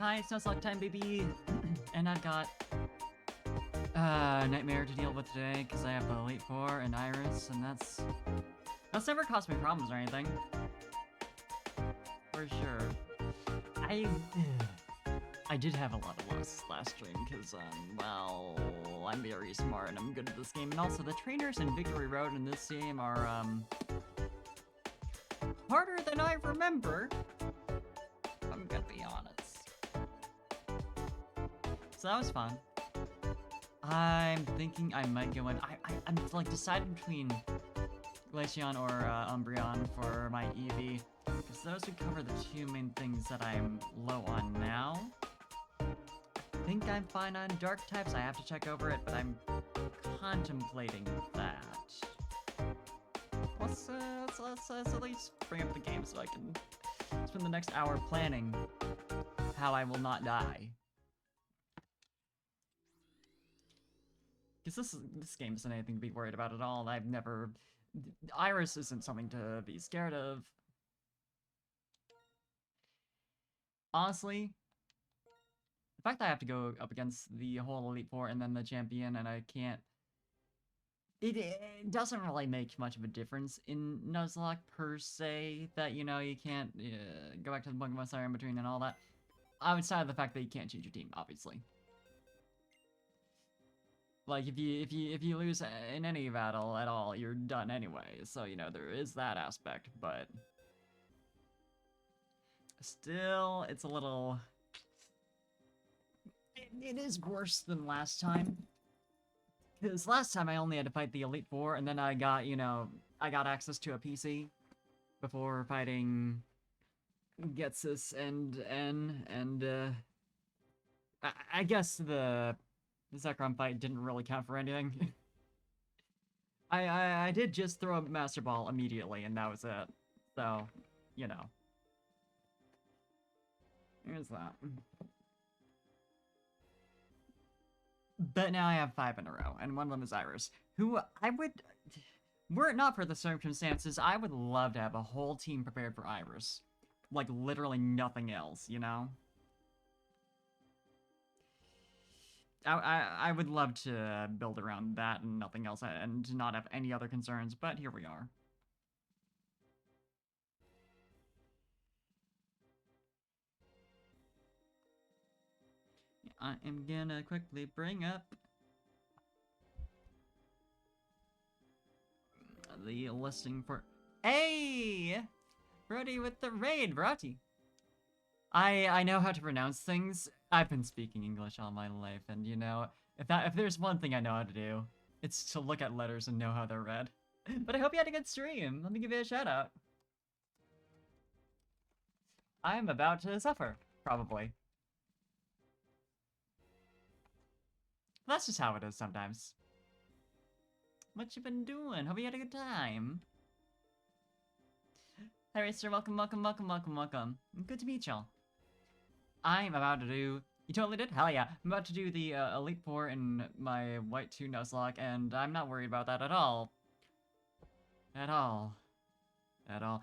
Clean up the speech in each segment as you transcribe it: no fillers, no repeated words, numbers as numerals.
Hi, it's Nuzlocke time, baby! And I've got Nightmare to deal with today, because I have the Elite Four and Iris, and that's never caused me problems or anything. For sure. I did have a lot of losses last stream, because, well, I'm very smart and I'm good at this game, and also the trainers in Victory Road in this game are, harder than I remember. I'm gonna be honest. So that was fun. I'm thinking I might go in. I'm like deciding between Glaceon or Umbreon for my EV, because those would cover the two main things that I'm low on now. I think I'm fine on dark types. I have to check over it, but I'm contemplating that. Let's at least bring up the game so I can spend the next hour planning how I will not die. Because this game isn't anything to be worried about at all. Iris isn't something to be scared of. Honestly, the fact that I have to go up against the whole Elite Four and then the champion and I can't... It doesn't really make much of a difference in Nuzlocke per se, that, you know, you can't go back to the Pokemon Center in between and all that. Outside of the fact that you can't change your team, obviously. Like, if you lose in any battle at all, you're done anyway. So, you know, there is that aspect, but still, it's a little... It is worse than last time. Because last time I only had to fight the Elite Four, and then I got, you know, I got access to a PC before fighting Getsus and N, and, I guess the Zekrom fight didn't really count for anything. I did just throw a Master Ball immediately, and that was it. So, you know. Here's that. But now I have 5 in a row, and one of them is Iris, who I would... Were it not for the circumstances, I would love to have a whole team prepared for Iris. Like, literally nothing else, you know? I would love to build around that and nothing else, and to not have any other concerns, but here we are. I am gonna quickly bring up the listing for... Hey! Brody with the raid, Brody! I know how to pronounce things. I've been speaking English all my life, and you know, if there's one thing I know how to do, it's to look at letters and know how they're read. But I hope you had a good stream. Let me give you a shout out. I'm about to suffer, probably. That's just how it is sometimes. What you been doing? Hope you had a good time. Hi, Racer. Welcome, welcome, welcome, welcome, welcome. Good to meet y'all. I'm about to do... You totally did? Hell yeah. I'm about to do the Elite Four in my White 2 Nuzlocke, and I'm not worried about that at all. At all. At all.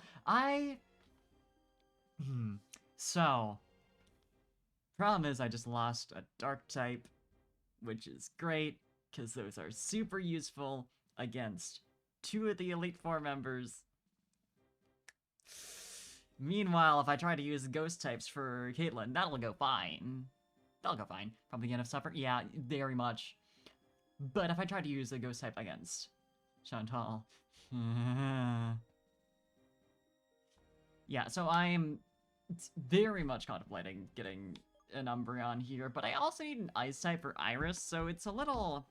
So... Problem is I just lost a Dark type, which is great, because those are super useful against 2 of the Elite Four members. Meanwhile, if I try to use ghost types for Caitlyn, that'll go fine. That'll go fine. Probably gonna suffer. Yeah, very much. But if I try to use a ghost type against Chantal... yeah, so I'm very much contemplating getting an Umbreon here, but I also need an Ice type for Iris, so it's a little...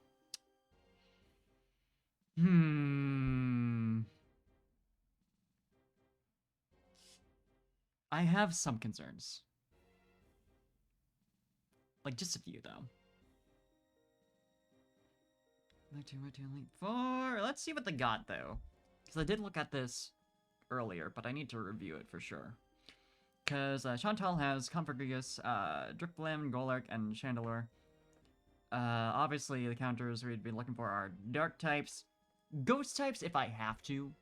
I have some concerns. Like, just a few, though. Elite Four. Let's see what they got, though. Because I did look at this earlier, but I need to review it for sure. Because Chantal has Comfortgigas, Drifblim, Golurk, and Chandelure. Obviously, the counters we'd be looking for are Dark types, Ghost types if I have to,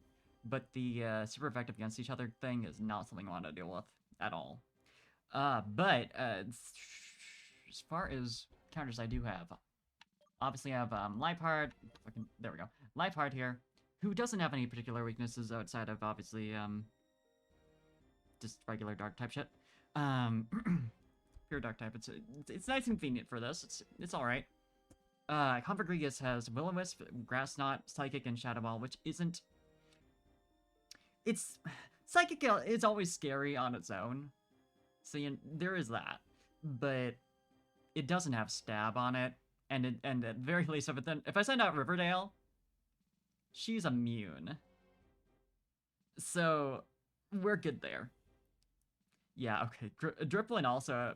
but the super effective against each other thing is not something I want to deal with at all. As far as counters I do have, obviously I have Liepard. There we go. Liepard here, who doesn't have any particular weaknesses outside of obviously just regular dark type shit. Um, pure dark type. It's nice and convenient for this. It's all right. Convergrigus has Will-O-Wisp, Grass Knot, Psychic, and Shadow Ball, which isn't. It's Psychic is always scary on its own, so there is that, but it doesn't have Stab on it, and at the very least, if I send out Riverdale, she's immune, so we're good there. Yeah, okay. Dripblim also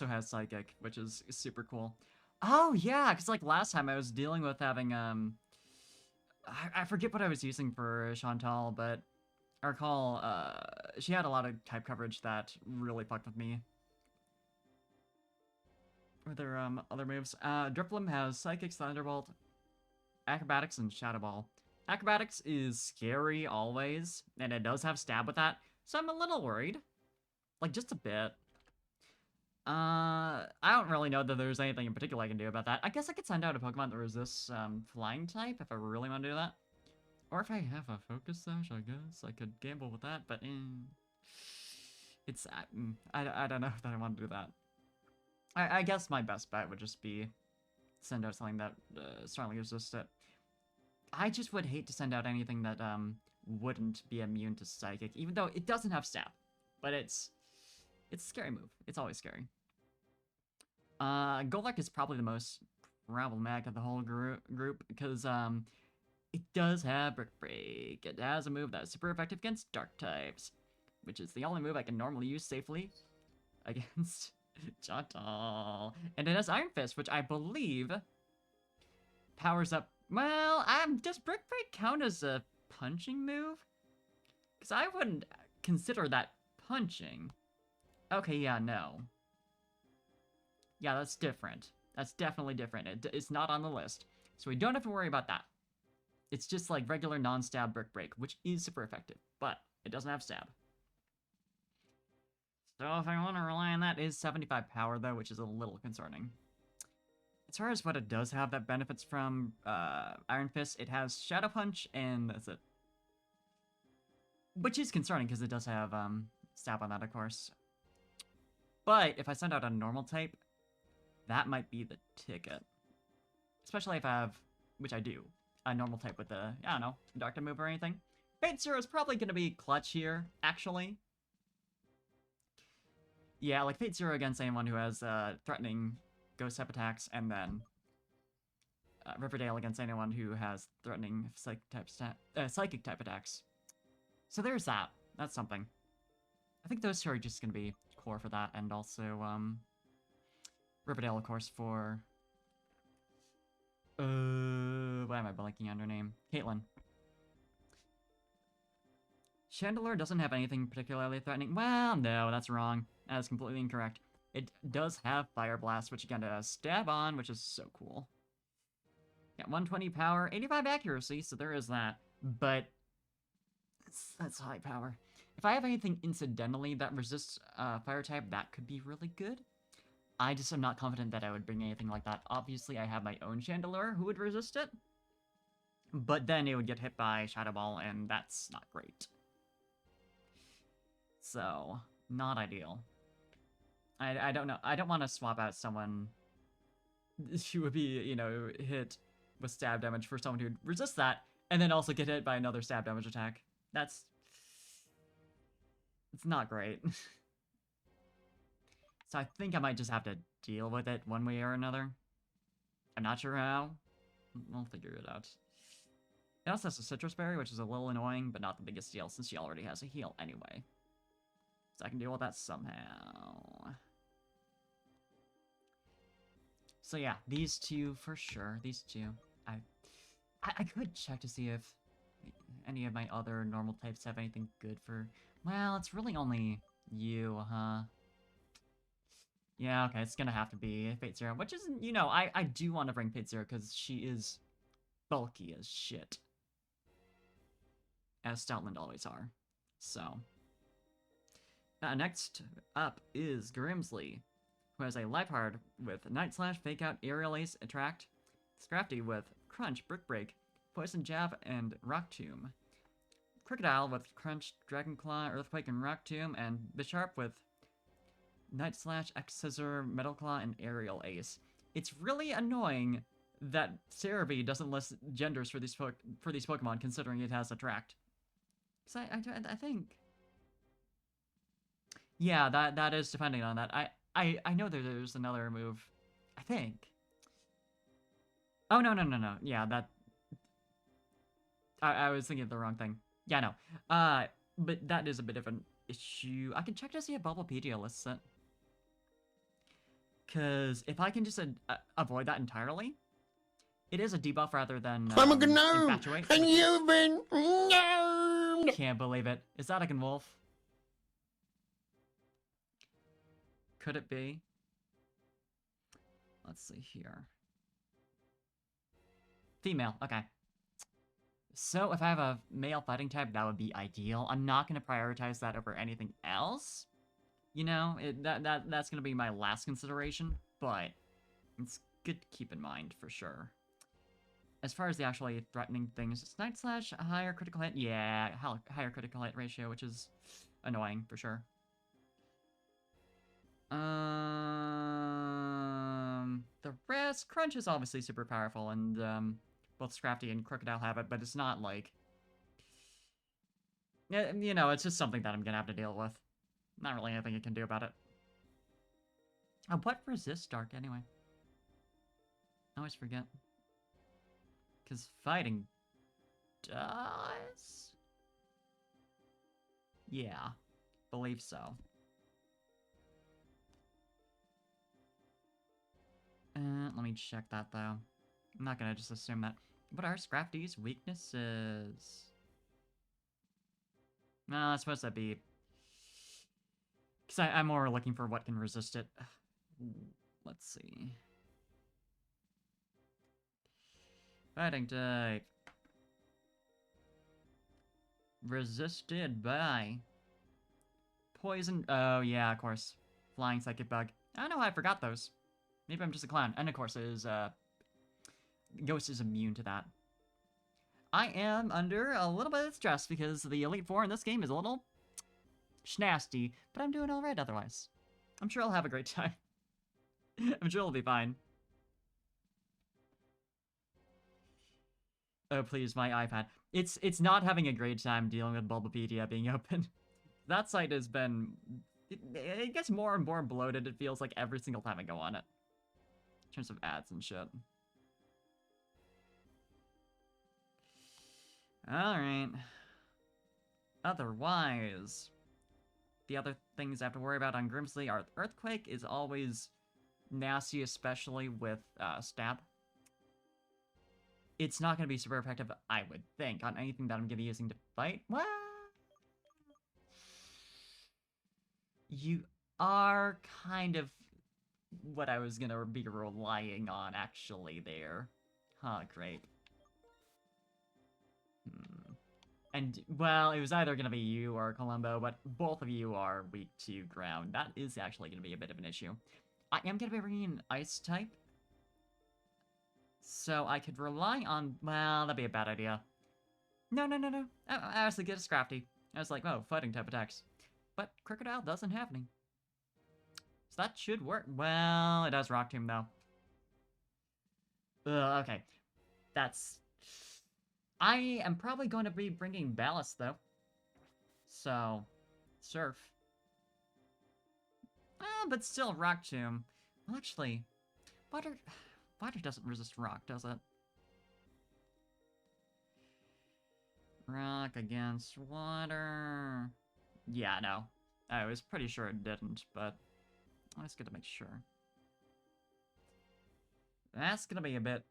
has Psychic, which is super cool. Oh yeah, because like last time I was dealing with having I forget what I was using for Chantal, but I recall she had a lot of type coverage that really fucked with me. Were there other moves? Dripblim has Psychic, Thunderbolt, Acrobatics, and Shadow Ball. Acrobatics is scary always, and it does have Stab with that, so I'm a little worried. Like, just a bit. I don't really know that there's anything in particular I can do about that. I guess I could send out a Pokemon that resists flying type if I really want to do that. Or if I have a Focus Sash, I guess I could gamble with that, but it's I don't know that I want to do that. I guess my best bet would just be send out something that strongly resists it. I just would hate to send out anything that wouldn't be immune to Psychic, even though it doesn't have Stab. But it's a scary move. It's always scary. Golek is probably the most problematic of the whole group because it does have Brick Break. It has a move that is super effective against Dark types, which is the only move I can normally use safely against Chantal. And it has Iron Fist, which I believe powers up. Well, does Brick Break count as a punching move? Because I wouldn't consider that punching. Okay, yeah, no. Yeah, that's different. That's definitely different. It's not on the list. So we don't have to worry about that. It's just like regular non-stab Brick Break, which is super effective, but it doesn't have stab. So if I want to rely on that, it is 75 power though, which is a little concerning. As far as what it does have that benefits from Iron Fist, it has Shadow Punch, and that's it. Which is concerning, because it does have stab on that, of course. But if I send out a normal type, that might be the ticket. Especially if I have, which I do, a normal type with a, I don't know, Dark type move or anything. Fate Zero is probably going to be clutch here, actually. Yeah, like Fate Zero against anyone who has threatening ghost type attacks, and then Riverdale against anyone who has threatening psychic type attacks. So there's that. That's something. I think those two are just going to be core for that, and also Riverdale, of course, for why am I blanking on her name? Caitlin. Chandelure doesn't have anything particularly threatening. Well, no, that's wrong. That is completely incorrect. It does have Fire Blast, which again has Stab on, which is so cool. Yeah, 120 power, 85 accuracy, so there is that. But that's high power. If I have anything incidentally that resists Fire type, that could be really good. I just am not confident that I would bring anything like that. Obviously, I have my own Chandelure who would resist it. But then it would get hit by Shadow Ball, and that's not great. So, not ideal. I don't know. I don't want to swap out someone who would be, you know, hit with stab damage for someone who'd resist that, and then also get hit by another stab damage attack. It's not great. So I think I might just have to deal with it one way or another. I'm not sure how. We'll figure it out. It also has a Citrus Berry, which is a little annoying, but not the biggest deal, since she already has a heal anyway. So I can deal with that somehow. So yeah, these two for sure. These two. I could check to see if any of my other normal types have anything good for... Well, it's really only you, huh? Yeah, okay, it's gonna have to be Fate Zero, which isn't, you know, I do want to bring Fate Zero because she is bulky as shit. As Stoutland always are. So. Next up is Grimsley, who has a Life Hard with Night Slash, Fake Out, Aerial Ace, Attract, Scrafty with Crunch, Brick Break, Poison Jab, and Rock Tomb. Crocodile with Crunch, Dragon Claw, Earthquake, and Rock Tomb, and Bisharp with Night Slash, X Scissor, Metal Claw, and Aerial Ace. It's really annoying that Cerebi doesn't list genders for these Pokemon, considering it has Attract. Because I think... Yeah, that is depending on that. I know that there's another move. I think. Oh, no. Yeah, that... I was thinking of the wrong thing. Yeah, no. But that is a bit of an issue. I can check to see if Bulbapedia lists it. Because if I can just avoid that entirely, it is a debuff rather than I'm a gnome, Infatuate. and you've been gnome. Can't believe it. Is that a Gnwolf? Could it be? Let's see here. Female, okay. So if I have a male fighting type, that would be ideal. I'm not going to prioritize that over anything else. You know, that's going to be my last consideration, but it's good to keep in mind for sure. As far as the actually threatening things, it's Night Slash, a higher critical hit. Yeah, higher critical hit ratio, which is annoying for sure. The rest, Crunch is obviously super powerful, and both Scrafty and Crocodile have it, but it's not like... You know, it's just something that I'm gonna have to deal with. Not really anything you can do about it. What resists Dark, anyway? I always forget. Because fighting does? Yeah, believe so. Let me check that, though. I'm not gonna just assume that. What are Scrafty's weaknesses? No, that's supposed to be... Because I'm more looking for what can resist it. Let's see. Fighting type. Resisted by... Poison... Oh, yeah, of course. Flying Psychic Bug. I know, I forgot those. Maybe I'm just a clown. And of course, Ghost is immune to that. I am under a little bit of stress because the Elite Four in this game is a little schnasty, but I'm doing alright otherwise. I'm sure I'll have a great time. I'm sure it'll be fine. Oh, please, my iPad. It's not having a great time dealing with Bulbapedia being open. That site has been... It gets more and more bloated, it feels like, every single time I go on it. In terms of ads and shit. Alright. Otherwise, the other things I have to worry about on Grimsley are Earthquake is always nasty, especially with Stab. It's not going to be super effective, I would think, on anything that I'm going to be using to fight. Well, you are kind of what I was going to be relying on, actually, there. Huh, great. And, well, it was either going to be you or Columbo, but both of you are weak to ground. That is actually going to be a bit of an issue. I am going to be bringing an Ice type. So I could rely on... Well, that'd be a bad idea. No. I was thinking of Scrafty. I was like, oh, fighting type attacks. But Crocodile doesn't have any. So that should work. Well, it does Rock Tomb, though. Okay. That's... I am probably going to be bringing Ballast, though. So, Surf. But still, Rock Tomb. Well, actually, Water doesn't resist Rock, does it? Rock against Water... Yeah, no. I was pretty sure it didn't, but I was gonna make sure. That's gonna be a bit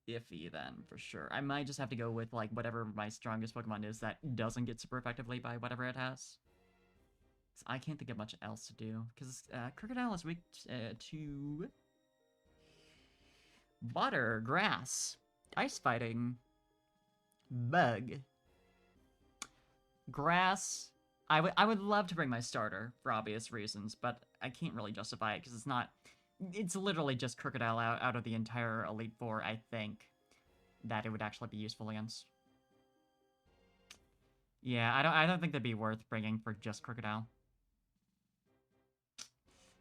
iffy then, for sure. I might just have to go with, like, whatever my strongest Pokemon is that doesn't get super effectively by whatever it has. So I can't think of much else to do, because Crocodile is weak to... Water, Grass, Ice Fighting, Bug, Grass, I would love to bring my starter for obvious reasons, but I can't really justify it because it's not. It's literally just Crocodile out of the entire Elite Four, I think, that it would actually be useful against. Yeah, I don't think that'd be worth bringing for just Crocodile.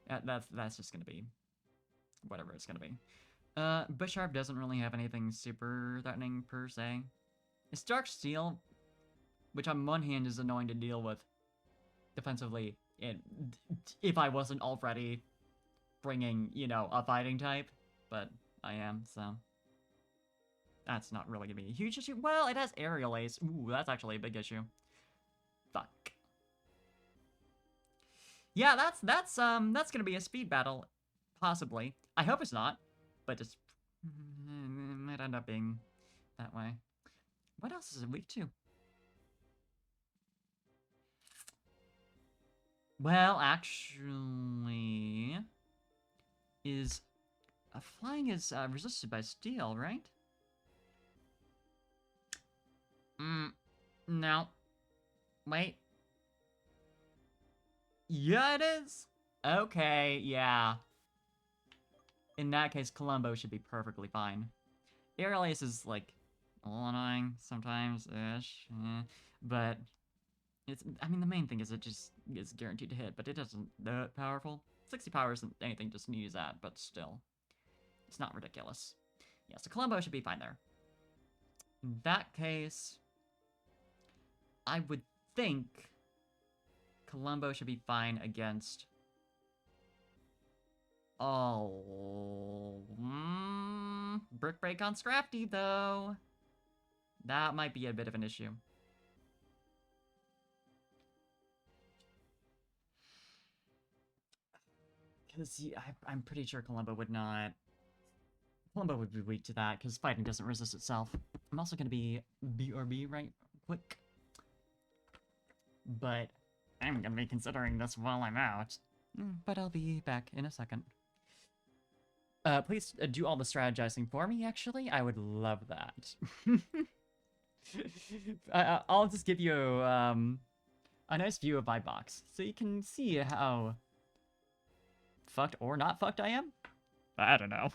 That's just gonna be whatever it's gonna be. Bisharp doesn't really have anything super threatening per se. It's Dark Steel, which on one hand is annoying to deal with defensively, if I wasn't already bringing, a fighting type, but I am, so that's not really gonna be a huge issue. Well, it has Aerial Ace. Ooh, that's actually a big issue. Fuck. Yeah, that's gonna be a speed battle, possibly. I hope it's not, but just might end up being that way. What else is it weak to? Well, actually, is flying is resisted by steel, right? No. Wait. Yeah, it is. Okay, yeah. In that case, Columbo should be perfectly fine. Aerial Ace is, like, a little annoying sometimes-ish, but I mean, the main thing is it just is guaranteed to hit, but it isn't that powerful. 60 power isn't anything to sneeze at, but still. It's not ridiculous. Yeah, so Columbo should be fine there. In that case, I would think Columbo should be fine against... Oh... Brick Break on Scrafty, though. That might be a bit of an issue. Because I'm pretty sure Columbo would not... Columbo would be weak to that, because fighting doesn't resist itself. I'm also going to be BRB right quick. But I'm going to be considering this while I'm out. But I'll be back in a second. Please do all the strategizing for me, actually. I would love that. I'll just give you a nice view of my box, so you can see how fucked or not fucked I am. I don't know.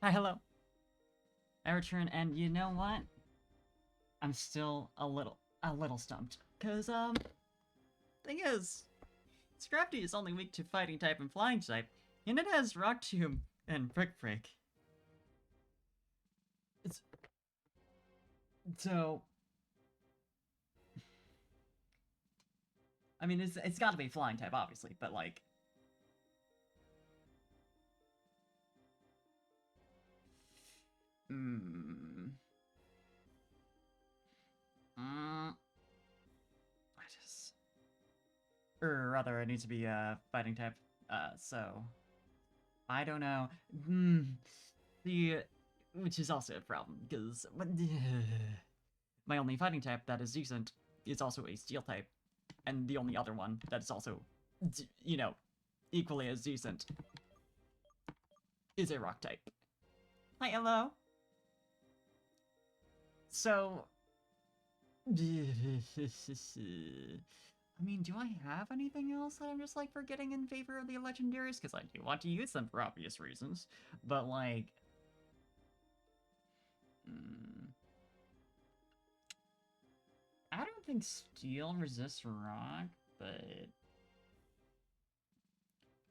Hi, hello. I return, and you know what? I'm still a little stumped. Cause, thing is, Scrafty is only weak to fighting type and flying type, and it has Rock Tomb and Brick Break. So, I mean, it's got to be flying type, obviously, but like, I just, or rather, I need to be fighting type. So I don't know. The which is also a problem because my only fighting type that is decent is also a steel type, and the only other one that is also, you know, equally as decent is a rock type. Hi, hello. So, I mean, do I have anything else that I'm just like forgetting in favor of the legendaries? Because I do want to use them for obvious reasons, but like, I don't think steel resists rock, but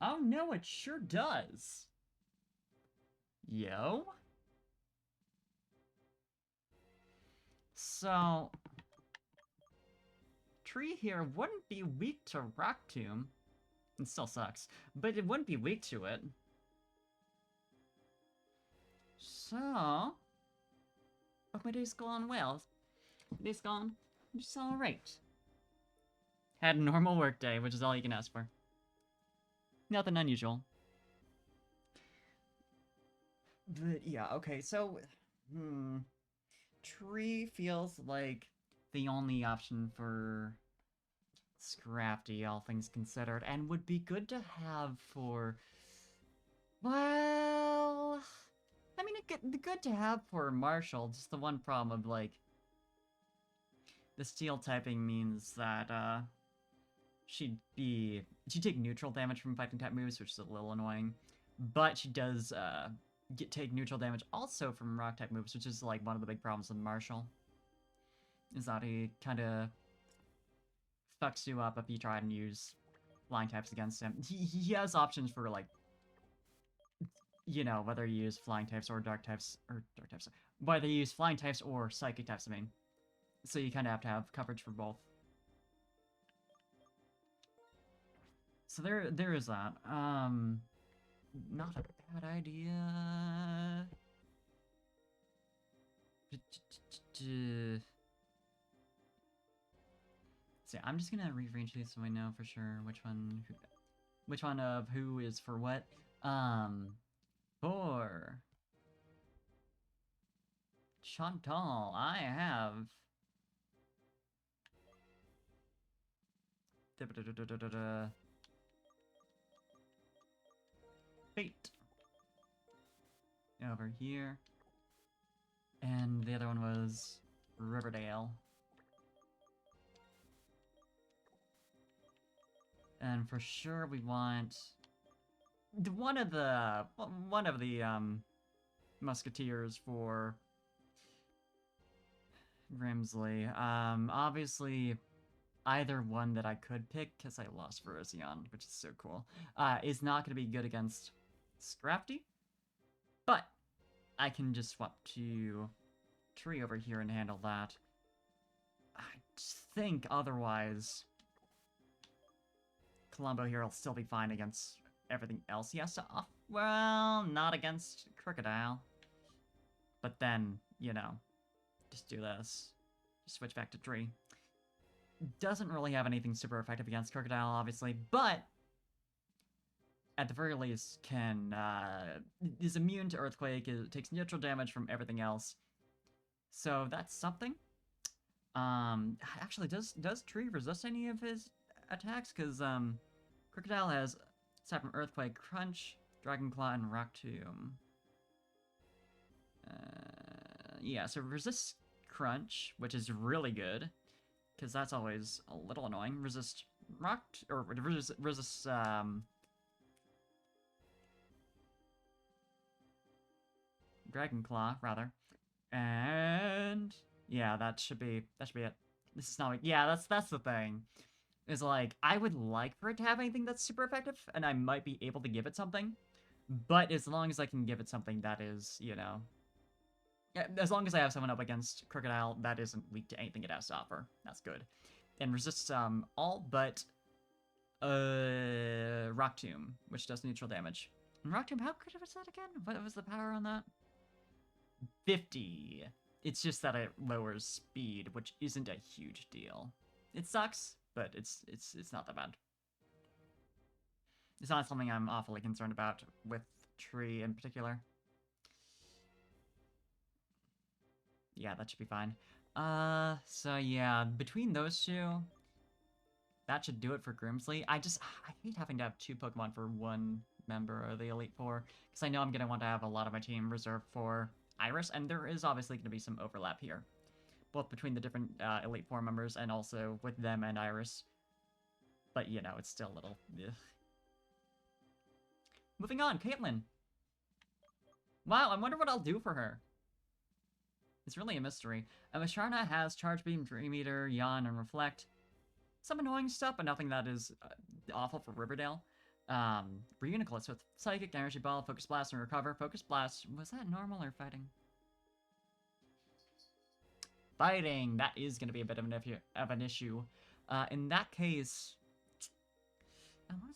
oh no, it sure does. Yo. So, Tree here wouldn't be weak to Rock Tomb. It still sucks, but it wouldn't be weak to it. So, oh, my day's gone well. My day's gone just alright. Had a normal work day, which is all you can ask for. Nothing unusual. But yeah, okay, so, Tree feels like the only option for Scrafty, all things considered, and would be good to have for, well, I mean, good to have for Marshall. Just the one problem of like the steel typing means that she'd take neutral damage from fighting type moves, which is a little annoying, but she does take neutral damage also from rock type moves, which is like one of the big problems with Marshall. Is that he kind of fucks you up if you try and use flying types against him. He has options for like, you know, whether you use flying types or dark types, whether you use flying types or psychic types, I mean. So you kind of have to have coverage for both. So there is that. Not a bad idea. See, I'm just gonna rearrange these so I know for sure which one of who is for what. For Chantal, I have Fate over here, and the other one was Riverdale. And for sure we want one of the musketeers for Grimsley. Obviously either one that I could pick, because I lost Verosian, which is so cool, is not going to be good against Scrafty, but I can just swap to Tree over here and handle that. I think otherwise Columbo here will still be fine against everything else he has to offer. Well, not against Crocodile. But then, you know, just do this. Just switch back to Tree. Doesn't really have anything super effective against Crocodile, obviously, but at the very least can, is immune to Earthquake, it takes neutral damage from everything else. So that's something. Actually, does Tree resist any of his attacks? Because, Crocodile has, aside from Earthquake, Crunch, Dragon Claw, and Rock Tomb. Yeah, so resist Crunch, which is really good, because that's always a little annoying. Resist Rock, or resist, Dragon Claw, rather. And yeah, that should be it. This is not yeah, that's the thing. Is like I would like for it to have anything that's super effective, and I might be able to give it something. But as long as I can give it something that is, yeah, as long as I have someone up against Crocodile that isn't weak to anything it has to offer, that's good. And resists all but Rock Tomb, which does neutral damage. And Rock Tomb, how good was that again? What was the power on that? 50. It's just that it lowers speed, which isn't a huge deal. It sucks, but it's not that bad. It's not something I'm awfully concerned about with Tree in particular. Yeah, that should be fine. So yeah, between those two, that should do it for Grimsley. I hate having to have 2 Pokemon for 1 member of the Elite Four, because I know I'm going to want to have a lot of my team reserved for Iris, and there is obviously going to be some overlap here, both between the different Elite Four members and also with them and Iris. But, it's still a little... Ugh. Moving on, Caitlyn. Wow, I wonder what I'll do for her. It's really a mystery. Musharna has Charge Beam, Dream Eater, Yawn, and Reflect. Some annoying stuff, but nothing that is awful for Riverdale. Reuniclus with Psychic, Energy Ball, Focus Blast, and Recover. Focus Blast, was that normal or fighting? Fighting! That is going to be a bit of an issue. In that case...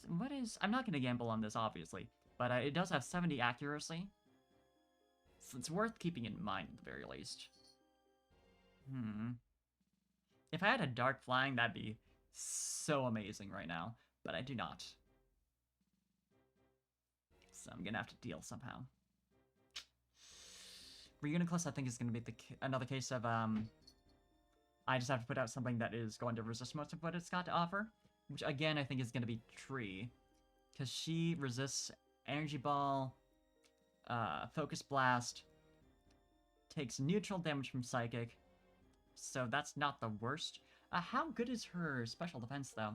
What is... I'm not going to gamble on this, obviously. But it does have 70 accuracy. So it's worth keeping in mind, at the very least. If I had a Dark Flying, that'd be so amazing right now. But I do not. So I'm gonna have to deal somehow. Reuniclus, I think, is gonna be another case of, I just have to put out something that is going to resist most of what it's got to offer. Which, again, I think is gonna be Tree. Because she resists Energy Ball, Focus Blast, takes neutral damage from Psychic, so that's not the worst. How good is her special defense, though?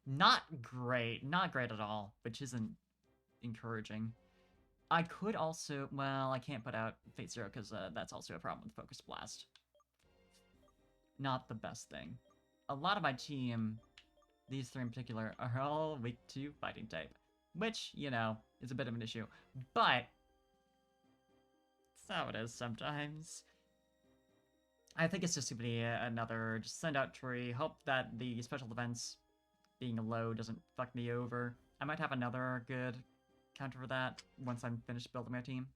Not great. Not great at all, which isn't encouraging. I could also... Well, I can't put out Fate Zero because that's also a problem with Focus Blast. Not the best thing. A lot of my team, these 3 in particular, are all weak to Fighting type. Which, is a bit of an issue. But... that's how it is sometimes. I think it's just going to be another... just send out Tree, hope that the special defense being low doesn't fuck me over. I might have another good counter for that once I'm finished building my team.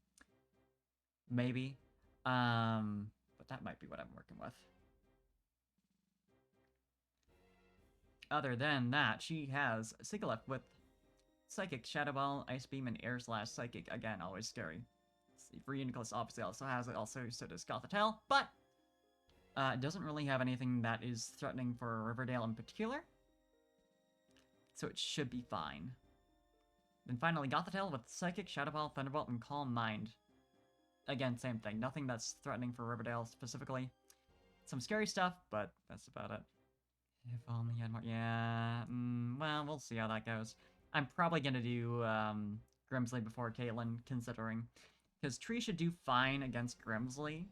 Maybe. But that might be what I'm working with. Other than that, she has Sigilyph with Psychic, Shadow Ball, Ice Beam, and Air Slash Psychic. Again, always scary. Reuniclus obviously also has it, so does Gothitelle, but it doesn't really have anything that is threatening for Riverdale in particular. So it should be fine. Then finally, Gothitelle with Psychic, Shadow Ball, Thunderbolt, and Calm Mind. Again, same thing. Nothing that's threatening for Riverdale specifically. Some scary stuff, but that's about it. If only had more... Yeah, well, we'll see how that goes. I'm probably gonna do Grimsley before Caitlyn, considering. Because Tree should do fine against Grimsley.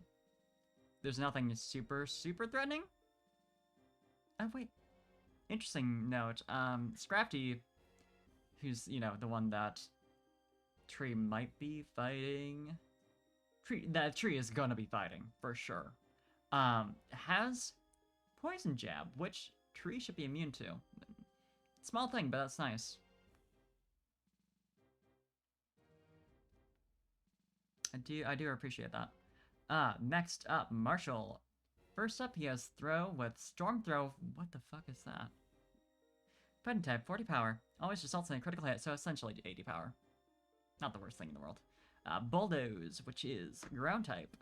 There's nothing super, super threatening. Oh, wait. Interesting note. Scrafty, who's, the one that Tree might be fighting... That Tree is gonna be fighting, for sure. Has Poison Jab, which Tree should be immune to. Small thing, but that's nice. I do appreciate that. Next up, Marshall. First up, he has Throw with Storm Throw. What the fuck is that? Fighting type, 40 power. Always results in a critical hit, so essentially 80 power. Not the worst thing in the world. Bulldoze, which is Ground type.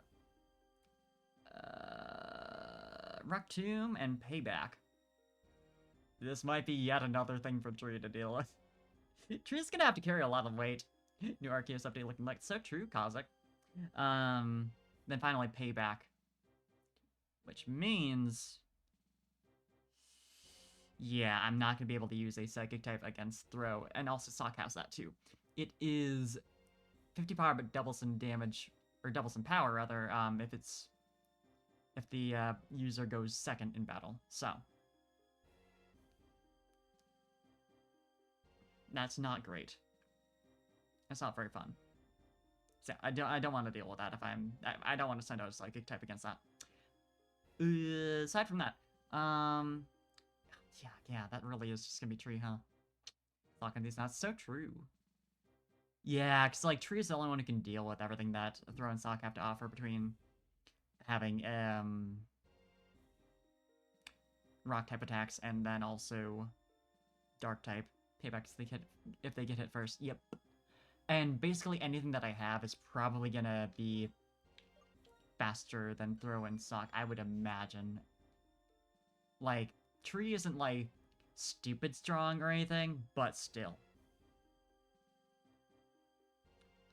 Rock Tomb and Payback. This might be yet another thing for Tree to deal with. Tree's gonna have to carry a lot of weight. New Arceus update looking like so true, Kazik. Then finally Payback. Which means... yeah, I'm not gonna be able to use a Psychic type against Throw. And also Sock has that too. It is 50 power, but doubles in damage, or doubles in power, rather, if the user goes second in battle. So that's not great. That's not very fun. So I don't want to deal with that if I don't want to send out a psychic type against that. Aside from that, yeah, that really is just gonna be Tree, huh? Locking these out, so true. Yeah, because like Tree is the only one who can deal with everything that Throw and Sock have to offer between having rock type attacks and then also dark type paybacks if they get hit first. Yep. And basically anything that I have is probably gonna be faster than Throw and Sock, I would imagine. Like, Tree isn't like stupid strong or anything, but still.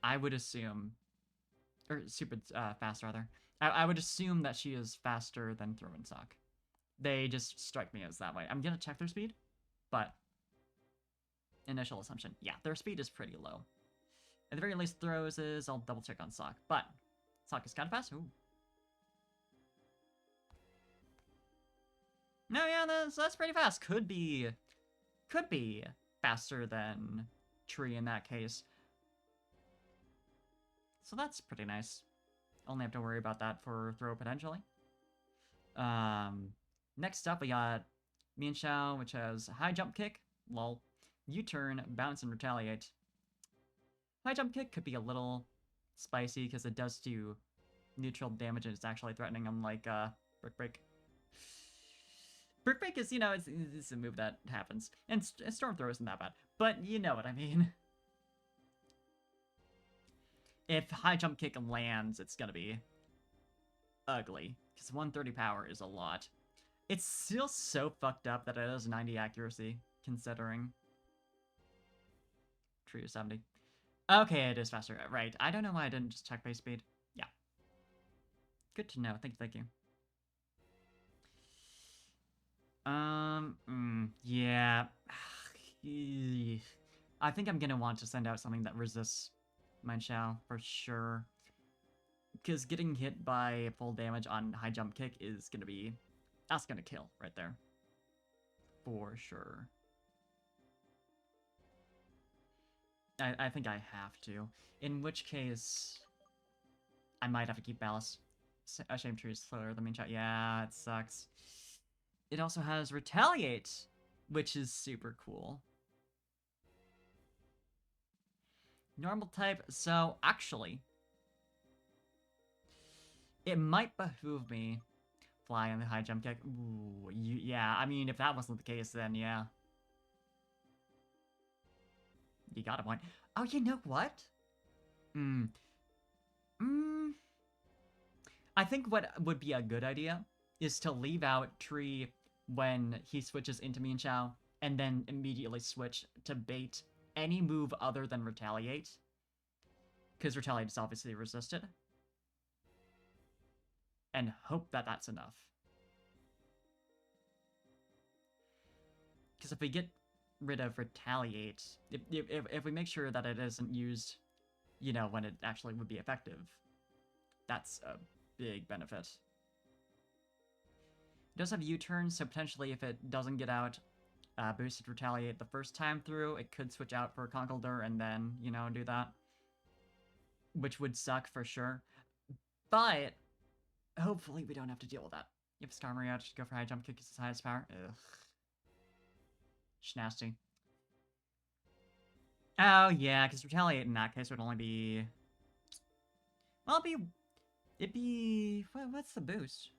I would assume, or stupid fast rather. I would assume that she is faster than Throw and Sock. They just strike me as that way. I'm gonna check their speed, but initial assumption, yeah, their speed is pretty low. At the very least, Throws is. I'll double check on Sock, but Sock is kind of fast. Ooh. No, yeah, that's pretty fast. Could be faster than Tree in that case. So that's pretty nice. Only have to worry about that for Throw potentially. Next up we got Mienshao, which has high jump kick, lol, U-turn, bounce, and retaliate. High jump kick could be a little spicy because it does do neutral damage and it's actually threatening, unlike Brick Break. Brick Break is, it's a move that happens. And Storm Throw isn't that bad, but you know what I mean. If high jump kick lands, it's gonna be ugly, because 130 power is a lot. It's still so fucked up that it has 90 accuracy, considering. Tree is 70. Okay, it is faster. Right. I don't know why I didn't just check base speed. Yeah. Good to know. Thank you. Yeah. I think I'm gonna want to send out something that resists Mienshao for sure. Because getting hit by full damage on high jump kick is gonna be... That's gonna kill right there. For sure. I think I have to. In which case... I might have to keep Ballast. A Shame Tree is slower than Mienshao. Yeah, it sucks. It also has Retaliate, which is super cool. Normal type, so actually, it might behoove me fly on the high jump kick. Ooh, yeah, I mean, if that wasn't the case, then yeah. You got a point. Oh, you know what? I think what would be a good idea is to leave out Tree when he switches into Mienshao, and then immediately switch to bait any move other than Retaliate. Because Retaliate is obviously resisted. And hope that that's enough. Because if we get rid of Retaliate, if we make sure that it isn't used, when it actually would be effective, that's a big benefit. It does have U-turn, so potentially if it doesn't get out boosted Retaliate the first time through, it could switch out for Conkeldurr and then, do that. Which would suck for sure. But hopefully we don't have to deal with that. If Skarmory just go for high jump kick is his highest power. Ugh. Schnasty. Oh yeah, because Retaliate in that case would only be... Well, it'd be... What's the boost?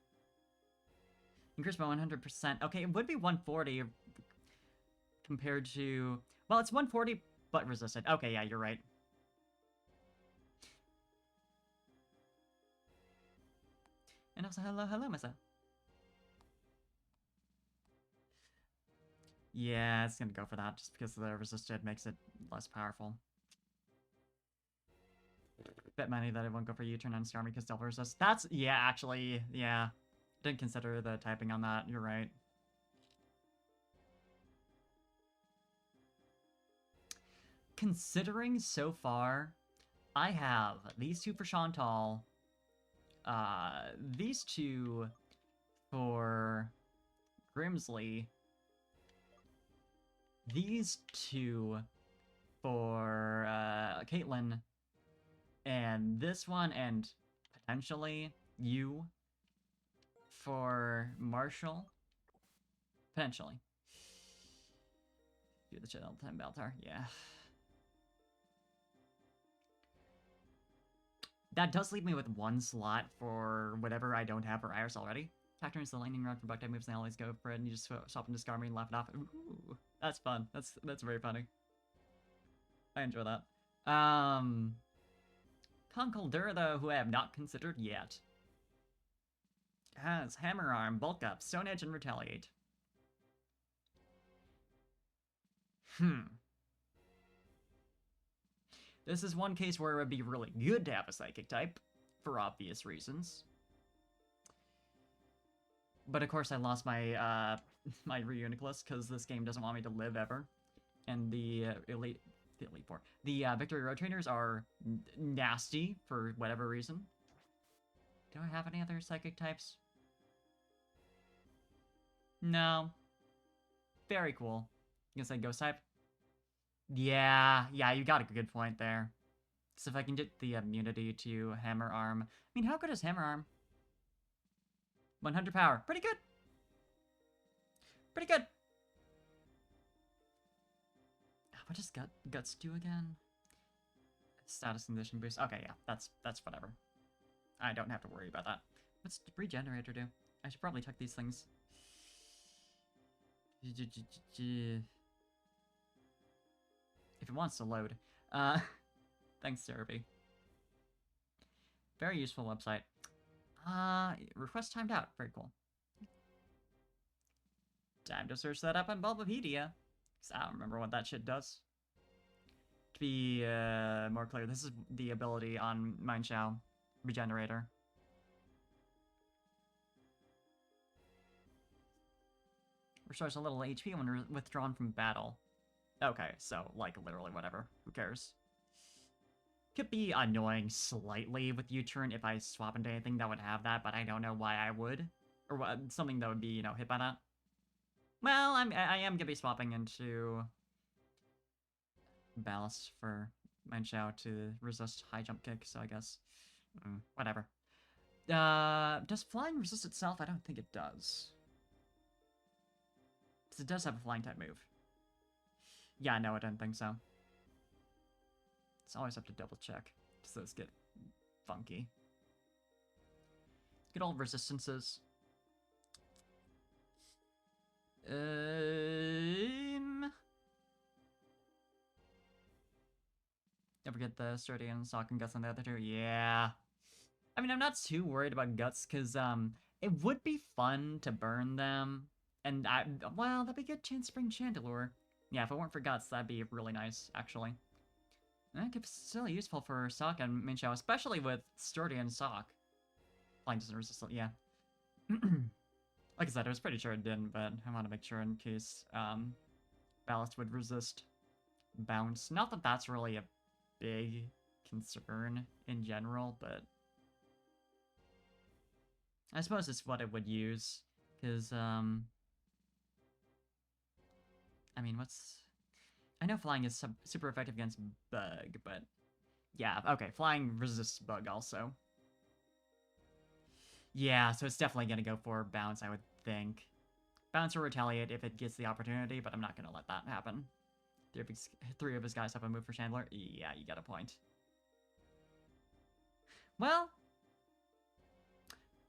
Increase by 100%. Okay, it would be 140 compared to... Well, it's 140, but resisted. Okay, yeah, you're right. And also, hello, Mesa. Yeah, it's gonna go for that, just because the resisted makes it less powerful. Bet money that it won't go for U-turn on Skarmory because Delver resist. That's... Yeah, actually, yeah. Didn't consider the typing on that, you're right. Considering so far, I have these two for Chantal, these two for Grimsley, these two for Caitlin, and this one and potentially you for Marshall. Potentially. Do the shit all the time, Baltar. Yeah. That does leave me with one slot for whatever I don't have for Iris already. Factor into the lightning rod for bug type moves, and I always go for it, and you just swap and discard me and laugh it off. Ooh, that's fun. That's very funny. I enjoy that. Conkeldurr, though, who I have not considered yet, has Hammer Arm, Bulk Up, Stone Edge, and Retaliate. This is one case where it would be really good to have a Psychic type, for obvious reasons. But of course I lost my, my Reuniclus, because this game doesn't want me to live ever. And the Elite Four. The Victory Road Trainers are nasty, for whatever reason. Do I have any other Psychic types? No. Very cool. You gonna say Ghost type? Yeah, you got a good point there. So if I can get the immunity to Hammer Arm... I mean, how good is Hammer Arm? 100 power. Pretty good. Pretty good. What does Guts do again? Status condition boost. Okay, yeah, that's whatever. I don't have to worry about that. What's Regenerator do? I should probably check these things. If it wants to load. Thanks, Therapy. Very useful website. Request timed out. Very cool. Time to search that up on Bulbapedia. Because I don't remember what that shit does. To be more clear, this is the ability on Mienshao Regenerator. Restores a little HP when withdrawn from battle. Okay, so, like, literally whatever. Who cares? Could be annoying slightly with U-turn if I swap into anything that would have that, but I don't know why I would. Or something that would be, you know, hit by that. Well, I am gonna be swapping into Ballast for Mienshao to resist high jump kick, so I guess whatever. Does flying resist itself? I don't think it does. Because it does have a flying type move. Yeah, no, I don't think so. It's always have to double check, because those get funky. Good old resistances. Don't forget the Sturdy and Sock and Guts on the other two. Yeah. I mean, I'm not too worried about Guts, because, it would be fun to burn them. And, well, that'd be a good chance to bring Chandelure. Yeah, if it weren't for Guts, that'd be really nice, actually. That could be still useful for Sock and Mienshao, especially with Sturdy and Sock. Flying doesn't resist it, yeah. Like I said, I was pretty sure it didn't, but I want to make sure in case, Ballast would resist Bounce. Not that that's really a big concern in general, but... I suppose it's what it would use, because, I mean, what's... I know flying is super effective against Bug, but... Yeah, okay, flying resists Bug also. Yeah, so it's definitely gonna go for Bounce, I would think. Bounce or Retaliate if it gets the opportunity, but I'm not gonna let that happen. Three of his guys have a move for Chandler. Yeah, you got a point. Well...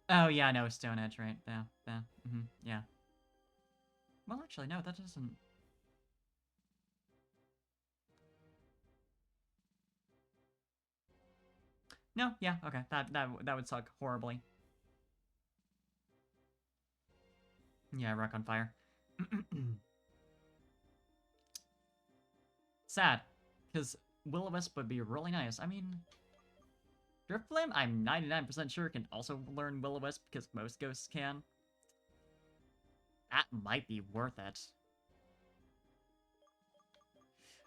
Oh, yeah, no, Stone Edge, right? Yeah, yeah. Well, actually, no, that doesn't... No, yeah, okay, that would suck horribly. Yeah, Rock on Fire. Sad, because Will-O-Wisp would be really nice. I mean, Drifblim, I'm 99% sure can also learn Will-O-Wisp, because most ghosts can. That might be worth it.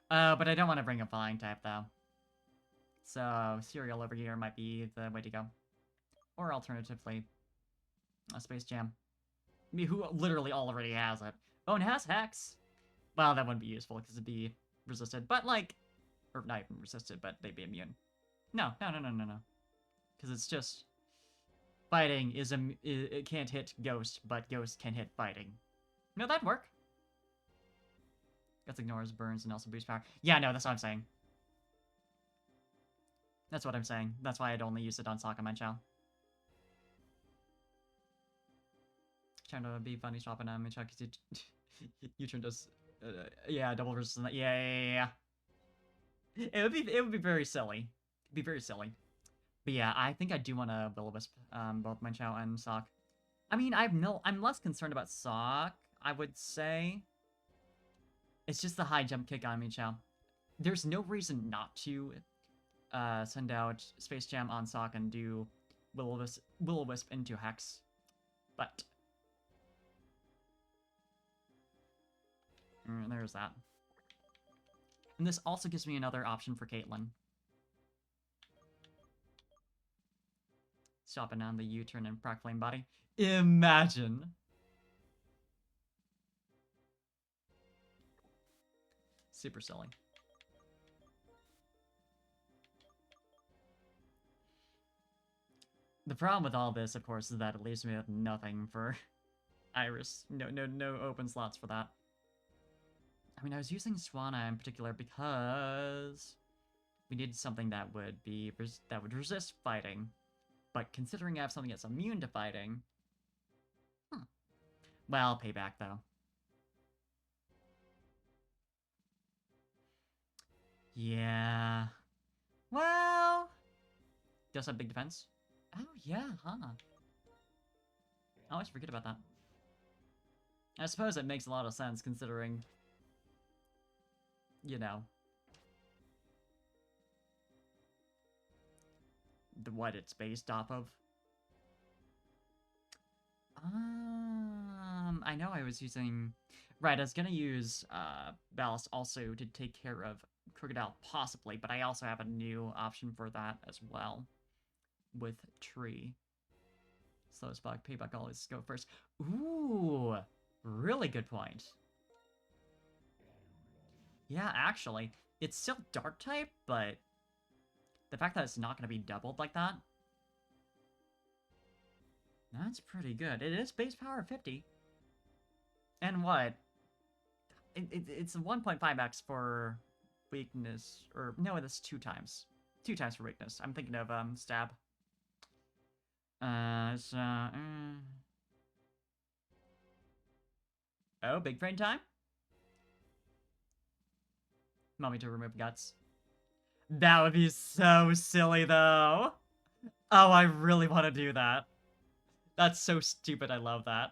But I don't want to bring a Flying type, though. So Cereal over here might be the way to go. Or alternatively, a Space Jam. I mean, who literally already has it. Oh, and it has Hex. Well, that wouldn't be useful because it'd be resisted, but like, or not even resisted, but they'd be immune. No. Because it's just fighting it can't hit Ghost, but Ghost can hit fighting. No, that'd work. Guts ignores burns and also boosts power. Yeah, no, that's what I'm saying. That's what I'm saying. That's why I'd only use it on Sokka Manchow. Trying to be funny swapping on Manchow because U-turn does, yeah, double resistance. Yeah. It would be very silly. It'd be very silly. But yeah, I think I do want to Will-O-Wisp both Manchow and Sock. I mean, I'm less concerned about Sock, I would say. It's just the high jump kick on Manchow. There's no reason not to send out Space Jam on Sock and do Will-O-Wisp into Hex. But there's that. And this also gives me another option for Caitlyn. Stopping on the U-turn and proc flame body. Imagine! Super silly. The problem with all this, of course, is that it leaves me with nothing for Iris. No open slots for that. I mean, I was using Swanna in particular because we needed something that would resist fighting. But considering I have something that's immune to fighting, well, payback though. Yeah. Well, does have big defense. Oh yeah, huh? I always forget about that. I suppose it makes a lot of sense considering, you know, what it's based off of. I know I was using... Right, I was gonna use Ballast also to take care of Crocodile, possibly, but I also have a new option for that as well. With Tree. Slow Spot, Payback always go first. Ooh! Really good point. Yeah, actually. It's still Dark type, but the fact that it's not going to be doubled like that, that's pretty good. It is base power 50. And what? It's 1.5x for weakness, or no, that's 2 times. 2 times for weakness. I'm thinking of stab. Oh, big brain time? Want me to remove guts? That would be so silly, though. Oh, I really want to do that. That's so stupid. I love that.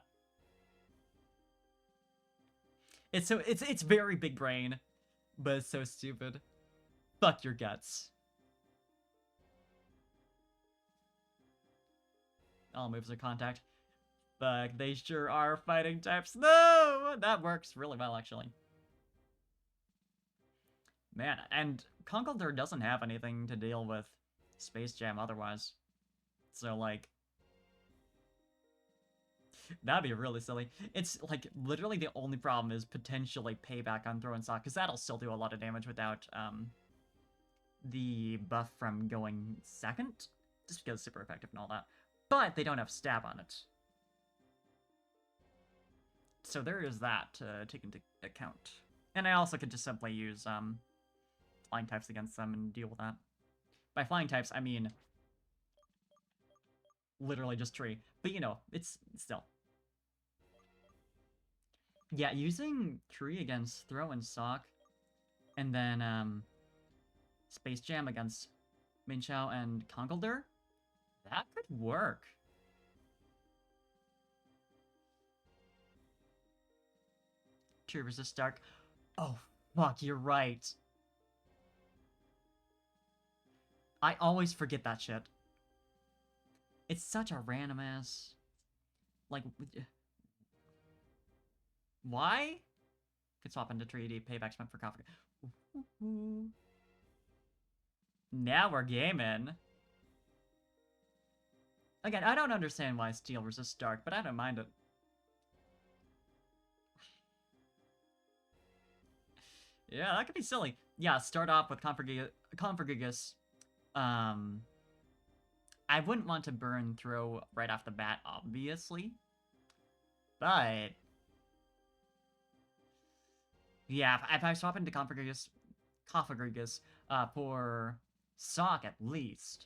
It's very big brain, but it's so stupid. Fuck your guts. All moves are contact. Fuck, they sure are fighting types. No! That works really well, actually. Man, and Conkeldurr doesn't have anything to deal with Space Jam otherwise. So, like... That'd be really silly. It's, like, literally the only problem is potentially payback on Throw and Sock, because that'll still do a lot of damage without, the buff from going second, just because it's super effective and all that. But they don't have stab on it. So there is that to take into account. And I also could just simply use, flying types against them and deal with that. By flying types, I mean literally just Tree. But, you know, it's still... Yeah, using Tree against Throw and Sock, and then, Space Jam against Minchow and Conkeldurr, that could work. Tree resist Dark. Oh, fuck, you're right. I always forget that shit. It's such a random ass... Like... Why? Could swap into 3D, payback spent for Kafka. Now we're gaming. Again, I don't understand why steel resists dark, but I don't mind it. Yeah, that could be silly. Yeah, start off with Confragigus. I wouldn't want to burn throw right off the bat, obviously. But yeah, if I swap into Confragigus for Sock at least,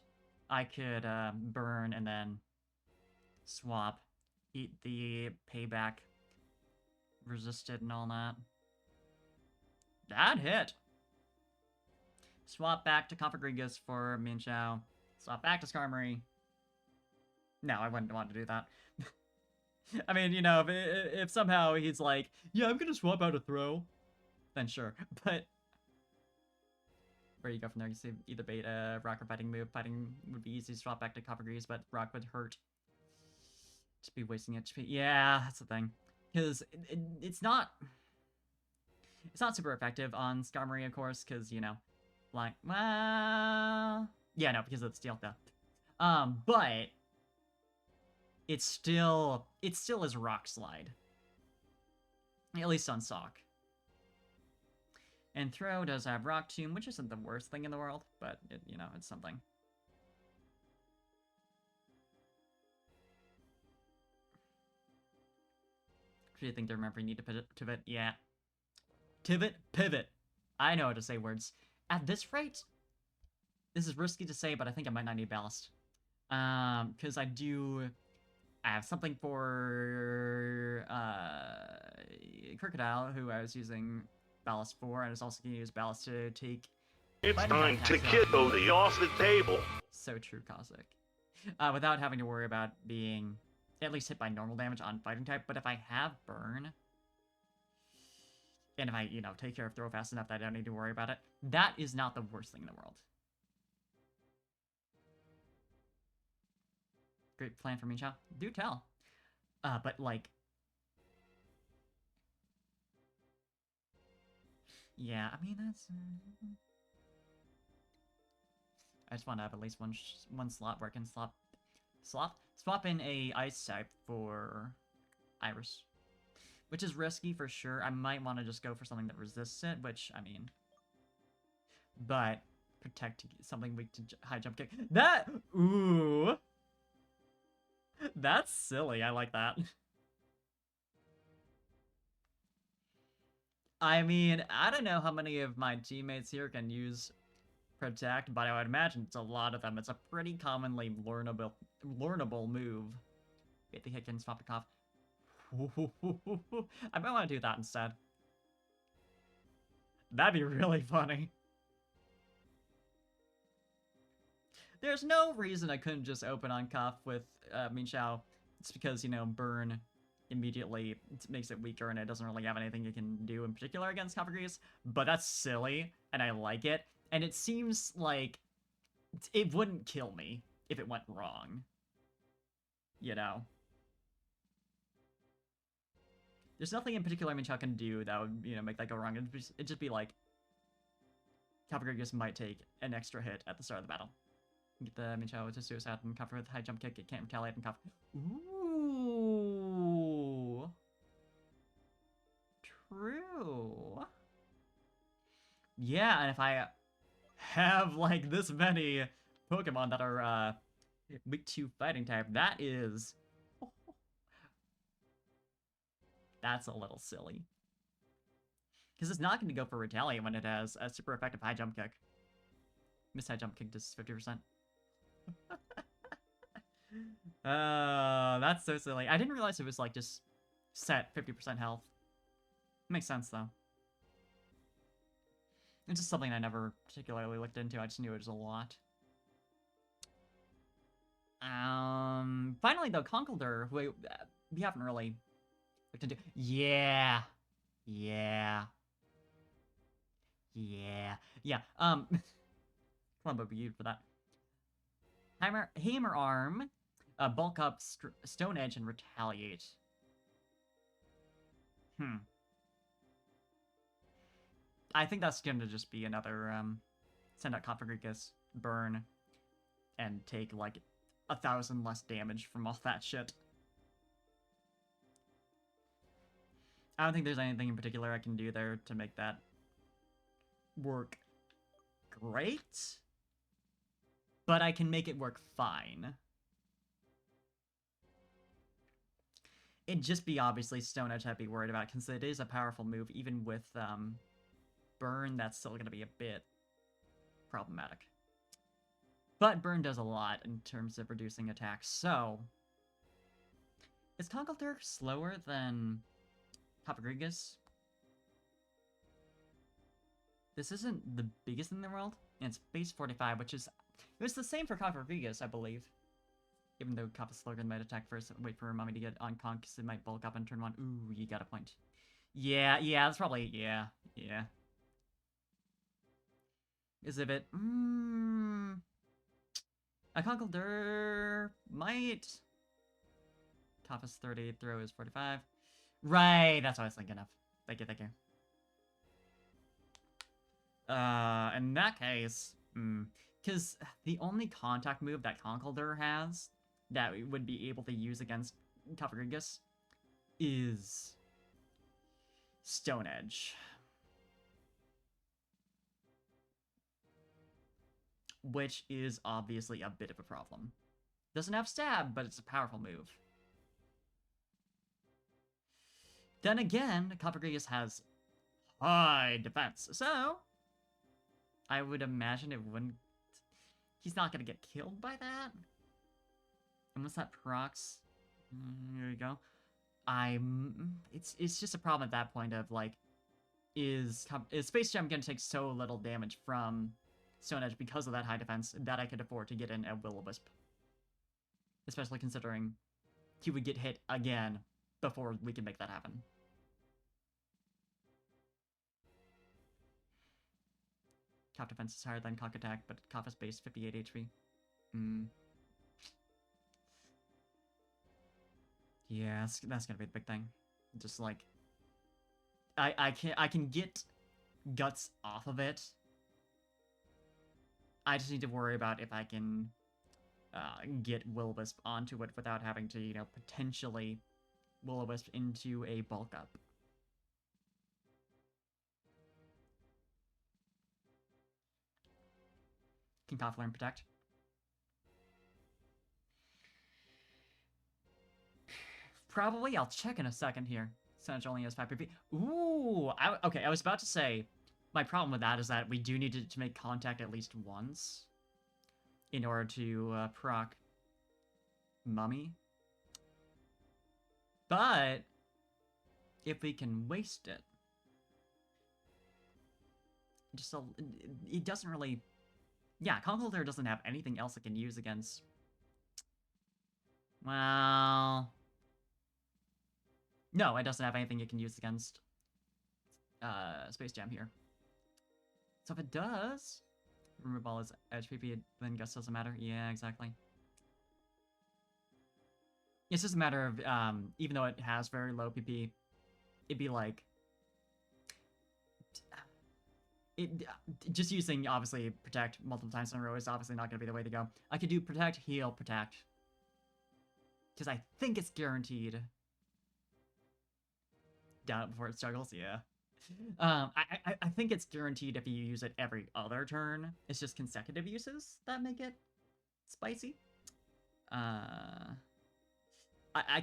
I could burn and then swap, eat the payback, resisted and all that. That hit. Swap back to Confragigus for Minchao. Swap back to Skarmory. No, I wouldn't want to do that. I mean, you know, if somehow he's like, yeah, I'm gonna swap out a throw, then sure. But where you go from there, you see either bait rock or fighting move. Fighting would be easy to swap back to Confragigus, but rock would hurt. Just be wasting HP. Yeah, that's the thing. Because it's not super effective on Skarmory, of course, because, you know, like, well, yeah, no, because of the steel though. But it still is Rock Slide. At least on Sock. And Throw does have Rock Tomb, which isn't the worst thing in the world, but, you know, it's something. Do you think they're remembering need to pivot? Yeah. Pivot. I know how to say words. At this rate, this is risky to say, but I think I might not need Ballast. Because I have something for Crocodile, who I was using Ballast for, and I was also going to use Ballast to take... It's time to kill the off the table. So true, Cossack. Without having to worry about being at least hit by normal damage on fighting type, but if I have Burn, and if I, you know, take care of Throw fast enough that I don't need to worry about it, that is not the worst thing in the world. Great plan for Minchao. Do tell. But, like... yeah, I mean, that's... I just want to have at least one slot where I can swap in a Ice type for Iris. Which is risky for sure. I might want to just go for something that resists it, which, I mean... but, protect something weak to high jump kick. That... ooh! That's silly, I like that. I mean, I don't know how many of my teammates here can use Protect, but I would imagine it's a lot of them. It's a pretty commonly learnable move. Get the hit and swap the cough. I might want to do that instead. That'd be really funny. There's no reason I couldn't just open on Cuff with Minchao. It's because, you know, Burn immediately makes it weaker and it doesn't really have anything it can do in particular against Confragius. But that's silly, and I like it. And it seems like it wouldn't kill me if it went wrong. You know? There's nothing in particular Minchao can do that would, you know, make that go wrong. It'd just be like, Confragius might take an extra hit at the start of the battle. Get the Minchao to suicide and cover with high jump kick. It can't retaliate and cover. Ooh. True. Yeah, and if I have, like, this many Pokemon that are, weak to fighting type, that is... that's a little silly. Because it's not going to go for Retaliate when it has a super effective high jump kick. Miss high jump kick does 50%. That's so silly. I didn't realize it was, like, just set 50% health. Makes sense, though. It's just something I never particularly looked into. I just knew it was a lot. Finally, though, Conkeldurr, who we haven't really looked into. Yeah. Columbo be used for that. Hammer Arm, Bulk Up, Stone Edge, and Retaliate. I think that's gonna just be another, send out Confragius burn and take like 1,000 less damage from all that shit. I don't think there's anything in particular I can do there to make that work great, but I can make it work fine. It'd just be obviously Stone Edge I'd be worried about, because it is a powerful move. Even with Burn, that's still going to be a bit problematic. But Burn does a lot in terms of reducing attacks, so... Is Conkeldurr slower than Coppergrigus? This isn't the biggest in the world, and it's base 45, which is... It was the same for Coppergrigus, I believe. Even though Kappa Slogan might attack first, wait for Mummy to get on Conk, because it might bulk up and turn 1. Ooh, you got a point. Yeah, that's probably... Yeah. Exhibit. A Conkeldurr might... Kappa's 30, throw is 45. Right, that's what I was thinking of. Thank you. In that case... Because the only contact move that Conkeldurr has that we would be able to use against Coppergrigus is Stone Edge. Which is obviously a bit of a problem. Doesn't have stab, but it's a powerful move. Then again, Coppergrigus has high defense, so I would imagine it wouldn't... He's not gonna get killed by that. Unless that procs... Here we go. It's just a problem at that point of, like, is Space Jam gonna take so little damage from Stone Edge because of that high defense that I could afford to get in a Will-O-Wisp. Especially considering he would get hit again before we can make that happen. Cop defense is higher than Cock attack, but Cop is base 58 HP. Yeah, that's gonna be the big thing. Just like... I can get Guts off of it. I just need to worry about if I can get Will-O-Wisp onto it without having to, you know, potentially Will-O-Wisp into a bulk up. Can Koth learn Protect? Probably. I'll check in a second here. Since only has 5 PP. Ooh! Okay, I was about to say, my problem with that is that we do need to make contact at least once in order to proc Mummy. But if we can waste it, it doesn't really... Yeah, Conkeldurr doesn't have anything else it can use against... Well... No, it doesn't have anything it can use against Space Jam here. So if it does... Remove all its edge PP, then Gust doesn't matter. Yeah, exactly. It's just a matter of, even though it has very low PP, it'd be like... Just using, obviously, Protect multiple times in a row is obviously not going to be the way to go. I could do Protect, Heal, Protect. Because I think it's guaranteed. Down it before it struggles, yeah. I think it's guaranteed if you use it every other turn. It's just consecutive uses that make it spicy. I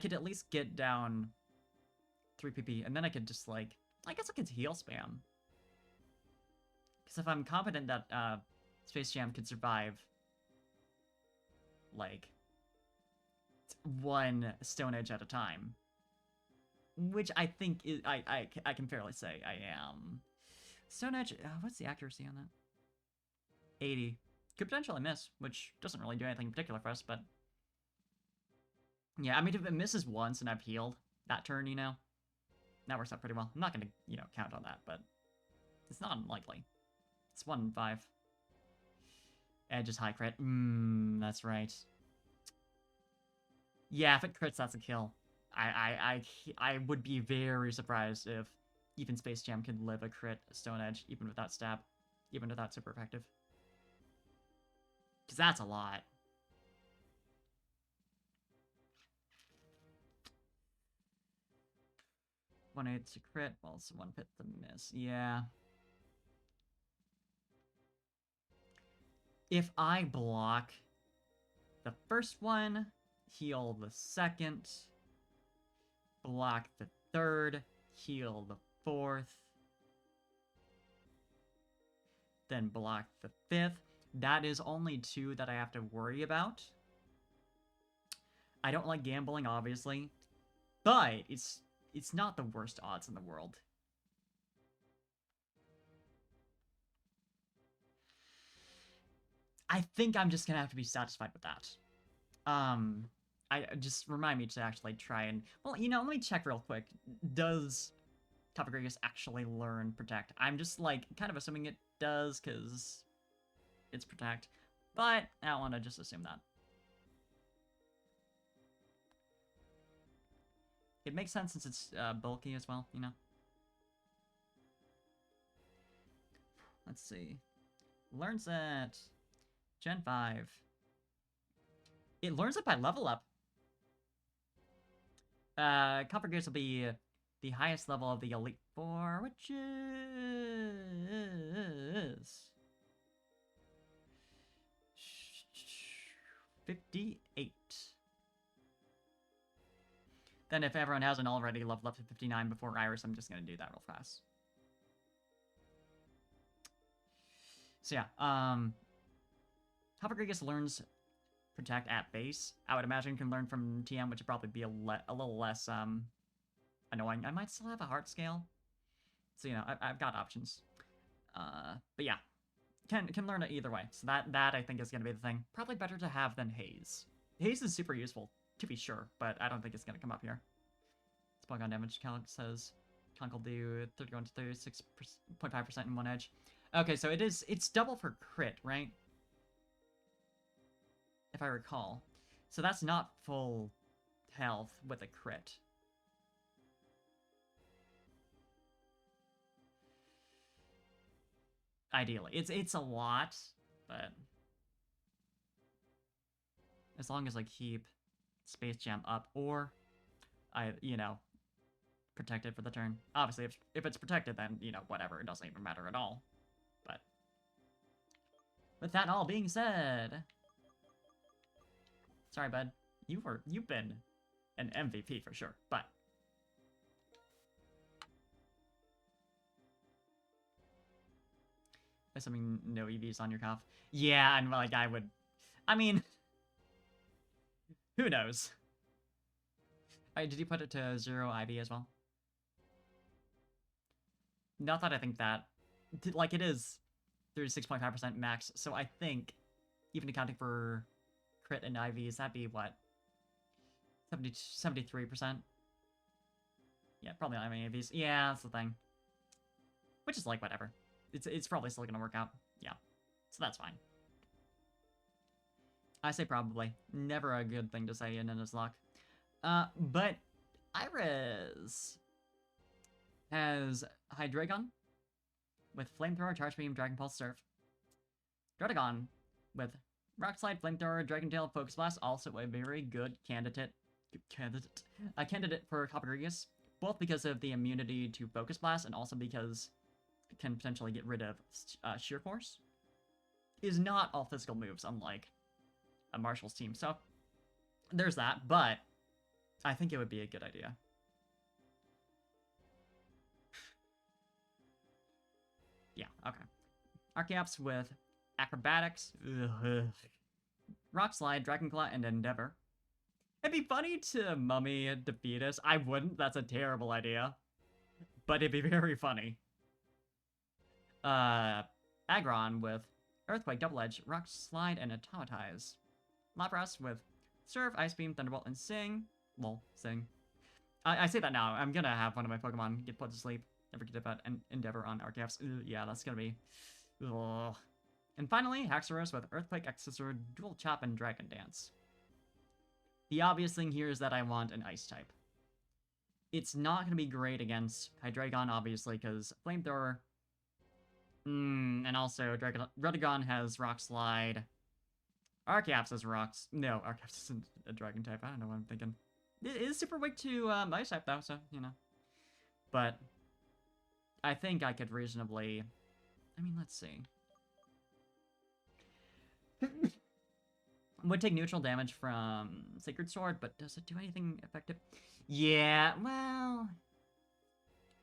could at least get down 3 PP, and then I could just, like... I guess I could heal spam. Because if I'm confident that Space Jam could survive, like, 1 Stone Edge at a time, which I think is, I can fairly say I am. Stone Edge, what's the accuracy on that? 80. Could potentially miss, which doesn't really do anything in particular for us, but... Yeah, I mean, if it misses once and I've healed that turn, you know, that works out pretty well. I'm not going to, you know, count on that, but it's not unlikely. It's 1 in 5. Edge is high crit. That's right. Yeah, if it crits, that's a kill. I would be very surprised if even Space Jam could live a crit Stone Edge, even without stab, even without super effective. Because that's a lot. One hit to crit, well, it's one hit to miss. Yeah. If I block the first one, heal the second, block the third, heal the fourth, then block the fifth. That is only 2 that I have to worry about. I don't like gambling, obviously, but it's not the worst odds in the world. I think I'm just gonna have to be satisfied with that. I just remind me to actually try and, well, you know, let me check real quick. Does Coppergragus actually learn Protect? I'm just like kind of assuming it does because it's Protect, but I don't want to just assume that. It makes sense since it's bulky as well, you know. Let's see. Learns at Gen 5. It learns it by level up. Coppergragus will be the highest level of the Elite Four, which is 58. Then if everyone hasn't already leveled up to 59 before Iris, I'm just gonna do that real fast. So yeah, Coppergragus learns Protect at base. I would imagine can learn from TM, which would probably be a little less annoying. I might still have a heart scale, so you know I've got options. But yeah, can learn it either way. So that I think is gonna be the thing. Probably better to have than Haze. Haze is super useful to be sure, but I don't think it's gonna come up here. Spawn damage calc says Conk will do 31 to 36.5% in one edge. Okay, so it's double for crit, right? If I recall. So that's not full health with a crit. Ideally. It's a lot, but as long as I keep Space Jam up, or I, you know, protect it for the turn. Obviously, if it's protected, then, you know, whatever, it doesn't even matter at all. But with that all being said, sorry, bud. You've been an MVP for sure, but assuming no EVs on your cuff. Yeah, and like I mean, who knows? Did you put it to 0 IV as well? Not that I think that, like, it is 36.5% max, so I think, even accounting for crit and IVs, that'd be, what, 73%? Yeah, probably not any IVs. Yeah, that's the thing. Which is, like, whatever. It's probably still gonna work out. Yeah, so that's fine. I say probably. Never a good thing to say in Nuzlocke. But Iris has Hydreigon with Flamethrower, Charge Beam, Dragon Pulse, Surf. Druddigon with Rock Slide, Flamethrower, Dragon Tail, Focus Blast, also a very good candidate for Coppergragus, both because of the immunity to Focus Blast and also because it can potentially get rid of Sheer Force. Is not all physical moves, unlike a Marshall's team. So there's that, but I think it would be a good idea. Yeah, okay. Archeops with Acrobatics, Rock Slide, Dragon Claw, and Endeavor. It'd be funny to Mummy Defeatus. I wouldn't, that's a terrible idea. But it'd be very funny. Aggron with Earthquake, Double Edge, Rock Slide, and Automatize. Lapras with Surf, Ice Beam, Thunderbolt, and Sing. Lol, Sing. I say that now. I'm gonna have one of my Pokemon get put to sleep. Never get about an Endeavor on Archeops. Yeah, that's gonna be... Ugh. And finally, Haxorus with Earthquake, Executor, Dual Chop, and Dragon Dance. The obvious thing here is that I want an Ice type. It's not gonna be great against Hydreigon, obviously, because Archaeops is rocks. No, Archaeops isn't a dragon type. I don't know what I'm thinking. It is super weak to ice type though, so you know. But I think I could reasonably. I mean, let's see. Would take neutral damage from Sacred Sword, but does it do anything effective? Yeah, well.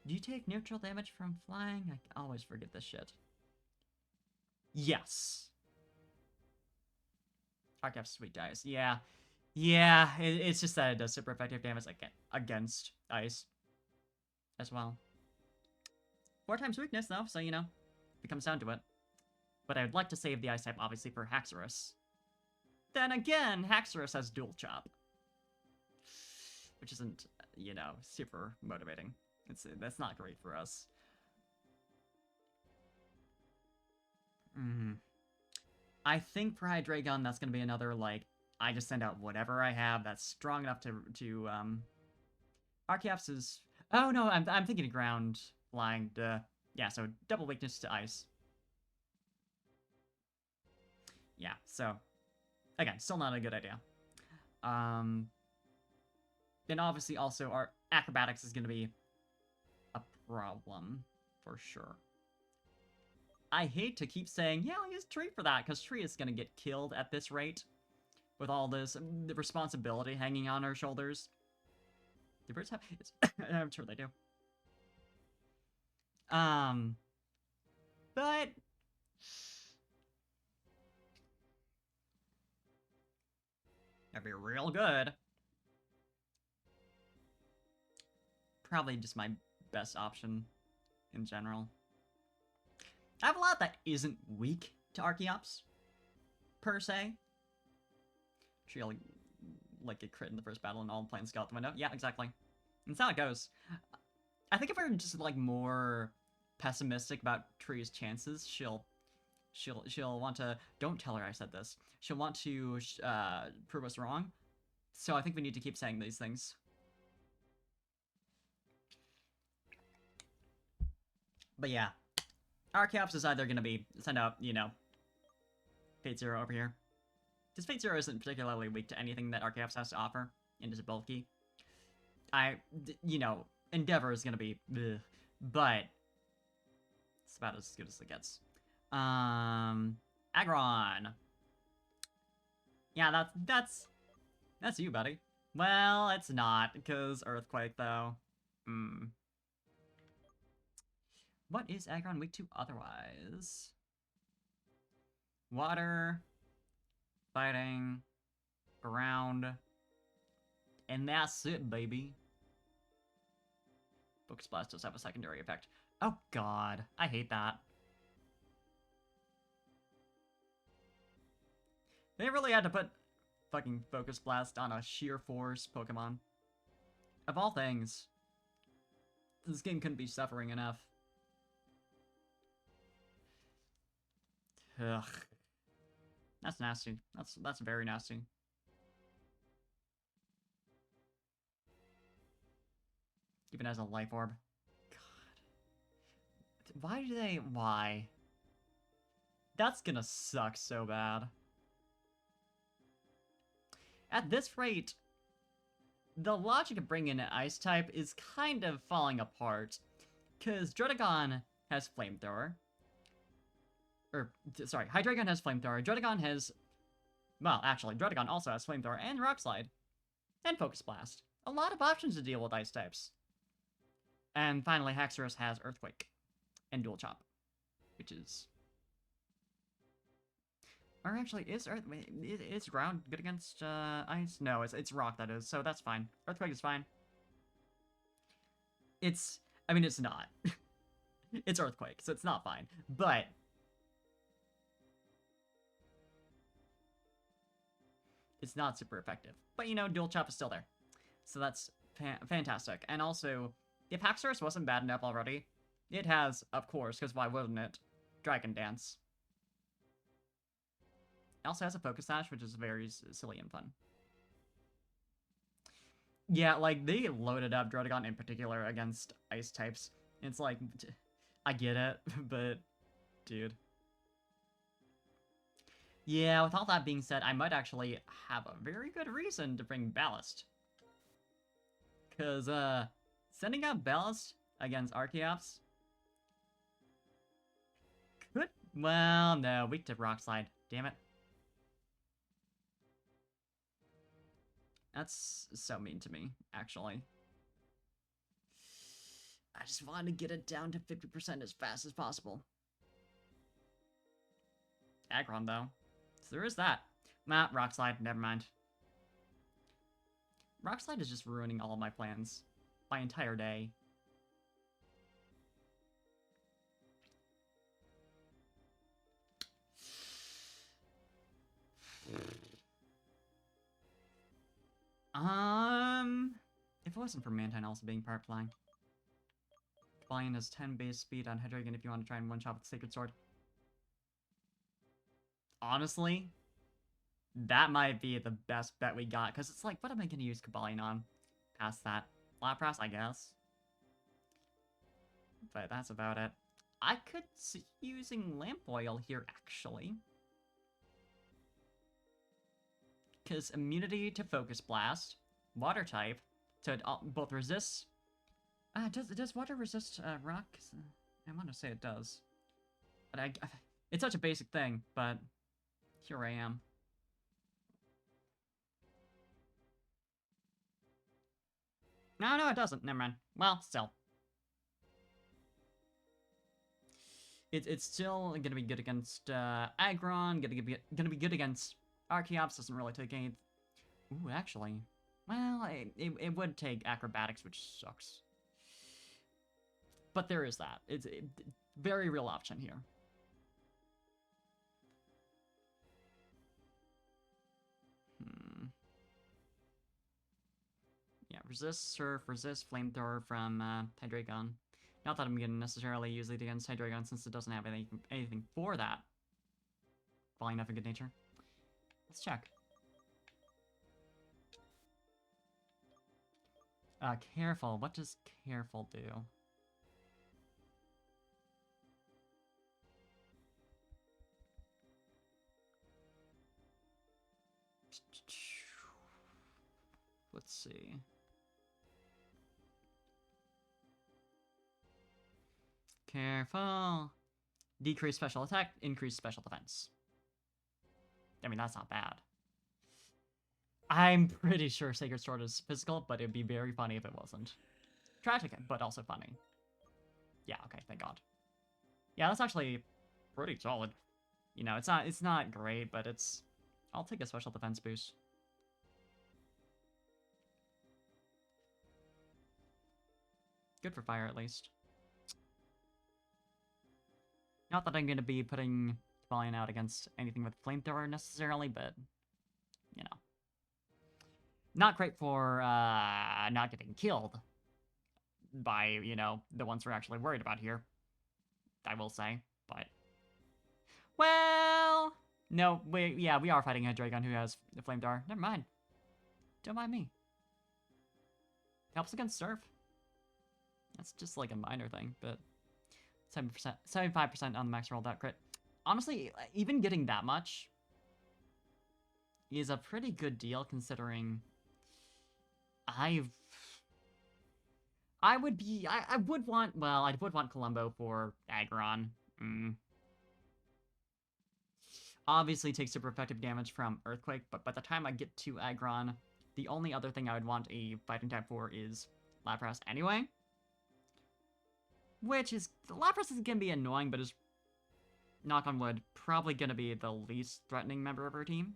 Do you take neutral damage from flying? I always forget this shit. Yes. Archaeops sweet dice. Yeah. Yeah, it's just that it does super effective damage against ice as well. 4 times weakness, though, so, you know, it comes down to it. But I would like to save the ice type, obviously, for Haxorus. Then again, Haxorus has dual chop. Which isn't, you know, super motivating. That's not great for us. I think for Hydreigon, that's gonna be another, like, I just send out whatever I have that's strong enough to Archaeops is... Oh, no, I'm thinking of ground flying. Duh. Yeah, so double weakness to ice. Yeah, so... Again, still not a good idea. Then obviously also our acrobatics is gonna be a problem, for sure. I hate to keep saying, yeah, I'll use Tree for that, because Tree is gonna get killed at this rate. With all this, the responsibility hanging on our shoulders. Do birds have... I'm sure they do. But... That'd be real good. Probably just my best option in general. I have a lot that isn't weak to Archaeops, per se. She'll, like, get crit in the first battle and all planes go out the window. Yeah, exactly. That's how it goes. I think if we're just, like, more pessimistic about Tree's chances, she'll want to... Don't tell her I said this. She'll want to prove us wrong. So I think we need to keep saying these things. But yeah. Archaeops is either going to be send out, you know, Fate Zero over here. Because Fate Zero isn't particularly weak to anything that Archaeops has to offer, and is bulky. You know, Endeavor is going to be bleh, but it's about as good as it gets. Aggron. Yeah, that's you, buddy. Well, it's not, because Earthquake, though. What is Aggron weak to otherwise? Water, fighting, ground, and that's it, baby. Focus Blast does have a secondary effect. Oh god, I hate that. They really had to put fucking Focus Blast on a Sheer Force Pokemon. Of all things, this game couldn't be suffering enough. Ugh. That's nasty. That's very nasty. Even as a Life Orb. God. Why? That's gonna suck so bad. At this rate, the logic of bringing in an Ice type is kind of falling apart. Because Druddigon has Flamethrower. Sorry, Hydreigon has Flamethrower. Druddigon has... Well, actually, Druddigon also has Flamethrower and Rock Slide. And Focus Blast. A lot of options to deal with Ice types. And finally, Haxorus has Earthquake. And Dual Chop. Which is... Or actually, is Ground good against Ice? No, it's Rock, that is. So that's fine. Earthquake is fine. I mean, it's not. It's Earthquake, so it's not fine. But... it's not super effective. But, you know, Dual Chop is still there. So that's fantastic. And also, if Haxorus wasn't bad enough already, it has, of course, because why wouldn't it, Dragon Dance. It also has a Focus Sash, which is very silly and fun. Yeah, like, they loaded up Druddigon in particular against Ice types. It's like, I get it, but, dude. Yeah, with all that being said, I might actually have a very good reason to bring Ballast. Because, sending out Ballast against Archeops could... Well, no, weak to Rock Slide. Damn it. That's so mean to me, actually. I just wanted to get it down to 50% as fast as possible. Aggron, though. So there is that. Nah, Rock Slide, never mind. Rock Slide is just ruining all of my plans. My entire day. If it wasn't for Mantine also being part flying. Flying has 10 base speed on Hydreigon if you want to try and one-shot with the Sacred Sword. Honestly, that might be the best bet we got, because it's like, what am I going to use Cobalion on? Past that. Lapras, I guess. But that's about it. I could see using Lamp Oil here, actually. Because immunity to Focus Blast, Water type, so it both resists... does water resist rock? I want to say it does. But it's such a basic thing, but here I am. No, it doesn't. Never mind. Well, still. It's still gonna be good against Aggron, gonna be good against Archeops, doesn't really take any... Ooh, actually. Well, it would take Acrobatics, which sucks. But there is that. It's a very real option here. Yeah, resist Surf, resist Flamethrower from Hydreigon. Not that I'm going to necessarily use it against Hydreigon since it doesn't have anything for that. Falling enough in good nature. Let's check. Careful. What does Careful do? Let's see. Careful. Decrease special attack, increase special defense. I mean, that's not bad. I'm pretty sure Sacred Sword is physical, but it'd be very funny if it wasn't. Tragic, but also funny. Yeah, okay, thank God. Yeah, that's actually pretty solid. You know, it's not great, but it's... I'll take a special defense boost. Good for fire, at least. Not that I'm going to be putting Cobalion out against anything with Flamethrower necessarily, but, you know. Not great for not getting killed by, you know, the ones we're actually worried about here. I will say, but... Well... No, we are fighting a Hydreigon who has the Flamethrower. Never mind. Don't mind me. Helps against Surf. That's just like a minor thing, but 7%, 75% on the max roll dot crit. Honestly, even getting that much is a pretty good deal considering I would want Columbo for Aggron. Obviously takes super effective damage from Earthquake, but by the time I get to Aggron, the only other thing I would want a fighting type for is Lapras anyway. Which is... Lapras is gonna be annoying, but is, knock on wood, probably gonna be the least threatening member of our team.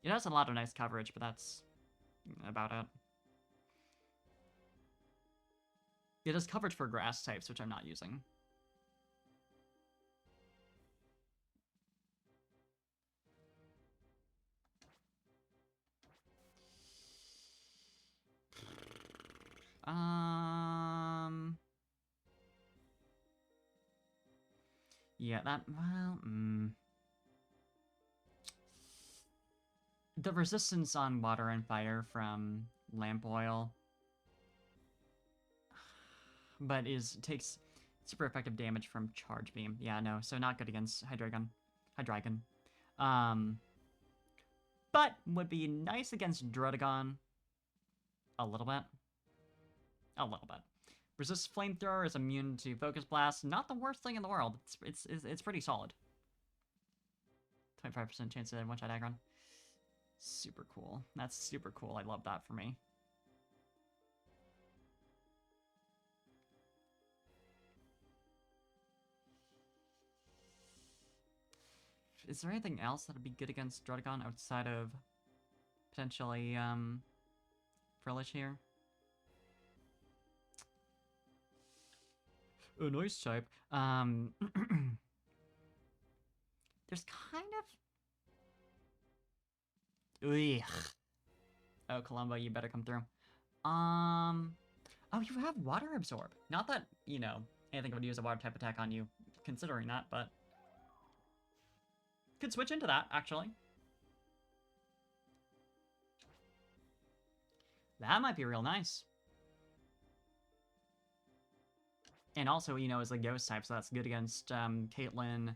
It has a lot of nice coverage, but that's about it. It has coverage for grass types, which I'm not using. Yeah, that, well, The resistance on water and fire from Lamp Oil, but takes super effective damage from Charge Beam. Yeah, no, so not good against Hydreigon. But would be nice against Druddigon. A little bit. A little bit. Resist Flamethrower is immune to Focus Blast. Not the worst thing in the world. It's pretty solid. 25% chance to one-shot Aggron. Super cool. That's super cool. I love that for me. Is there anything else that'd be good against Druddigon outside of potentially Frillish here? Oh, Noise type. There's kind of. Ugh. Oh, Columbo, you better come through. Oh, you have Water Absorb. Not that, you know, anything would use a water type attack on you, considering that, but could switch into that, actually. That might be real nice. And also, you know, as a ghost type, so that's good against Caitlyn,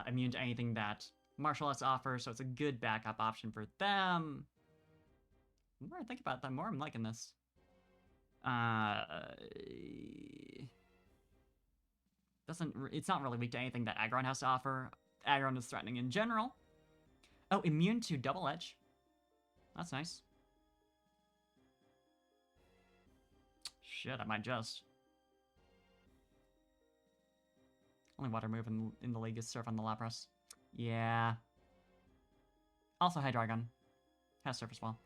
immune to anything that Martial Arts offers, so it's a good backup option for them. The more I think about that, the more I'm liking this. It's not really weak to anything that Aggron has to offer. Aggron is threatening in general. Oh, immune to Double Edge. That's nice. Shit, I might just. Only water move in the league is Surf on the Lapras. Yeah. Also, Hydreigon. Has Surf as well.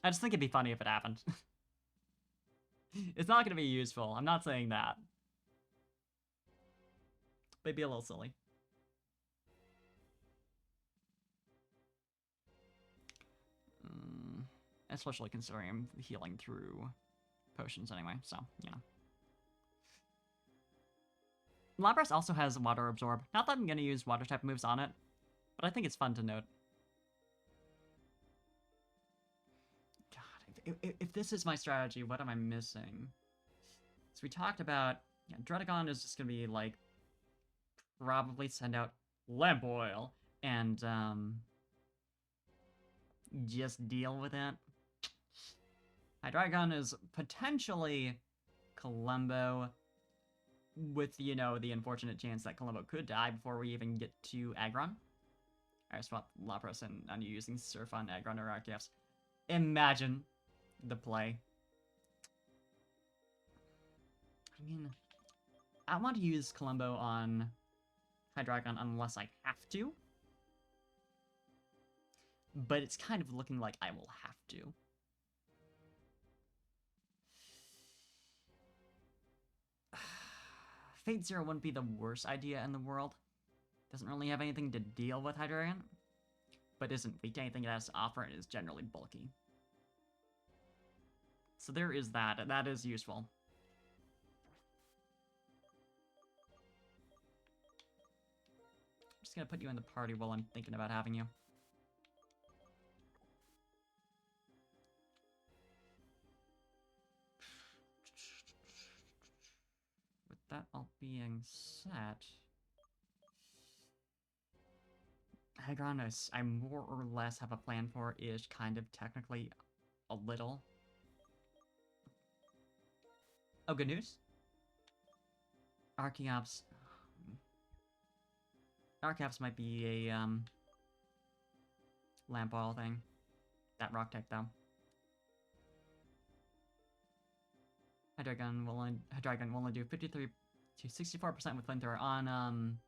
I just think it'd be funny if it happened. It's not going to be useful. I'm not saying that. But it'd be a little silly. Especially considering I'm healing through potions anyway, so, you know. Lapras also has Water Absorb. Not that I'm going to use Water type moves on it, but I think it's fun to note. God, if this is my strategy, what am I missing? So we talked about, yeah, Druddigon is just going to be, like, probably send out Lamp Oil and, just deal with it. Hydreigon is potentially Columbo, with, you know, the unfortunate chance that Columbo could die before we even get to Aggron. Alright, swap Lapras and I'm using Surf on Aggron or Arceus. Imagine the play. I mean, I want to use Columbo on Hydreigon unless I have to. But it's kind of looking like I will have to. Fate Zero wouldn't be the worst idea in the world. Doesn't really have anything to deal with Hydreigon, but isn't weak to anything it has to offer and is generally bulky. So there is that, and that is useful. I'm just gonna put you in the party while I'm thinking about having you. That all being said, Aggron, I more or less have a plan for, is kind of technically a little. Oh, good news. Archeops. Archeops might be a lamp oil thing. That rock type though. Hydreigon will only do 53 to 64% with Flamethrower on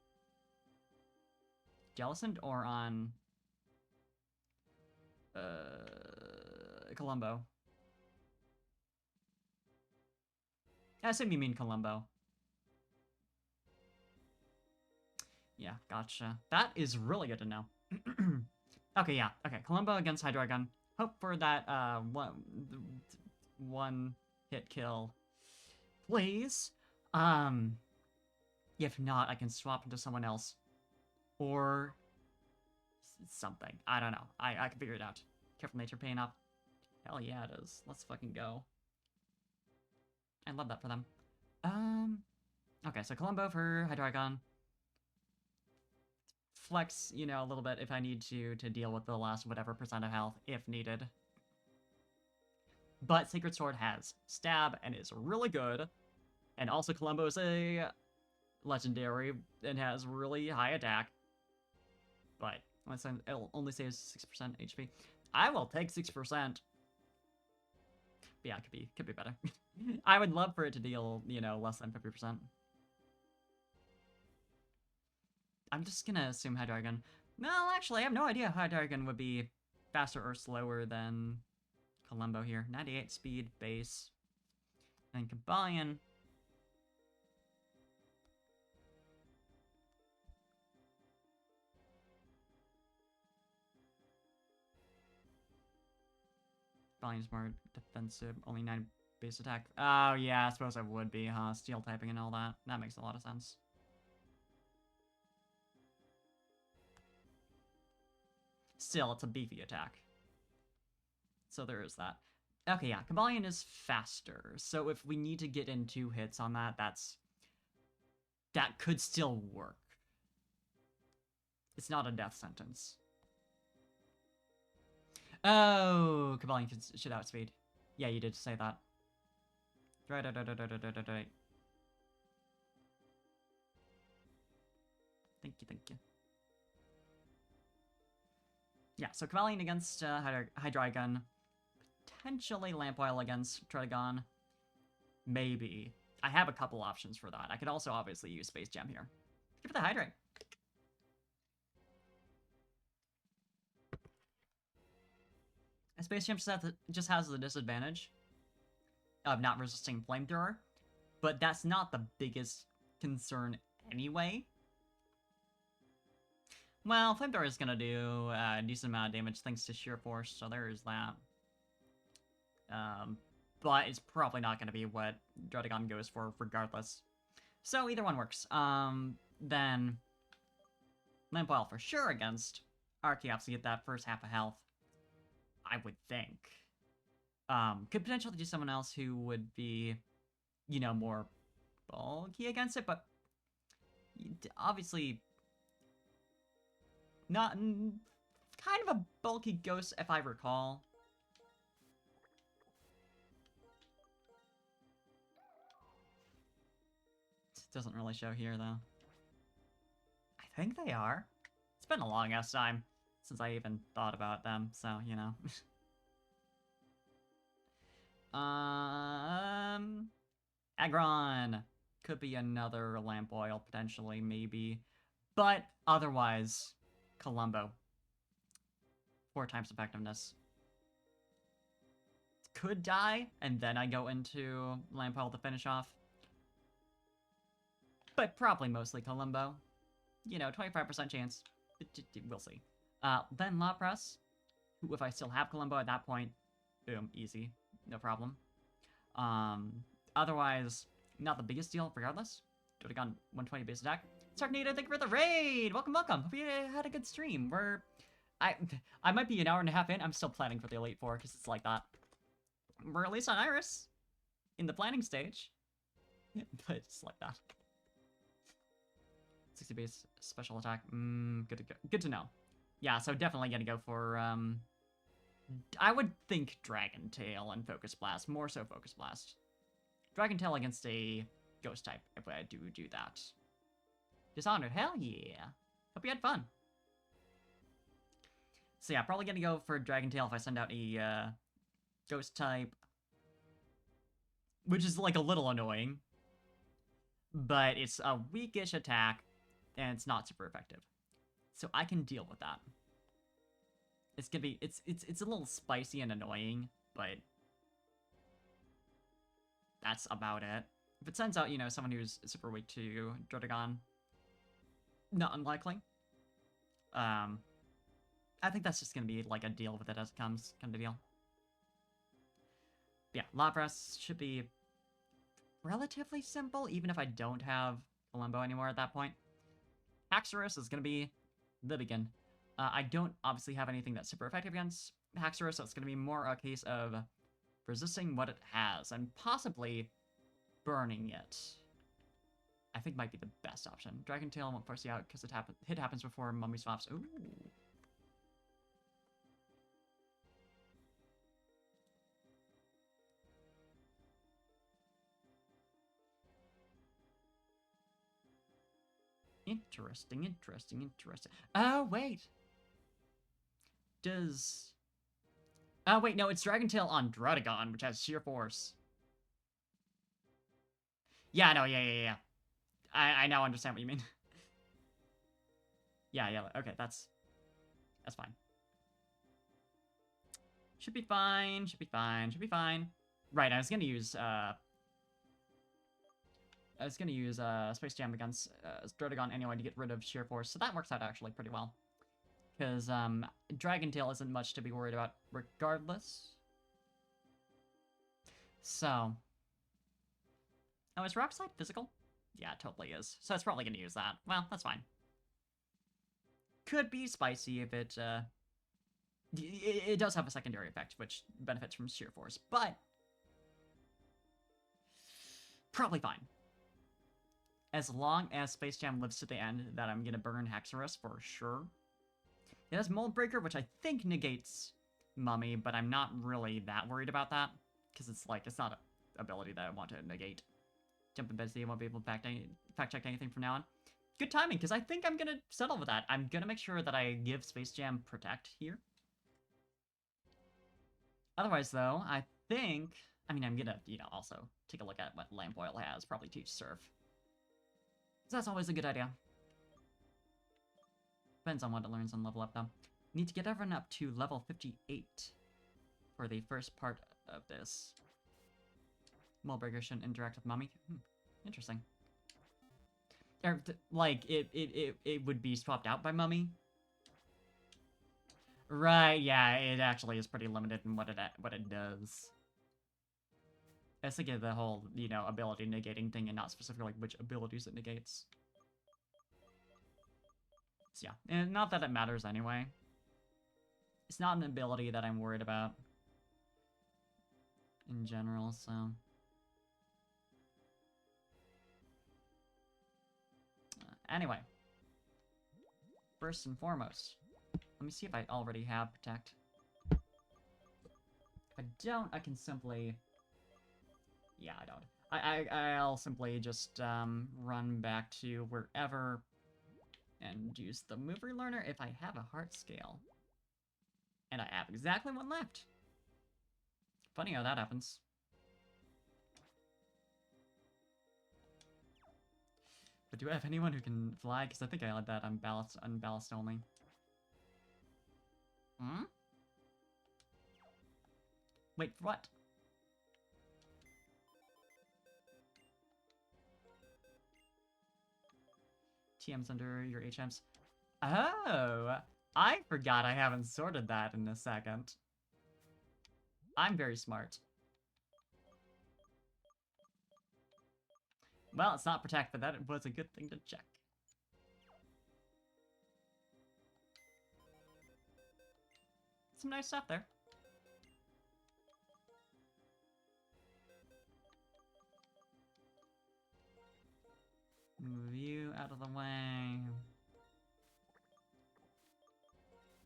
Jellicent or on Columbo. I assume you mean Columbo. Yeah, gotcha. That is really good to know. Okay, yeah. Okay, Columbo against Hydreigon. Hope for that one hit kill, please. If not, I can swap into someone else. Or something. I don't know. I can figure it out. Careful Nature paying up. Hell yeah, it is. Let's fucking go. I love that for them. Okay, so Columbo for Hydreigon. flex, you know, a little bit if I need to deal with the last whatever percent of health if needed. But Sacred Sword has stab and is really good. And also Columbo is a legendary and has really high attack. But it'll only saves 6% HP. I will take 6%. But yeah, could be better. I would love for it to deal, you know, less than 50%. I'm just gonna assume Hydreigon. Well, actually, I have no idea how Hydreigon would be faster or slower than Columbo here. 98 speed base. And Cobalion. Cobalion's more defensive, only 9 base attack. Oh yeah, I suppose I would be, huh? Steel typing and all that. That makes a lot of sense. Still, it's a beefy attack. So there is that. Okay, yeah, Cobalion is faster. So if we need to get in 2 hits on that, that could still work. It's not a death sentence. Oh, Cobalion should outspeed. Yeah, you did say that. Right. Thank you. Yeah, so Cobalion against Hydreigon. Potentially Lamp Oil against Trigon. Maybe. I have a couple options for that. I could also obviously use Space Jam here. Give it the Hydrate. Space Jam just has the disadvantage of not resisting Flamethrower, but that's not the biggest concern anyway. Well, Flamethrower is gonna do a decent amount of damage thanks to Sheer Force, so there is that. But it's probably not gonna be what Druddigon goes for regardless. So either one works. Then Lamp Oil for sure against Archeops to get that first half of health. I would think. Could potentially do someone else who would be, you know, more bulky against it, but obviously not kind of a bulky ghost if I recall. It doesn't really show here though. I think they are. It's been a long ass time since I even thought about them, so, you know. Aggron. Could be another Lamp Oil, potentially, maybe. But otherwise, Columbo. 4 times effectiveness. Could die, and then I go into Lamp Oil to finish off. But probably mostly Columbo. You know, 25% chance. We'll see. Then Lapras, who, if I still have Columbo at that point, boom, easy, no problem. Otherwise, not the biggest deal, regardless. Druddigon 120 base attack. Sarknado, thank you for the raid! Welcome. Hope you had a good stream. I might be an hour and a half in. I'm still planning for the Elite Four, because it's like that. We're at least on Iris, in the planning stage. But it's like that. 60 base special attack. Good to know. Yeah, so definitely gonna go for, I would think Dragon Tail and Focus Blast. More so Focus Blast. Dragon Tail against a Ghost type, if I do that. Dishonored, hell yeah! Hope you had fun. So yeah, probably gonna go for Dragon Tail if I send out a, Ghost type. Which is, like, a little annoying. But it's a weakish attack, and it's not super effective. So I can deal with that. It's gonna be, it's a little spicy and annoying, but that's about it. If it sends out, you know, someone who's super weak to Druddigon, not unlikely. I think that's just gonna be like a deal with it as it comes, kind of deal. But yeah, Lapras should be relatively simple, even if I don't have Columbo anymore at that point. Haxorus is gonna be the begin. I don't obviously have anything that's super effective against Haxorus, so it's gonna be more a case of resisting what it has, and possibly burning it. I think might be the best option. Dragon Tail won't force you out because hit happens before Mummy swaps. Ooh. Interesting. Oh, wait. Does... Oh, wait, no, it's Dragon Tail on Druddigon, which has Sheer Force. Yeah, no, yeah. I now understand what you mean. yeah, okay, that's fine. Should be fine. Right, I was gonna use Space Jam against Druddigon anyway to get rid of Sheer Force, so that works out actually pretty well. Because Dragon Tail isn't much to be worried about regardless. So... Oh, is Rock Slide physical? Yeah, it totally is. So it's probably gonna use that. Well, that's fine. Could be spicy if it does have a secondary effect, which benefits from Sheer Force, but... probably fine. As long as Space Jam lives to the end, that I'm gonna burn Haxorus for sure. It has Mold Breaker, which I think negates Mummy, but I'm not really that worried about that, because it's not an ability that I want to negate. Jump in bed so you won't be able to fact check anything from now on. Good timing, because I think I'm gonna settle with that. I'm gonna make sure that I give Space Jam Protect here. Otherwise, though, I think... I mean, I'm gonna, also take a look at what Lamp Oil has. Probably Teach Surf. So that's always a good idea. Depends on what it learns on level up, though. Need to get everyone up to level 58 for the first part of this. Moldbreaker shouldn't interact with Mummy. Interesting. It would be swapped out by Mummy. Right, yeah, it actually is pretty limited in what it does. I was thinking of the whole, ability negating thing and not specifically which abilities it negates. So yeah, and not that it matters anyway. It's not an ability that I'm worried about in general, so... Anyway. First and foremost, let me see if I already have Protect. If I don't, I can simply... Yeah, I don't. I'll simply just run back to wherever and use the Move Relearner if I have a Heart Scale. And I have exactly one left. Funny how that happens. But do I have anyone who can fly? Because I think I had that on ballast only. Hmm? Wait, what? TM's under your HMs. Oh! I forgot I haven't sorted that in a second. I'm very smart. Well, it's not Protect, but that was a good thing to check. Some nice stuff there. Move you out of the way.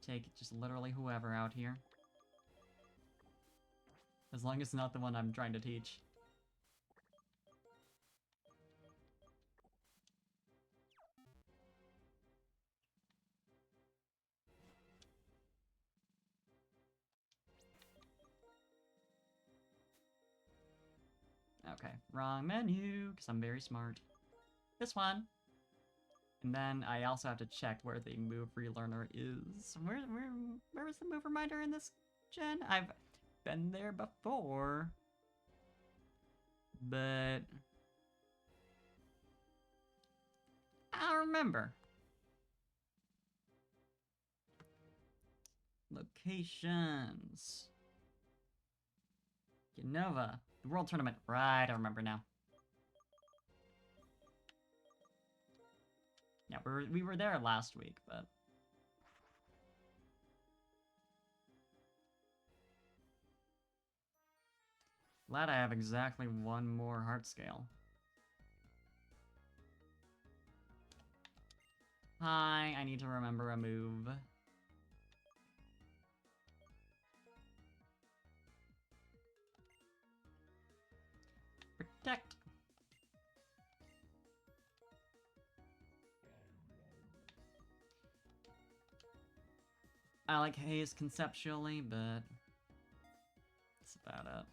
Take just literally whoever out here. As long as it's not the one I'm trying to teach. Okay, wrong menu, because I'm very smart. This one. And then I also have to check where the Move Relearner is. Where is the Move Reminder in this gen? I've been there before. But... I don't remember. Locations. Unova. The World Tournament. Right, I remember now. Yeah, we were there last week, but... Glad I have exactly one more heart scale. Hi, I need to remember a move. Protect. I like Haze conceptually, but that's about it.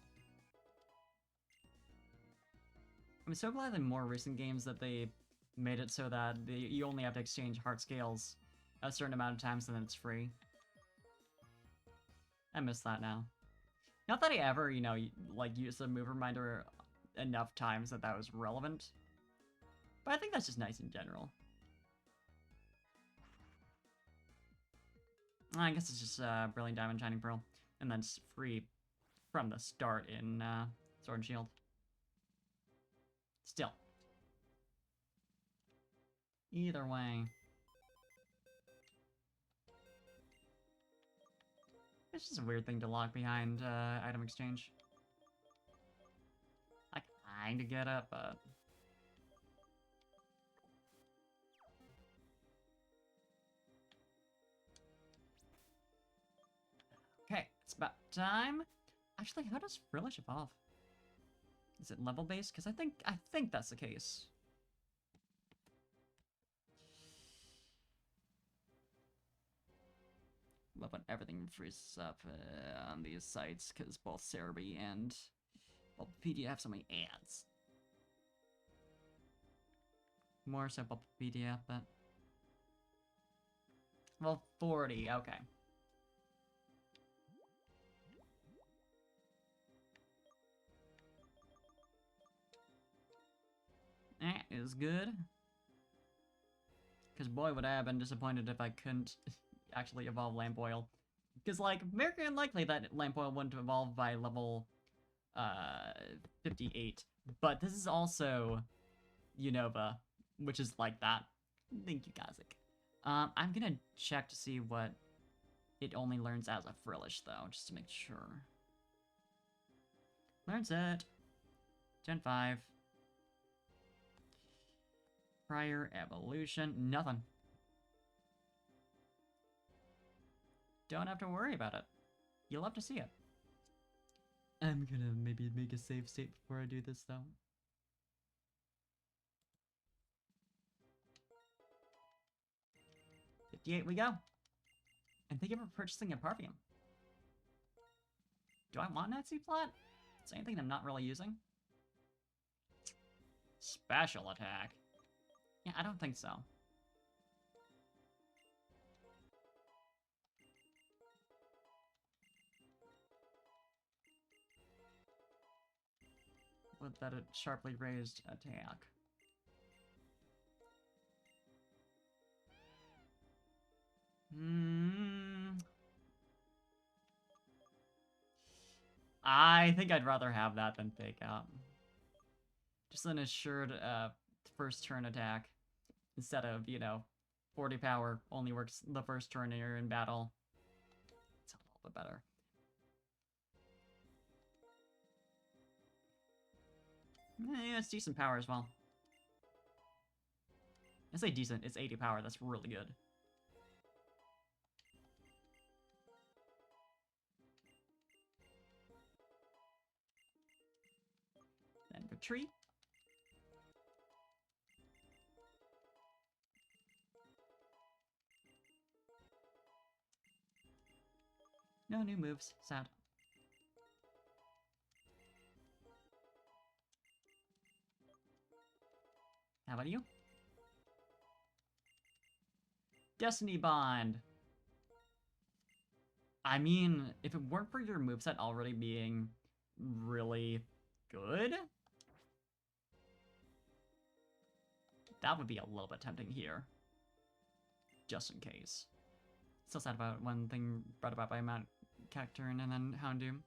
I'm so glad in more recent games that they made it so that you only have to exchange heart scales a certain amount of times and then it's free. I miss that now. Not that I ever, you know, like used the move reminder enough times that that was relevant. But I think that's just nice in general. I guess it's just Brilliant Diamond, Shining Pearl. And then it's free from the start in Sword and Shield. Still. Either way. It's just a weird thing to lock behind item exchange. I kinda get it, but... Okay, it's about time. Actually, how does Frillish evolve? Is it level based? Because I think that's the case. Love when everything freezes up on these sites, because both Cerebi and Bulbapedia have so many ads. More so Bulbapedia, but... Well, 40, okay. That is good. Because boy, would I have been disappointed if I couldn't actually evolve Lampoil. Because, like, very unlikely that Lampoil wouldn't evolve by level 58. But this is also Unova, which is like that. Thank you, Kazik. I'm gonna check to see what it only learns as a Frillish, though, just to make sure. Learns it. Gen 5. Prior evolution. Nothing. Don't have to worry about it. You'll love to see it. I'm gonna maybe make a save state before I do this, though. $58 we go. And thank you for purchasing a Parvium. Do I want that Plot? Is there anything I'm not really using? Special attack. Yeah, I don't think so. With that sharply raised attack. I think I'd rather have that than Fake Out. Just an assured first turn attack. Instead of, you know, 40 power only works the first turn you're in battle. It's a little bit better. Yeah, it's decent power as well. I say decent, it's 80 power, that's really good. Then retreat. No new moves, sad. How about you? Destiny Bond! I mean, if it weren't for your moveset already being really good, that would be a little bit tempting here. Just in case. Still sad about one thing brought about by Mount Cacturn and then Houndoom.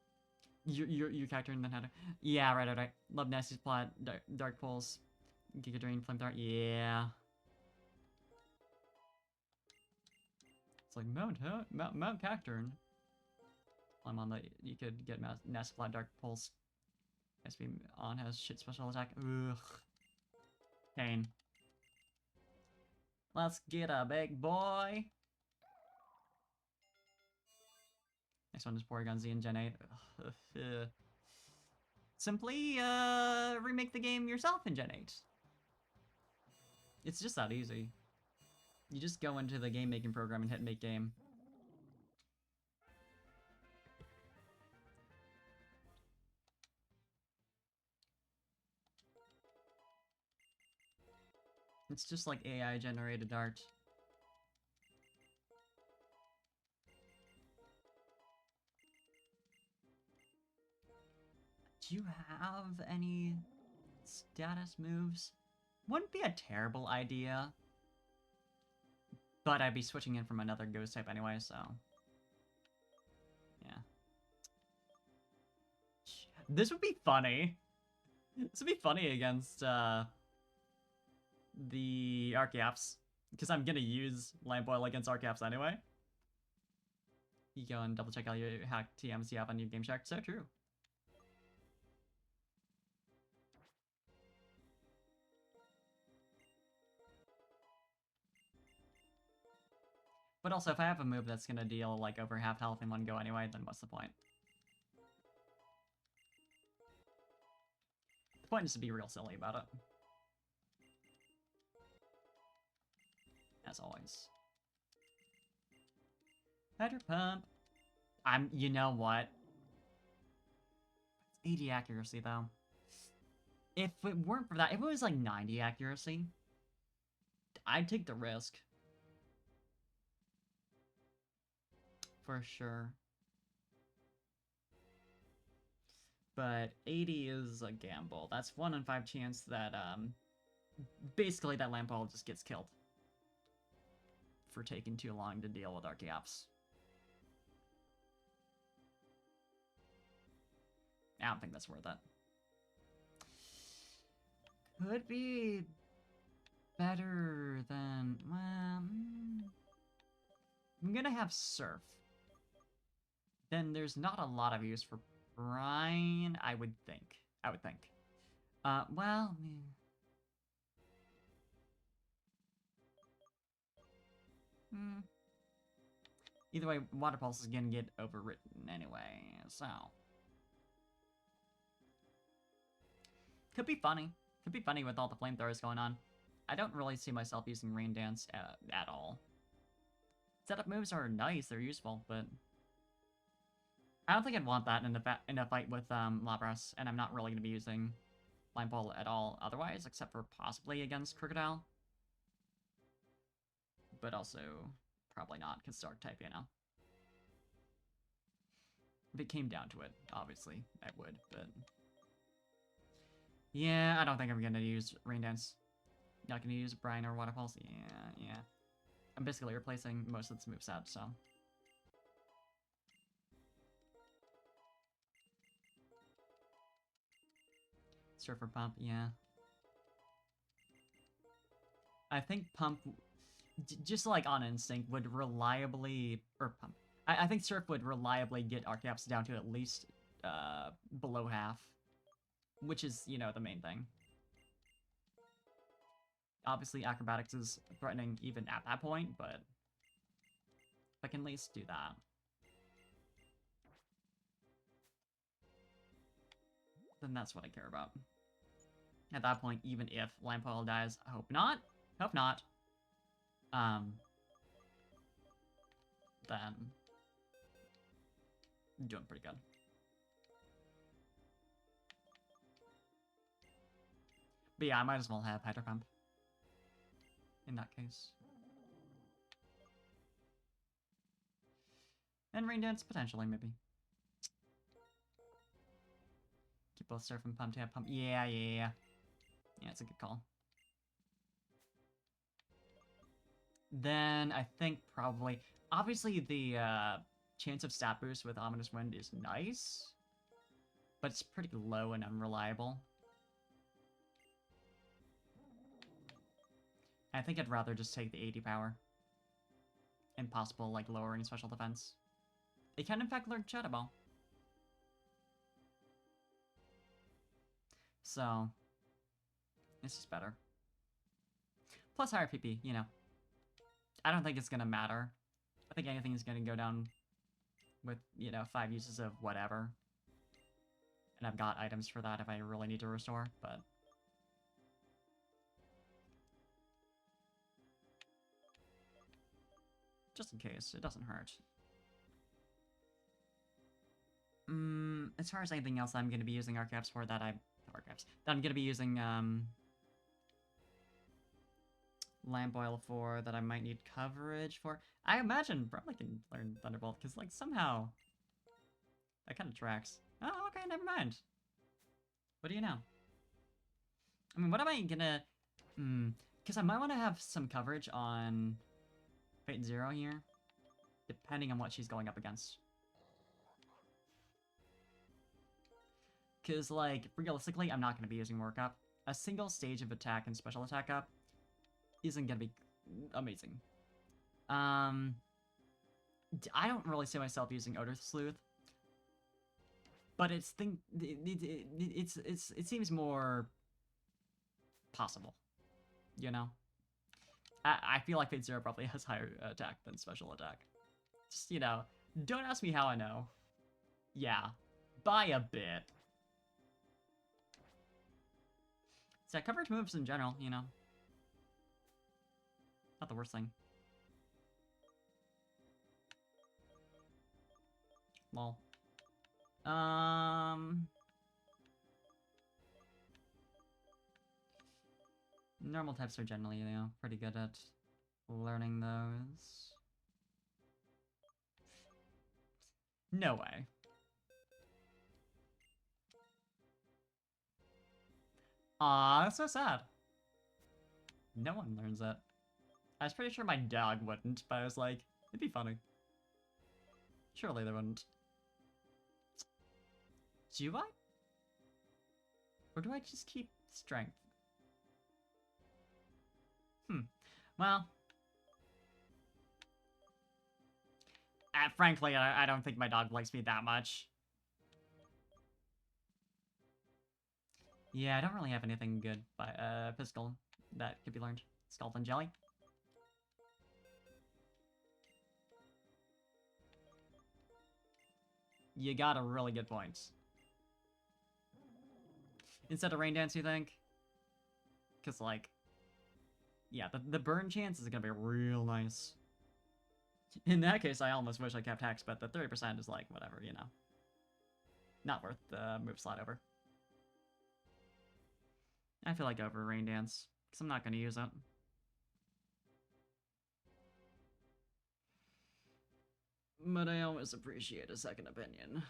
You Cacturn and then Houndoom. Yeah, right. Love Nasty's plot, Dark Pulse, Giga Drain, Flamethrower. Yeah. It's like Mount Cacturn. I'm on the. You could get Nasty Plot, Dark Pulse. SP on has shit special attack. Ugh. Pain. Let's get a big boy. Next one is Porygon Z and Gen 8. Simply, remake the game yourself in Gen 8. It's just that easy. You just go into the game making program and hit make game. It's just like AI generated art. Do you have any status moves? Wouldn't be a terrible idea. But I'd be switching in from another ghost type anyway, so... yeah. This would be funny. This would be funny against, the Archeops. Because I'm gonna use Lampoil against Archeops anyway. You go and double check all your hack TMs you have on your Game Shark. So true. But also, if I have a move that's gonna deal like over half health in one go anyway, then what's the point? The point is to be real silly about it. As always. Hydro Pump. You know what? It's 80 accuracy though. If it weren't for that, if it was like 90 accuracy, I'd take the risk. For sure. But 80 is a gamble. That's 1 in 5 chance that, basically that Lampoil just gets killed. For taking too long to deal with Archeops. I don't think that's worth it. Could be better than, well, I'm gonna have Surf. Then there's not a lot of use for Brine, I would think. Well, either way, Water Pulse is gonna get overwritten anyway, so... Could be funny. Could be funny with all the flamethrowers going on. I don't really see myself using Rain Dance at all. Setup moves are nice, they're useful, but... I don't think I'd want that in a fight with Lapras, and I'm not really going to be using Lampoil at all otherwise, except for possibly against Crocodile. But also, probably not, because Dark type, you know. If it came down to it, obviously, I would, but... yeah, I don't think I'm going to use Rain Dance. Not going to use Brine or Water Pulse. Yeah. I'm basically replacing most of its moveset, so... Surfer Pump, yeah. I think Pump, just like on instinct, would reliably, or Pump. I think Surf would reliably get Archeops down to at least below half, which is, you know, the main thing. Obviously, Acrobatics is threatening even at that point, but if I can at least do that. Then that's what I care about. At that point, even if Lampoil dies, I hope not. Hope not. Then I'm doing pretty good. But yeah, I might as well have Hydro Pump. In that case. And Rain Dance, potentially, maybe. Keep both Surf and Pump to have Pump. Yeah. Yeah, it's a good call. Then I think probably... obviously, the chance of stat boost with Ominous Wind is nice. But it's pretty low and unreliable. I think I'd rather just take the 80 power. Impossible, like, lowering special defense. It can, in fact, learn Shadow Ball. So, it's just better. Plus higher PP, you know. I don't think it's gonna matter. I think anything is gonna go down with, 5 uses of whatever. And I've got items for that if I really need to restore, but... just in case, it doesn't hurt. As far as anything else I'm gonna be using Arcaps for that I'm gonna be using, Lamp Oil for, that I might need coverage for. I imagine probably can learn Thunderbolt, because, like, somehow that kind of tracks. Oh, okay, never mind. What do you know? I mean, what am I gonna... because I might want to have some coverage on Fate Zero here, depending on what she's going up against. Because, like, realistically, I'm not going to be using Work Up. A single stage of attack and special attack up isn't going to be amazing. I don't really see myself using Odor Sleuth, but it seems more possible, you know? I feel like Fate Zero probably has higher attack than special attack. Just, don't ask me how I know. Yeah, by a bit. So coverage moves in general, not the worst thing. Lol. Normal types are generally, pretty good at learning those. No way. Aw, that's so sad. No one learns it. I was pretty sure my dog wouldn't, but I was like, it'd be funny. Surely they wouldn't. Do I? Or do I just keep strength? Well. Frankly, I don't think my dog likes me that much. Yeah, I don't really have anything good by physical that could be learned. Skeleton Jelly. You got a really good point. Instead of Rain Dance, you think? Because, like... yeah, the burn chance is gonna be real nice. In that case, I almost wish I kept Hex, but the 30% is like, whatever, Not worth the move slot over. I feel like over Rain Dance, because I'm not going to use it. But I always appreciate a second opinion.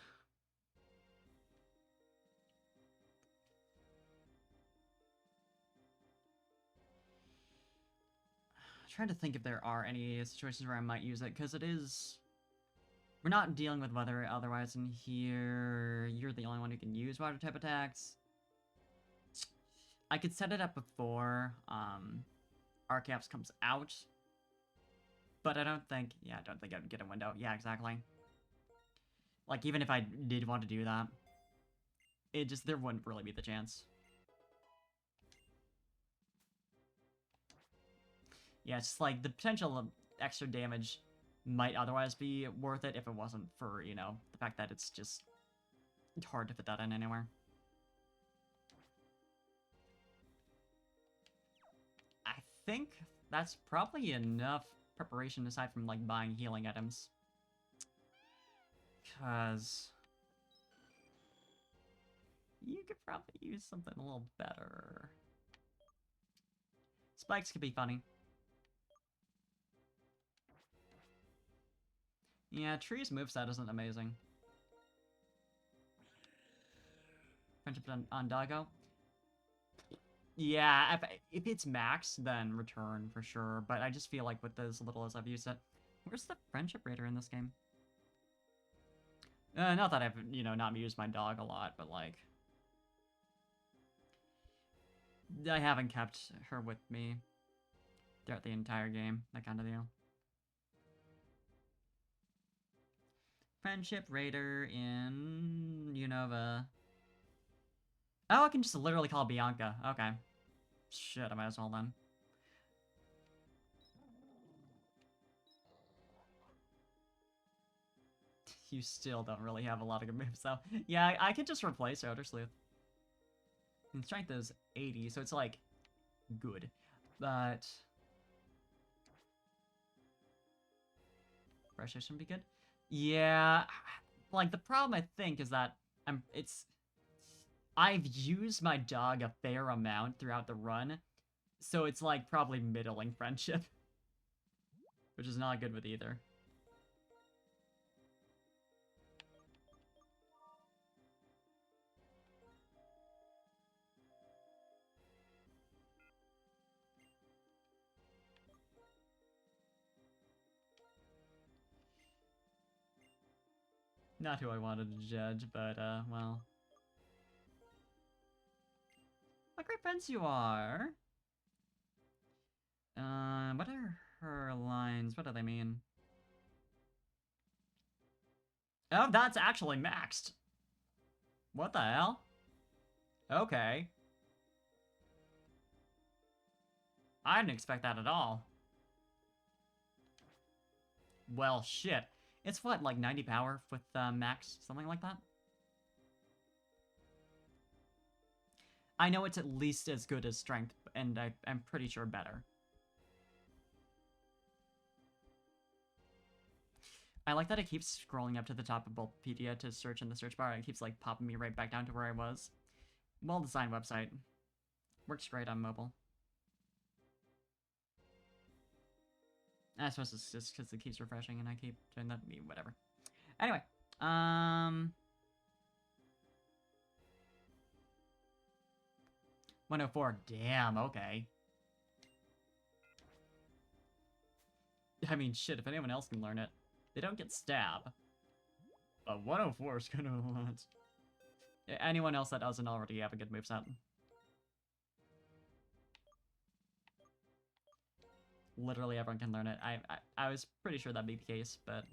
I'm trying to think if there are any situations where I might use it, because it is... we're not dealing with weather otherwise in here. You're the only one who can use water type attacks. I could set it up before Arcaps comes out. But I don't think... yeah, I don't think I'd get a window. Yeah, exactly. Like, even if I did want to do that, there wouldn't really be the chance. Yeah, it's just like, the potential of extra damage might otherwise be worth it if it wasn't for, the fact that it's just hard to fit that in anywhere. I think that's probably enough preparation aside from, like, buying healing items. Because... you could probably use something a little better. Spikes could be funny. Yeah, Tree's moveset isn't amazing. Friendship on Doggo? Yeah, if it's max, then return for sure. But I just feel like with as little as I've used it... where's the Friendship Raider in this game? Not that I've, not used my dog a lot, but like... I haven't kept her with me throughout the entire game, that kind of deal. Friendship Raider in Unova. Oh, I can just literally call Bianca. Okay. Shit, I might as well then. You still don't really have a lot of good moves, though. Yeah, I could just replace Odor Sleuth. And strength is 80, so it's like good. But pressure shouldn't be good. Yeah, like the problem I think is that I've used my dog a fair amount throughout the run, so it's like probably middling friendship, which is not good with either. Not who I wanted to judge, but, well. What great friends you are! What are her lines? What do they mean? Oh, that's actually maxed! What the hell? Okay. I didn't expect that at all. Well, shit. It's what, like 90 power with max, something like that? I know it's at least as good as strength, and I'm pretty sure better. I like that it keeps scrolling up to the top of Bulbapedia to search in the search bar, and it keeps like popping me right back down to where I was. Well-designed website. Works great on mobile. I suppose it's just because it keeps refreshing and I keep doing that, whatever. Anyway, 104, damn, okay. I mean, shit, if anyone else can learn it. They don't get stab. But 104 is kind of a lot. Anyone else that doesn't already have a good moveset. Literally everyone can learn it. I was pretty sure that'd be the case, but...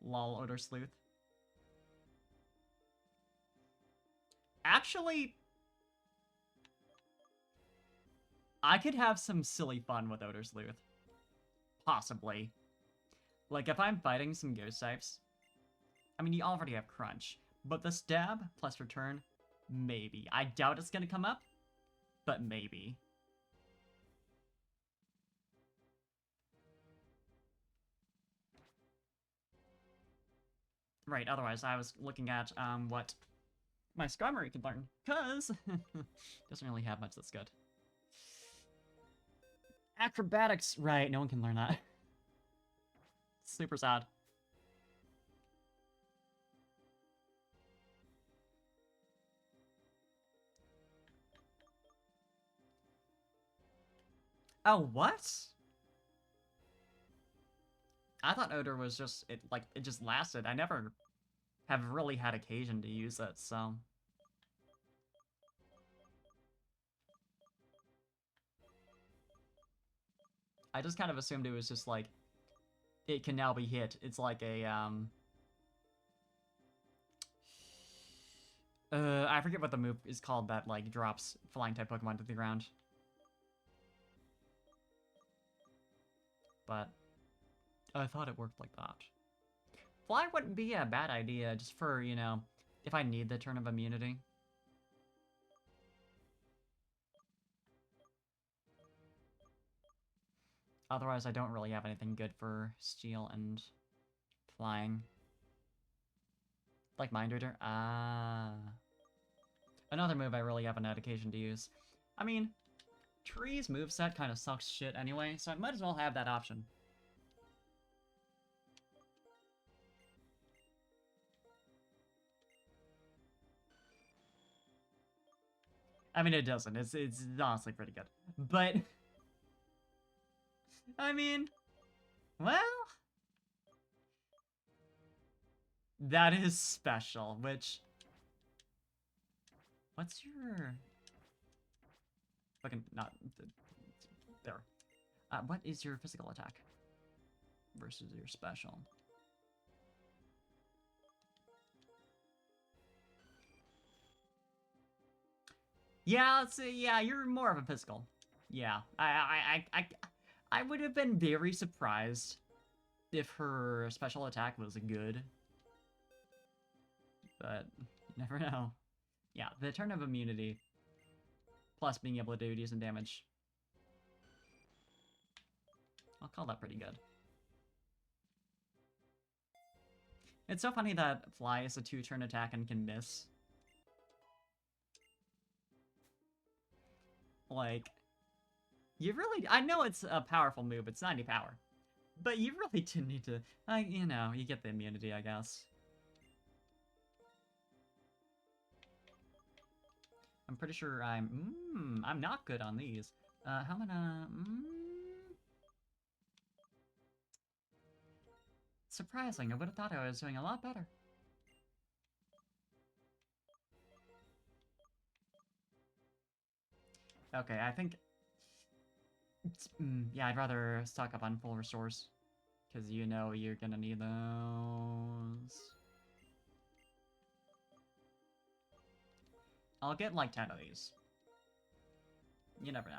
Lol, Odor Sleuth. Actually... I could have some silly fun with Odor Sleuth. Possibly. Like, if I'm fighting some ghost types... I mean, you already have Crunch. But the stab plus return, maybe. I doubt it's gonna come up, but maybe. Right, otherwise I was looking at what my Skarmory could learn, because doesn't really have much that's good. Acrobatics, right, no one can learn that. Super sad. Oh, what? I thought Odor was just, it just lasted. I never have really had occasion to use it, so... I just kind of assumed it was just like, it can now be hit. It's like a, I forget what the move is called that, like, drops flying-type Pokemon to the ground. But I thought it worked like that. Fly wouldn't be a bad idea, just for, you know, if I need the turn of immunity. Otherwise, I don't really have anything good for Steel and Flying. Like Mind Reader? Ah. Another move I really haven't had occasion to use. I mean, Tree's moveset kind of sucks shit anyway, so I might as well have that option. I mean, it doesn't. It's honestly pretty good. But... I mean... Well... That is special, which... What's your... Fucking... Not... There. What is your physical attack? Versus your special? Yeah, let's say, yeah, you're more of a physical. Yeah, I would have been very surprised if her special attack was good. But you never know. Yeah, the turn of immunity, plus being able to do decent damage. I'll call that pretty good. It's so funny that Fly is a 2-turn attack and can miss. Like, you really... I know it's a powerful move, it's 90 power. But you really didn't need to... you know, you get the immunity, I guess. I'm pretty sure I'm not good on these. How am I gonna... Surprising, I would have thought I was doing a lot better. Okay, I think... yeah, I'd rather stock up on full restores. Because you know you're gonna need those. I'll get like 10 of these. You never know.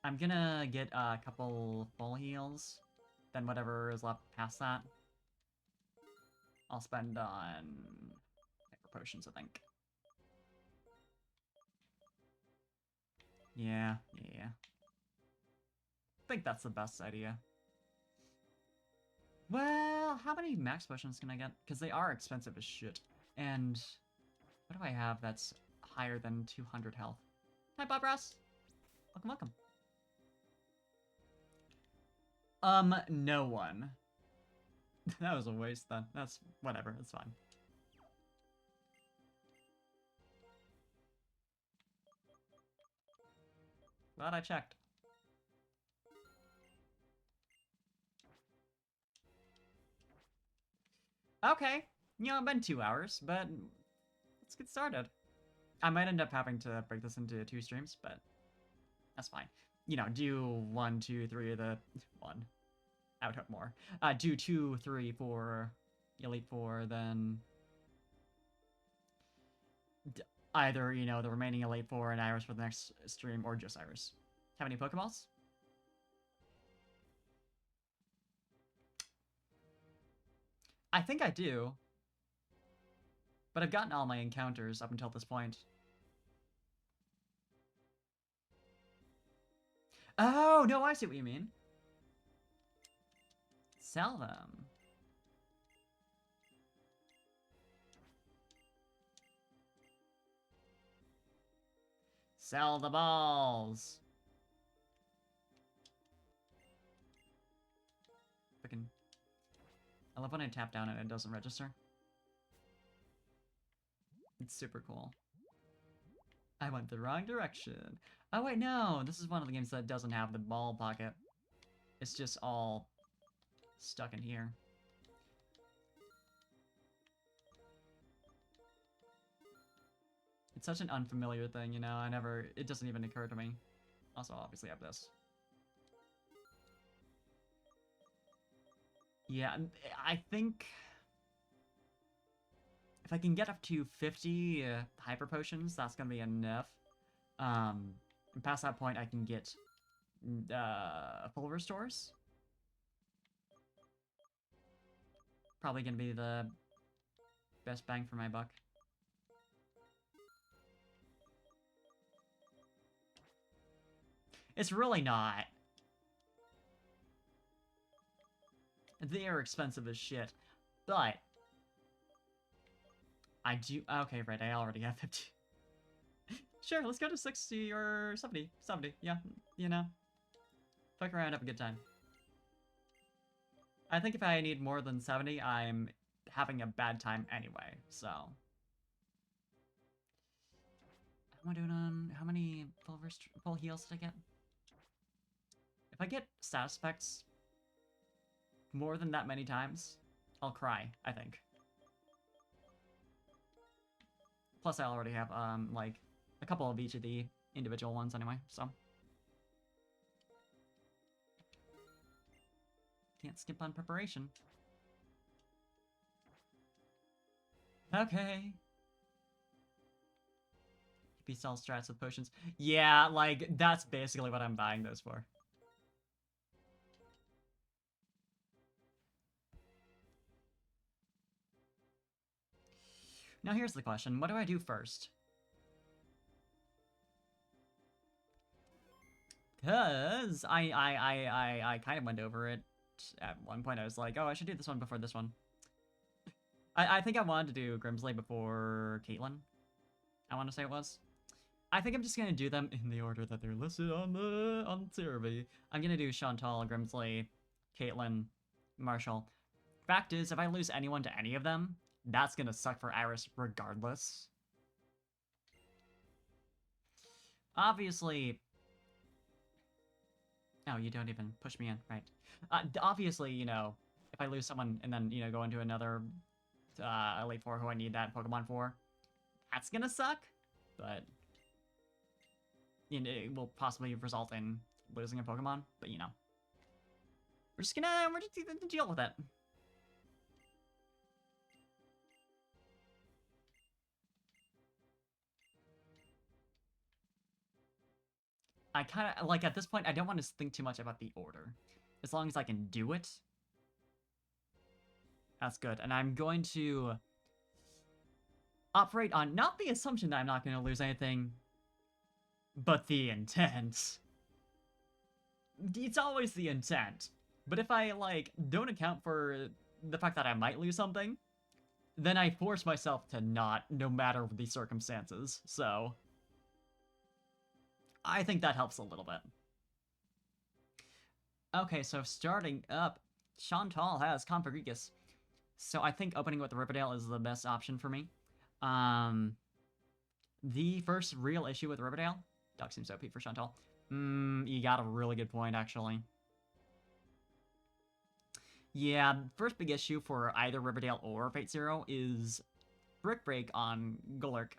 I'm gonna get a couple full heals. Then whatever is left past that, I'll spend on hyper potions, I think. Yeah. I think that's the best idea. Well, how many max potions can I get? Because they are expensive as shit. And what do I have that's higher than 200 health? Hi, Bob Ross. Welcome. No one. That was a waste then. That's whatever, it's fine. Glad I checked. Okay. You know, it's been 2 hours, but let's get started. I might end up having to break this into 2 streams, but that's fine. You know, do 1, 2, 3 of the... 1. I would hope more. Do 2, 3, 4, Elite 4, then... either, you know, the remaining Elite 4 and Iris for the next stream, or just Iris. Have any Pokeballs? I think I do. But I've gotten all my encounters up until this point. Oh, no, I see what you mean. Sell them. Sell the balls. Freaking. I love when I tap down and it doesn't register. It's super cool. I went the wrong direction. Oh wait, no! This is one of the games that doesn't have the ball pocket. It's just all stuck in here. It's such an unfamiliar thing, you know, it doesn't even occur to me. Also, obviously I have this. Yeah, I think... if I can get up to 50 hyper potions, that's gonna be enough. And past that point, I can get full restores. Probably gonna be the best bang for my buck. It's really not. They are expensive as shit. But I do... okay, right, I already have 50. Sure, let's go to 60 or 70. 70, yeah, you know. Fuck around, have a good time. I think if I need more than 70, I'm having a bad time anyway, so... How am I doing on... how many full heals did I get? If I get status effects more than that many times, I'll cry, I think. Plus, I already have, like, a couple of each of the individual ones anyway, so. Can't skip on preparation. Okay. He sells strats with potions. Yeah, like, that's basically what I'm buying those for. Now here's the question, what do I do first? Because I kind of went over it at one point. I was like, oh, I should do this one before this one. I think I wanted to do Grimsley before Caitlyn. I want to say it was. I think I'm just gonna do them in the order that they're listed on the survey. I'm gonna do Chantal, Grimsley, Caitlyn, Marshall. Fact is, if I lose anyone to any of them, that's gonna suck for Iris regardless. Obviously... Oh, you don't even push me in, right. Obviously, you know, if I lose someone and then, you know, go into another Elite Four who I need that Pokemon for, that's gonna suck, but... You know, it will possibly result in losing a Pokemon, but you know. We're just gonna deal with it. I kind of, like, at this point, I don't want to think too much about the order. As long as I can do it, that's good. And I'm going to operate on not the assumption that I'm not going to lose anything, but the intent. It's always the intent. But if I, like, don't account for the fact that I might lose something, then I force myself to not, no matter the circumstances. So... I think that helps a little bit. Okay, so starting up, Chantal has Configurus. So I think opening with Riverdale is the best option for me. The first real issue with Riverdale, Duck seems OP for Chantal. You got a really good point, actually. Yeah, first big issue for either Riverdale or Fate Zero is Brick Break on Golurk.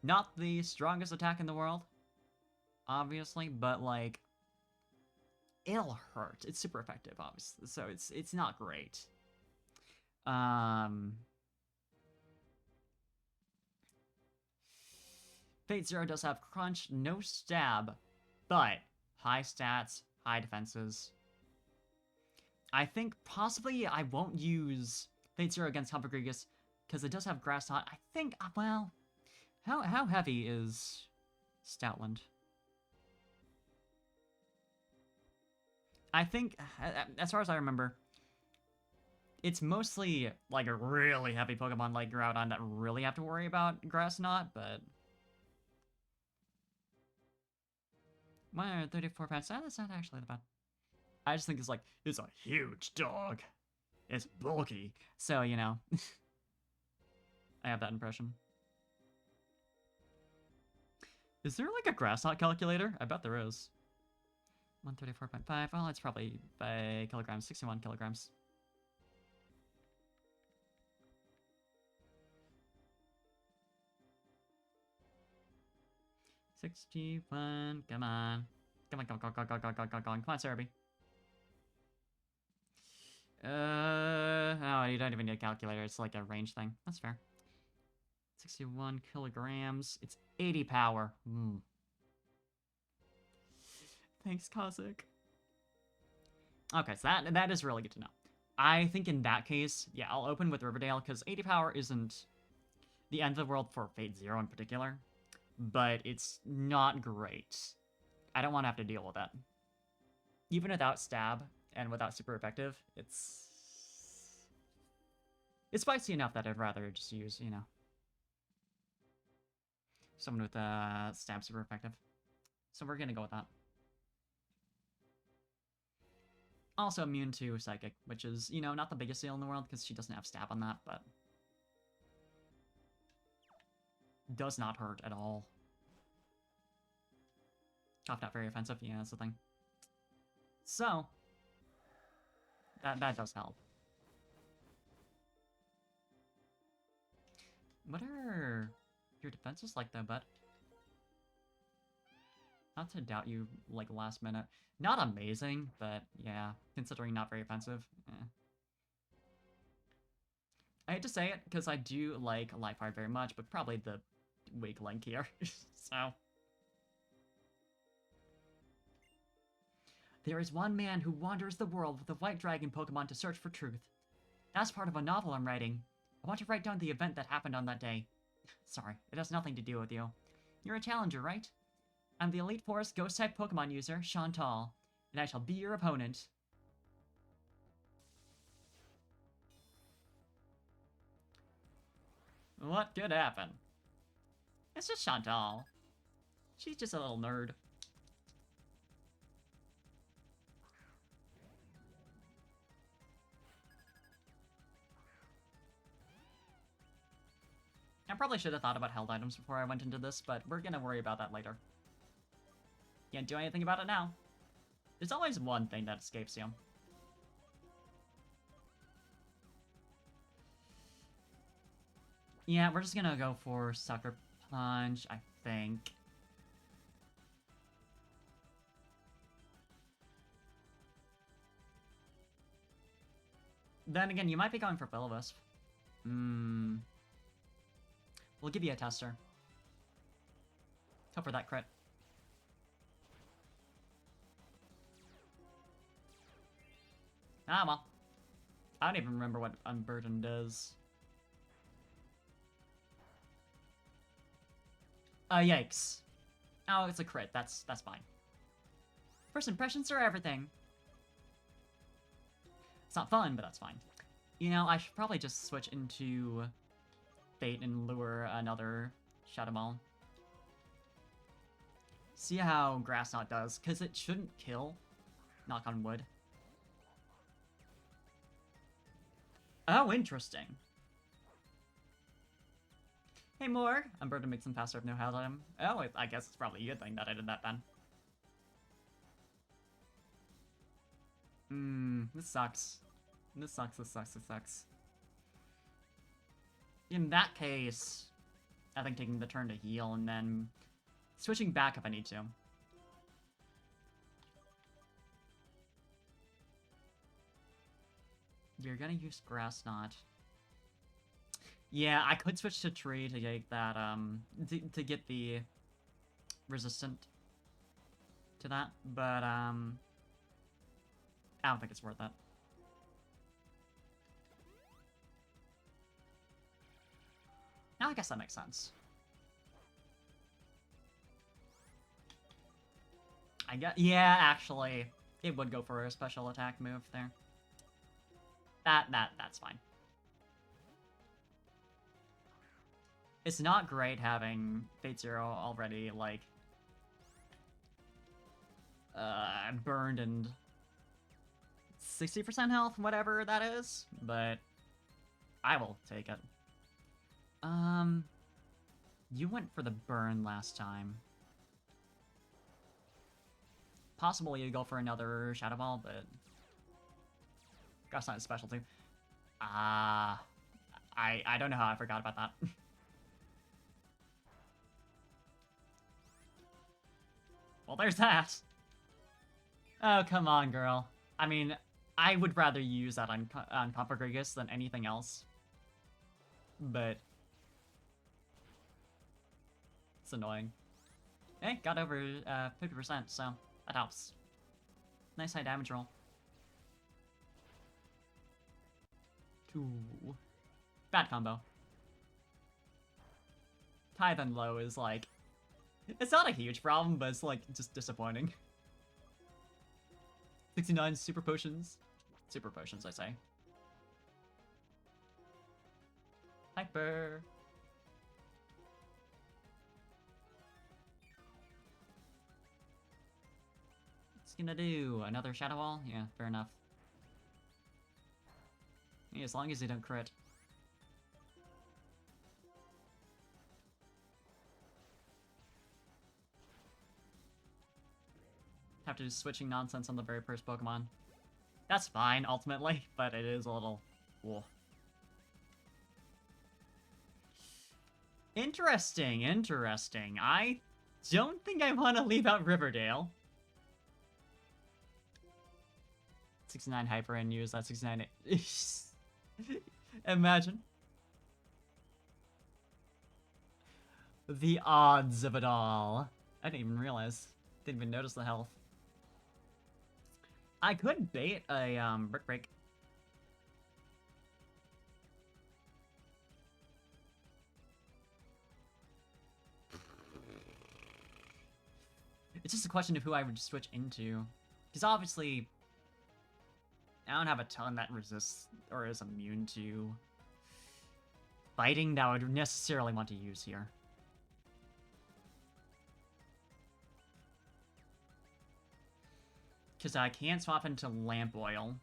Not the strongest attack in the world, obviously, but, like, it'll hurt. It's super effective, obviously, so it's not great. Fate Zero does have Crunch, no Stab, but high stats, high defenses. I think possibly I won't use Fate Zero against Configurus, because it does have Grass Knot. I think, well, how heavy is Stoutland? I think, as far as I remember, it's mostly, like, a really heavy Pokemon like Groudon that really have to worry about Grass Knot, but... 134 pounds, that's not actually that bad. I just think it's like, it's a huge dog. It's bulky. So, you know, I have that impression. Is there, like, a Grass Knot calculator? I bet there is. 134.5, well, it's probably by kilograms, 61 kilograms. $61, come on. Come on, come on, Cerebi. Oh, you don't even need a calculator, it's like a range thing. That's fair. 61 kilograms, it's 80 power. Thanks, Kazik. Okay, so that is really good to know. I think in that case, yeah, I'll open with Riverdale, because 80 power isn't the end of the world for Fate Zero in particular, but it's not great. I don't want to have to deal with that. Even without Stab, and without super effective, it's spicy enough that I'd rather just use, you know, someone with Stab super effective. So we're gonna go with that. Also immune to Psychic, which is, you know, not the biggest deal in the world because she doesn't have Stab on that, but does not hurt at all. Cough not very offensive, yeah, that's the thing. So, that does help. What are your defenses like though, bud? Not to doubt you, like, last minute. Not amazing, but yeah, considering not very offensive. I hate to say it, because I do like Life Hard very much, but probably the weak link here, so. There is one man who wanders the world with a white dragon Pokemon to search for truth. That's part of a novel I'm writing. I want to write down the event that happened on that day. Sorry, it has nothing to do with you. You're a challenger, right? I'm the Elite Forest Ghost-type Pokemon user, Chantal, and I shall be your opponent. What could happen? It's just Chantal. She's just a little nerd. I probably should have thought about held items before I went into this, but we're gonna worry about that later. Can't do anything about it now. There's always one thing that escapes you. Yeah, we're just gonna go for Sucker Punch, I think. Then again, you might be going for Will-O-Wisp. We'll give you a tester. Hope for that crit. Ah, well. I don't even remember what Unburdened does. Yikes. Oh, it's a crit. That's fine. First impressions are everything. It's not fun, but that's fine. You know, I should probably just switch into Bait and lure another Shadow Ball. See how Grass Knot does, because it shouldn't kill. Knock on wood. Oh, interesting. Hey, Morg. I'm bored to make some faster if no held item. Oh, I guess it's probably a good thing that I did that then. This sucks. This sucks, this sucks, this sucks. In that case, I think taking the turn to heal and then switching back if I need to. We're gonna use Grass Knot. Yeah, I could switch to Tree to get that, to get the resistant to that, but, I don't think it's worth it. I guess that makes sense. I guess, yeah, actually, it would go for a special attack move there. That's fine. It's not great having Fate Zero already, like, burned and 60% health, whatever that is, but I will take it. You went for the burn last time. Possible you go for another Shadow Ball, but Grass Knot is special too. I don't know how I forgot about that. Well, there's that. Oh, come on, girl. I mean, I would rather use that on Coppergrigus than anything else. But it's annoying. Hey, got over 50%, so that helps. Nice high damage roll. 2. Bad combo. Tithe and low is like, it's not a huge problem, but it's like just disappointing. 69 super potions. Super potions, I say. Hyper. What's gonna do? Another Shadow Wall? Yeah, fair enough. Yeah, as long as they don't crit. Have to do switching nonsense on the very first Pokemon. That's fine, ultimately, but it is a little... Whoa. Interesting, interesting. I don't think I want to leave out Riverdale. 69 Hyper and use that 69... Imagine. The odds of it all. I didn't even realize. Didn't even notice the health. I could bait a Brick Break. It's just a question of who I would switch into. Because obviously, I don't have a ton that resists or is immune to fighting that I would necessarily want to use here. Because I can't swap into Lamp Oil.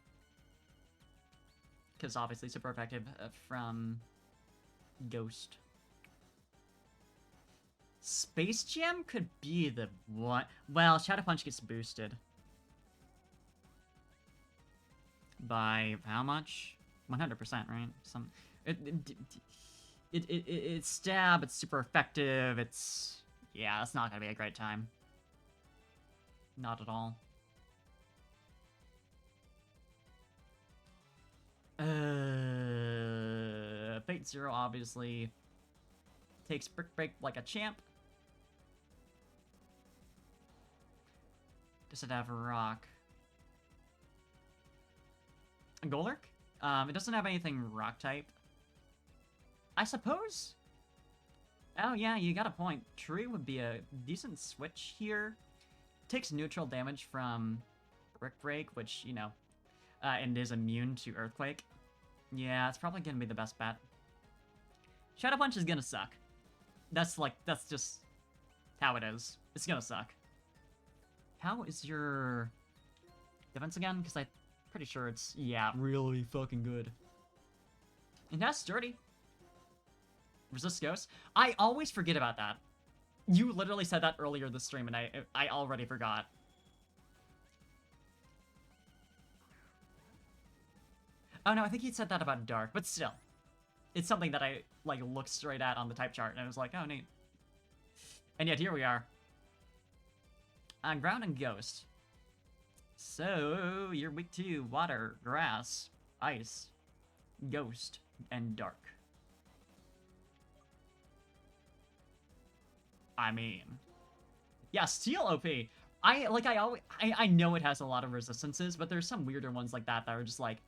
Because obviously super effective from Ghost. Space Jam could be the one. Well, Shadow Punch gets boosted. By how much? 100%, right? It's stab, it's super effective, it's... Yeah, it's not gonna be a great time. Not at all. Fate Zero obviously takes Brick Break like a champ. Does it have a rock? A Golurk? It doesn't have anything rock type. I suppose? Oh yeah, you got a point. Tree would be a decent switch here. Takes neutral damage from Brick Break, which, you know, and is immune to Earthquake. Yeah, it's probably gonna be the best bet. Shadow Punch is gonna suck. That's just how it is. It's gonna suck. How is your defense again? Because I'm pretty sure it's, yeah, really fucking good. And that's sturdy. Resist Ghost. I always forget about that. You literally said that earlier this stream, and I already forgot. Oh no, I think he said that about Dark, but still. It's something that I, like, looked straight at on the type chart, and I was like, oh, neat. And yet, here we are. On Ground and Ghost. So, you're weak to Water, Grass, Ice, Ghost, and Dark. I mean... Yeah, Steel OP! I know it has a lot of resistances, but there's some weirder ones like that are just like...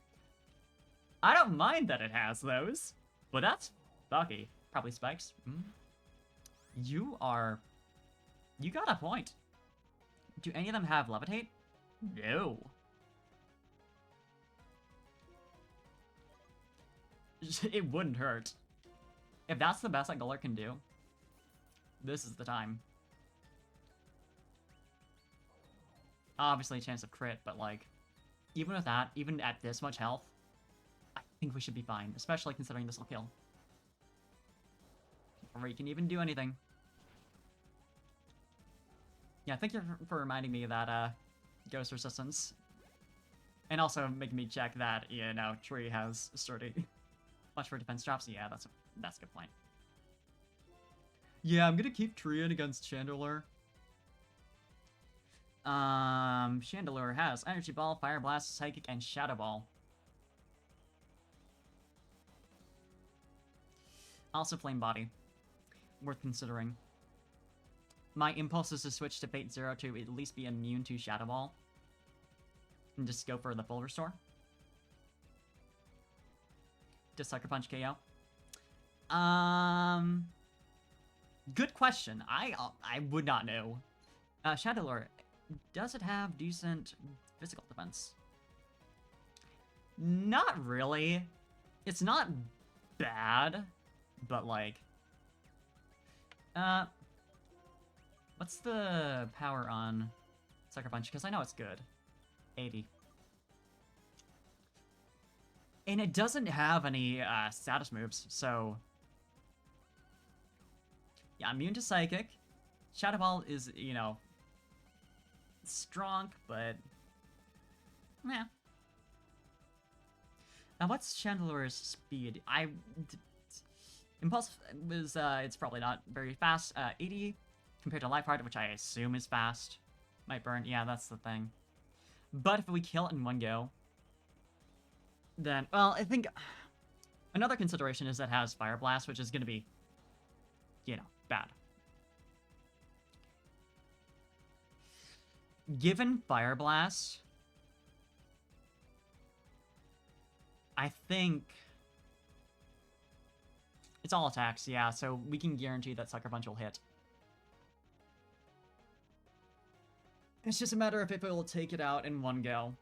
I don't mind that it has those, but that's fucky. Probably spikes. You got a point. Do any of them have Levitate? No. It wouldn't hurt. If that's the best that Golurk can do, this is the time. Obviously a chance of crit, but like, even with that, even at this much health, I think we should be fine, especially considering this will kill. Or you can even do anything. Yeah, thank you for reminding me that, Ghost Resistance. And also making me check that, you know, Tree has sturdy. Watch for defense drops. Yeah, that's a good point. Yeah, I'm gonna keep Tree in against Chandelure. Chandelure has Energy Ball, Fire Blast, Psychic, and Shadow Ball. Also Flame Body. Worth considering. My impulse is to switch to Fate Zero to at least be immune to Shadow Ball. And just go for the full restore. Does Sucker Punch KO? Good question. I would not know. Chandelure, does it have decent physical defense? Not really. It's not bad, but like... what's the power on Sucker Punch? Because I know it's good. 80. And it doesn't have any status moves, so... Yeah, immune to Psychic. Shadow Ball is, you know, strong, but... Yeah. Now, what's Chandelure's speed? Impulse was, it's probably not very fast. 80 compared to Life Heart, which I assume is fast. Might burn. Yeah, that's the thing. But if we kill it in one go, then, well, I think another consideration is that it has Fire Blast, which is going to be, you know, bad. Given Fire Blast, I think it's all attacks, yeah, so we can guarantee that Sucker Punch will hit. It's just a matter of if it will take it out in one go.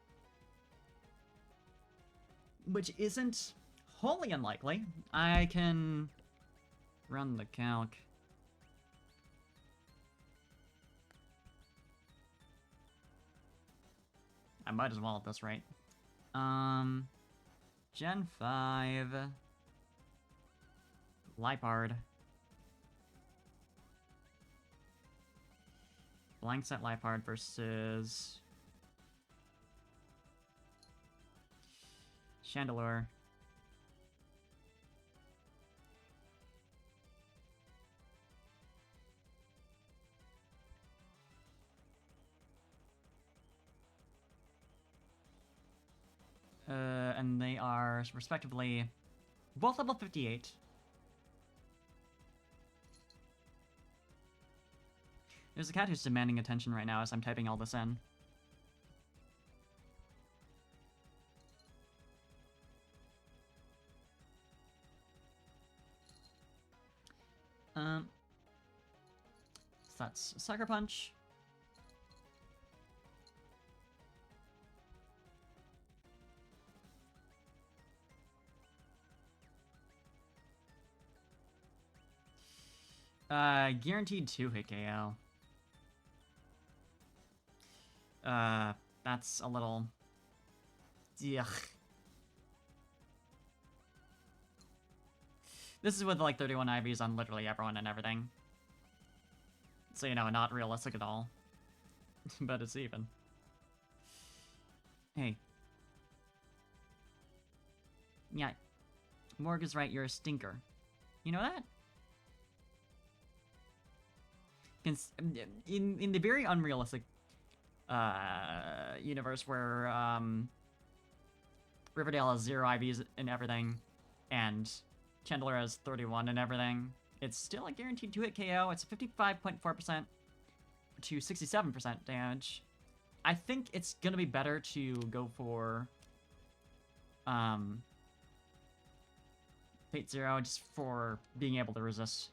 Which isn't wholly unlikely. I can run the calc. I might as well at this rate. Gen 5. Lipard. Blank set Lipard versus Chandelure. And they are respectively both level 58. There's a cat who's demanding attention right now as I'm typing all this in. So that's Sucker Punch. Guaranteed 2-hit KO. That's a little... Yuck. This is with like 31 IVs on literally everyone and everything. So, you know, not realistic at all. But it's even. Hey. Yeah. Morg is right, you're a stinker. You know that? In the very unrealistic universe where Riverdale has 0 IVs and everything, and Chandelure has 31 and everything, it's still a guaranteed 2-hit KO. It's 55.4% to 67% damage. I think it's gonna be better to go for Fate Zero just for being able to resist.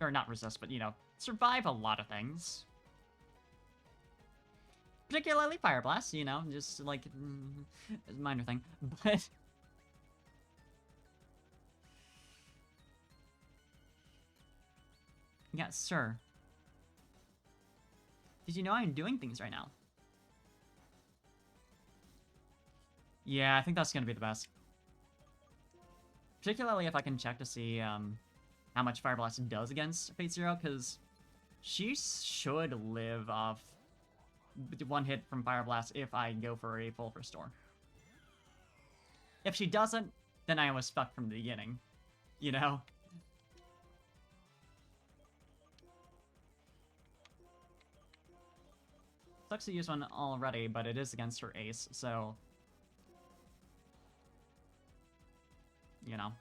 Or not resist, but, you know, survive a lot of things. Particularly Fire Blast, you know, just like a minor thing. But yeah, sir. Did you know I'm doing things right now? Yeah, I think that's gonna be the best. Particularly if I can check to see how much Fire Blast does against Fate Zero, because she should live off 1 hit from Fire Blast if I go for a full restore. If she doesn't, then I was fucked from the beginning, you know? Sucks to use one already, but it is against her ace, so... You know.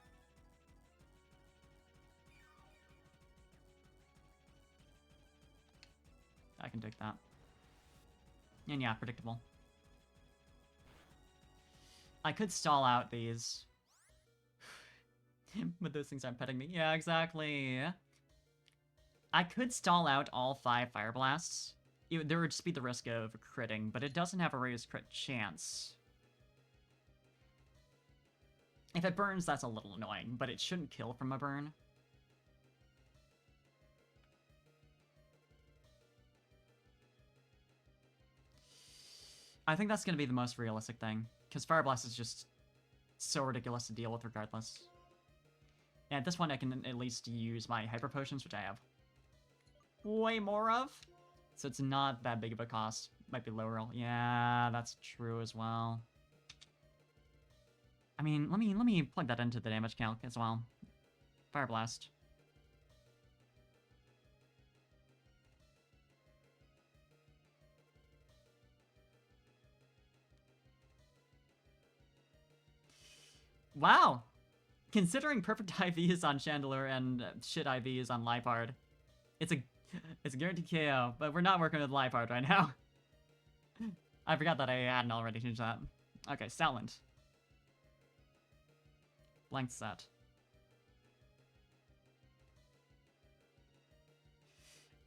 I can take that. And yeah, predictable. I could stall out these. But those things aren't petting me. Yeah, exactly. I could stall out all 5 Fire Blasts. There would just be the risk of critting, but it doesn't have a raised crit chance. If it burns, that's a little annoying, but it shouldn't kill from a burn. I think that's going to be the most realistic thing, because Fire Blast is just so ridiculous to deal with regardless. And at this point, I can at least use my Hyper Potions, which I have way more of, so it's not that big of a cost. Might be low roll. Yeah, that's true as well. I mean, let me plug that into the damage calc as well. Fire Blast. Wow! Considering perfect IVs on Chandelure and shit IVs on Lipard, it's a guaranteed KO, but we're not working with Lipard right now. I forgot that I hadn't already changed that. Okay, Stoutland. Blank set.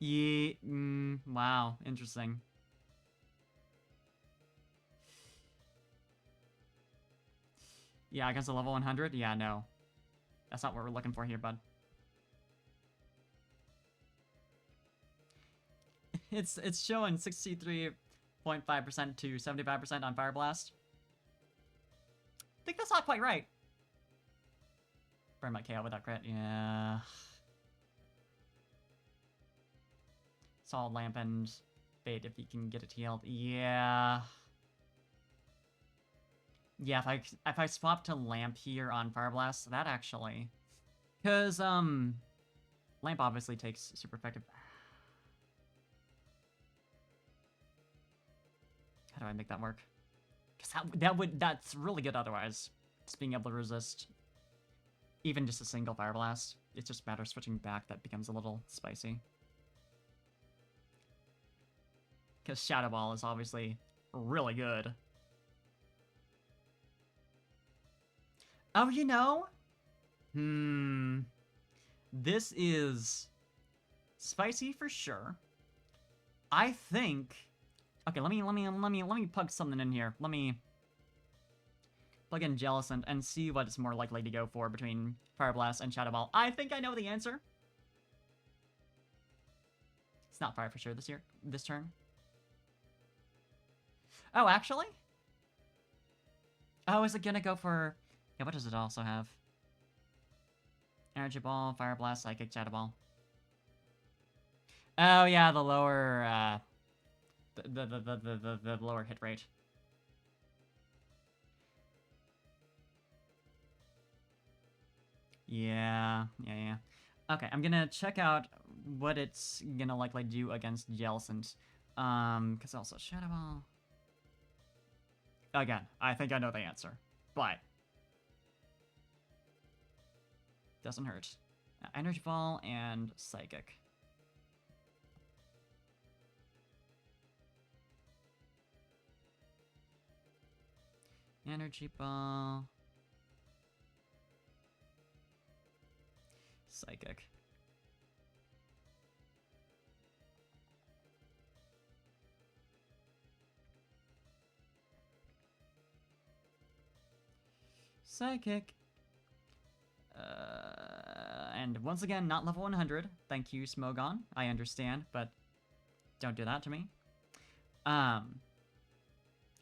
Wow, interesting. Yeah, against a level 100? Yeah, no. That's not what we're looking for here, bud. It's showing 63.5% to 75% on Fire Blast. I think that's not quite right. Burn my KO without crit, yeah. Solid Lamp and Bait if you can get it healed. Yeah. Yeah, if I swap to Lamp here on Fire Blast, that actually... Because, Lamp obviously takes super effective... How do I make that work? Because that's really good otherwise. Just being able to resist even just a single Fire Blast. It's just a matter of switching back that becomes a little spicy. Because Shadow Ball is obviously really good. Oh, you know? This is spicy for sure. I think... Okay, let me plug something in here. Let me plug in Jellicent and see what it's more likely to go for between Fire Blast and Shadow Ball. I think I know the answer. It's not fire for sure this turn. Oh, actually? Oh, is it gonna go for... Yeah, what does it also have? Energy Ball, Fire Blast, Psychic, Shadow Ball. Oh, yeah, the lower, the lower hit rate. Yeah. Okay, I'm gonna check out what it's gonna likely do against Jellicent. Because also Shadow Ball... Again, I think I know the answer, but... Doesn't hurt. Energy Ball and Psychic. Energy Ball. Psychic. Psychic. And once again, not level 100. Thank you, Smogon. I understand, but don't do that to me.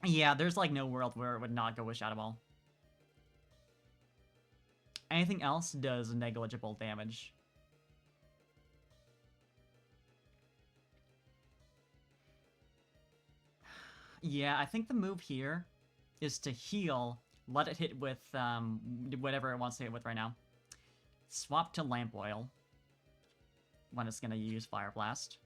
Yeah, there's like no world where it would not go with Shadow Ball. Anything else does negligible damage. Yeah, I think the move here is to heal, let it hit with whatever it wants to hit with right now. Swap to Lamp Oil when it's gonna use Fire Blast.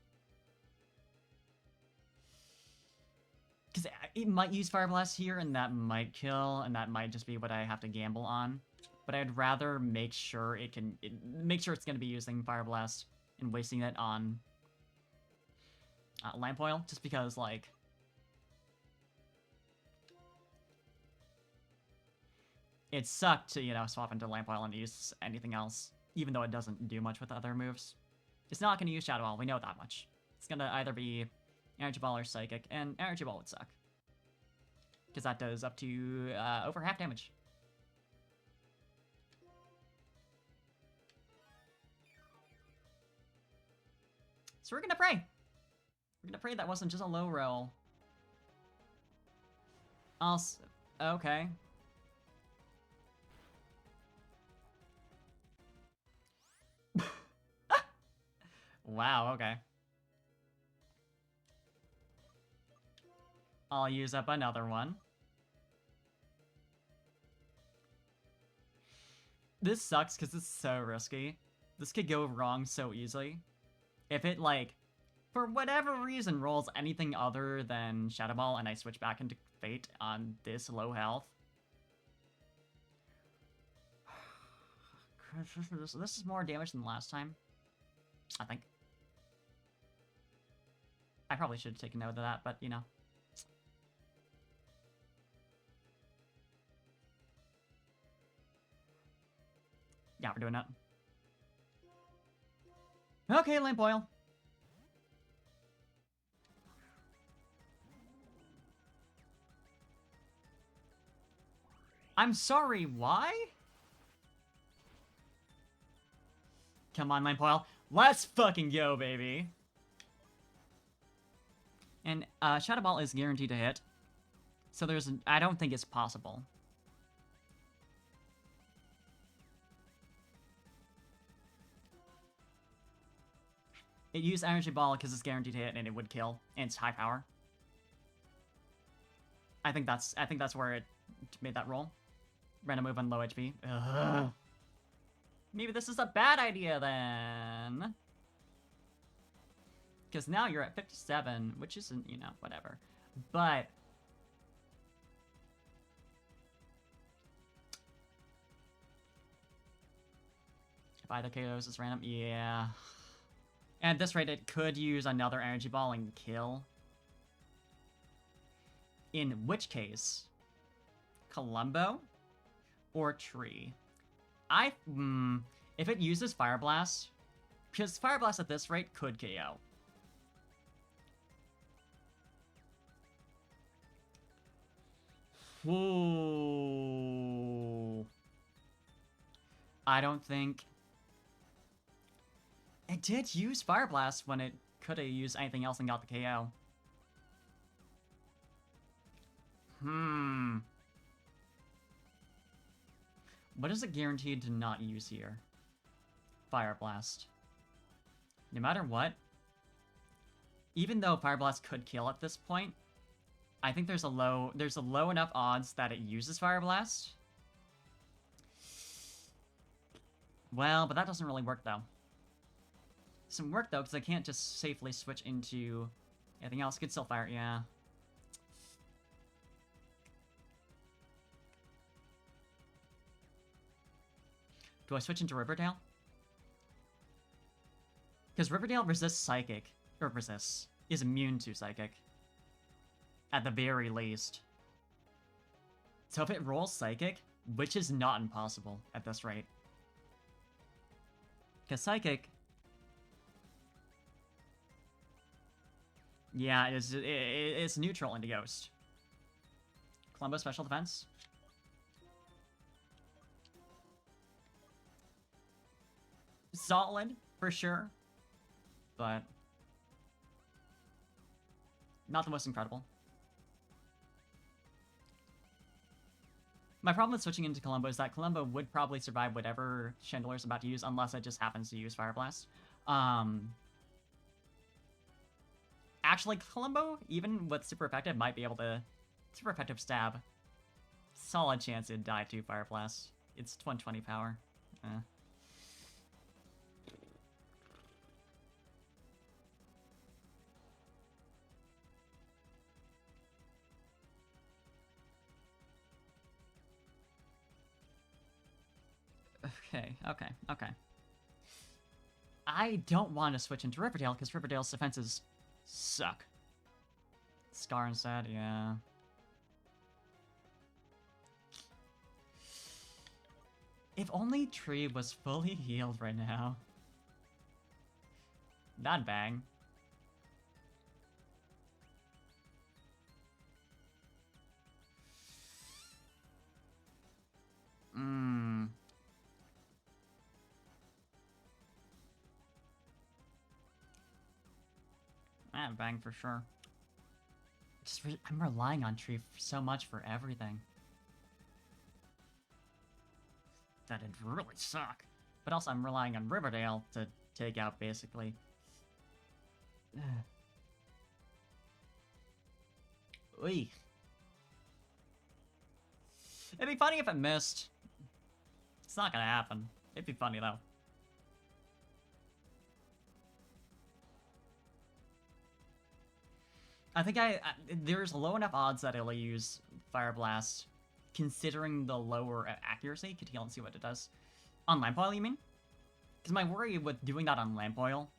Because it might use Fire Blast here, and that might kill, and that might just be what I have to gamble on. But I'd rather make sure make sure it's gonna be using Fire Blast and wasting it on Lamp Oil, just because, like... It sucked to, you know, swap into Lamp Oil and use anything else, even though it doesn't do much with other moves. It's not going to use Shadow Ball, we know that much. It's going to either be Energy Ball or Psychic, and Energy Ball would suck. Because that does up to over half damage. So we're going to pray. We're going to pray that wasn't just a low roll. Okay. Wow, okay. I'll use up another one. This sucks because it's so risky. This could go wrong so easily. If it, like, for whatever reason rolls anything other than Shadow Ball and I switch back into Fate on this low health. This is more damage than last time, I think. I probably should have taken note of that, but, you know. Yeah, we're doing that. Okay, Lamp Oil. I'm sorry, why? Come on, Lampoil. Let's fucking go, baby. And Shadow Ball is guaranteed to hit. So I don't think it's possible. It used Energy Ball because it's guaranteed to hit and it would kill, and it's high power. I think that's where it made that roll. Random move on low HP. Ugh. Maybe this is a bad idea then. Because now you're at 57, which isn't, you know, whatever. But if either KOs is random, yeah. And at this rate, it could use another Energy Ball and kill. In which case, Columbo or Tree? If it uses Fire Blast, because Fire Blast at this rate could KO. Ooh. I don't think... It did use Fire Blast when it could have used anything else and got the KO. What is it guaranteed to not use here? Fire Blast. No matter what, even though Fire Blast could kill at this point, I think there's a low enough odds that it uses Fire Blast. Well, but that doesn't really work though. Doesn't work though, because I can't just safely switch into anything else. Could still fire, yeah. Do I switch into Riverdale? Because Riverdale resists Psychic. Or resists. Is immune to Psychic. At the very least. So if it rolls Psychic, which is not impossible at this rate. Because Psychic... Yeah, it's neutral into Ghost. Columbo Special Defense. Solid, for sure. But... not the most incredible. My problem with switching into Columbo is that Columbo would probably survive whatever Chandeler's about to use, unless it just happens to use Fire Blast. Actually, Columbo, even with super effective, might be able to... super effective stab. Solid chance it'd die to Fire Blast. It's 120 power. Okay. I don't want to switch into Riverdale, because Riverdale's defenses suck. Scar instead, yeah. If only Tree was fully healed right now. That'd bang. That'd bang for sure. I'm relying on Tree so much for everything. That'd really suck. But also, I'm relying on Riverdale to take out, basically. Oy. It'd be funny if it missed. It's not gonna happen. It'd be funny, though. I think there's low enough odds that it'll use Fire Blast, considering the lower accuracy. Could heal and see what it does. On Lampoil, you mean? Because my worry with doing that on Lampoil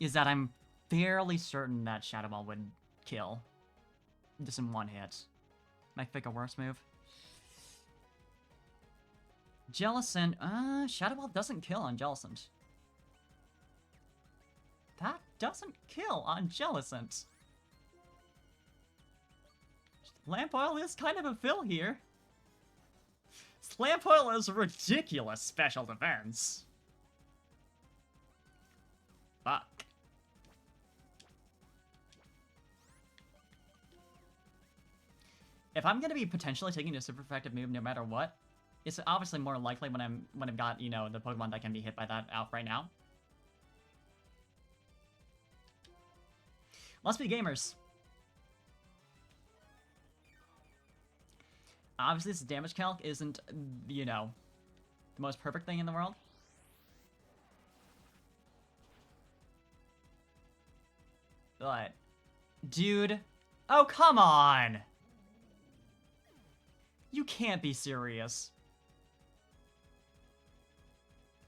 is that I'm fairly certain that Shadow Ball would kill. Just in one hit. Might pick a worse move. Jellicent, Shadow Ball doesn't kill on Jellicent. That doesn't kill on Jellicent. Lampoil is kind of a fill here. Slamfoil is ridiculous special defense. Fuck. If I'm gonna be potentially taking a super effective move no matter what, it's obviously more likely when I've got, you know, the Pokemon that can be hit by that out right now. Let's be gamers. Obviously, this damage calc isn't, you know, the most perfect thing in the world. But, dude, oh, come on! You can't be serious.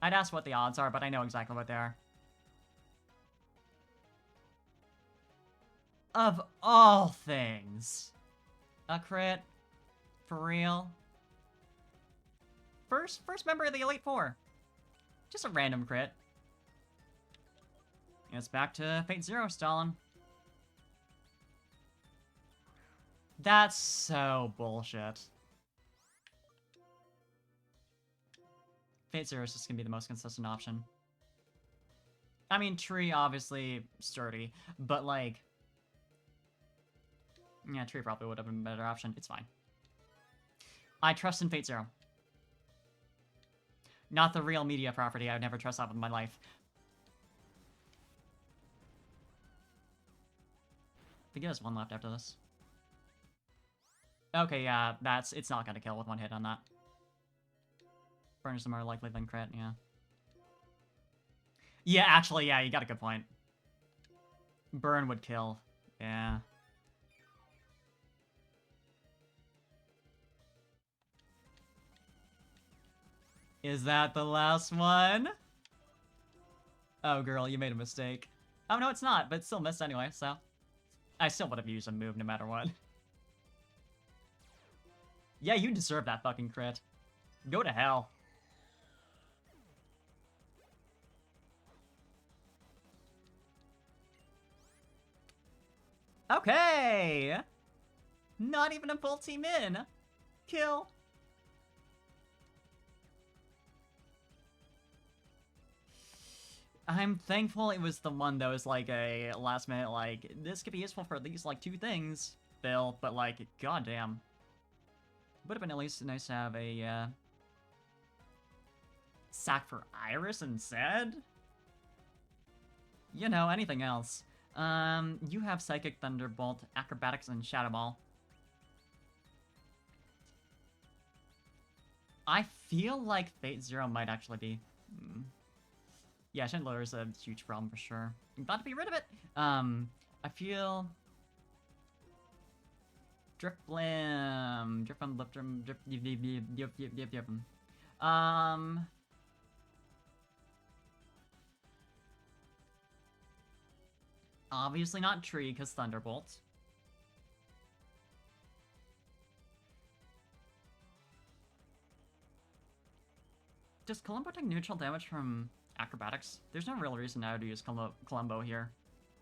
I'd ask what the odds are, but I know exactly what they are. Of all things. A crit? For real? First member of the Elite Four. Just a random crit. And it's back to Fate Zero, Stalin. That's so bullshit. Fate Zero is just gonna be the most consistent option. I mean, Tree, obviously, sturdy, but like... Yeah, Tree probably would have been a better option. It's fine. I trust in Fate Zero. Not the real media property. I would never trust that with my life. I think there's one left after this. Okay, yeah, it's not gonna kill with one hit on that. Burn is more likely than crit, yeah. Yeah, actually, yeah, you got a good point. Burn would kill, yeah. Is that the last one? Oh, girl, you made a mistake. Oh, no, it's not, but it still missed anyway, so... I still would have used a move no matter what. Yeah, you deserve that fucking crit. Go to hell. Okay! Not even a full team in. Kill. I'm thankful it was the one that was like a last minute, like, this could be useful for at least like 2 things, Bill, but like, goddamn. Would have been at least nice to have a, sack for Iris instead? You know, anything else. You have Psychic, Thunderbolt, Acrobatics, and Shadow Ball. I feel like Fate Zero might actually be... Yeah, Chandler is a huge problem for sure. I'm glad to be rid of it. I feel... Drifblim, Drifblim, Drip... Obviously not Tree, because Thunderbolt. Does Columbo take neutral damage from Acrobatics? There's no real reason now to use Columbo here,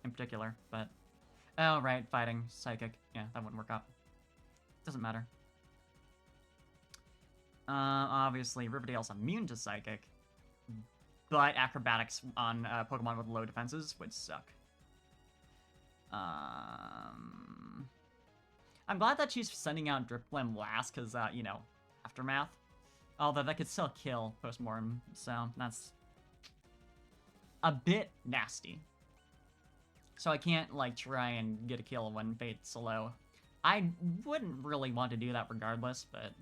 in particular, but... Oh, right, fighting, Psychic. Yeah, that wouldn't work out. Doesn't matter. Obviously, Riverdale's immune to Psychic, but Acrobatics on Pokemon with low defenses would suck. I'm glad that she's sending out Drifblim last, because, you know, Aftermath. Although that could still kill Postmortem, so that's a bit nasty. So I can't, like, try and get a kill when Fate's low. I wouldn't really want to do that regardless, but...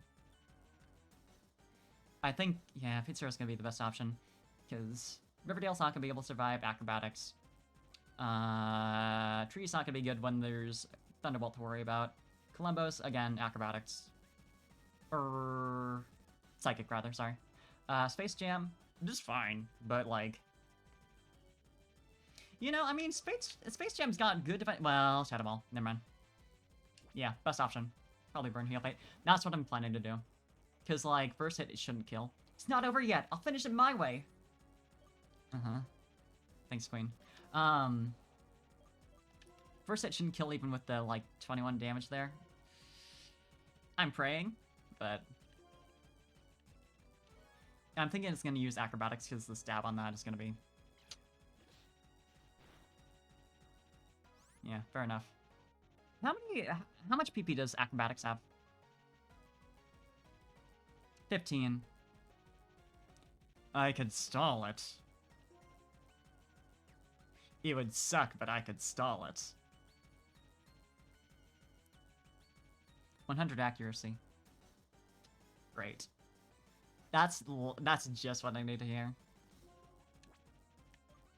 I think, yeah, Fate Zero's gonna be the best option, because Riverdale's not gonna be able to survive Acrobatics. Tree's not gonna be good when there's Thunderbolt to worry about. Columbo's, again, Acrobatics. Psychic, rather, sorry. Space Jam, just fine, but, like... You know, I mean, Space Jam's got good defense... Well, Shadow Ball, never mind. Yeah, best option. Probably Burn, Heal, Fate. That's what I'm planning to do. Because, like, first hit, it shouldn't kill. It's not over yet. I'll finish it my way. Uh-huh. Thanks, Queen. First hit shouldn't kill even with the, like, 21 damage there. I'm praying, but... I'm thinking it's gonna use acrobatics because the stab on that is gonna be. Yeah, fair enough. How much PP does acrobatics have? 15. I could stall it. It would suck, but I could stall it. 100 accuracy. Great. That's just what I need to hear.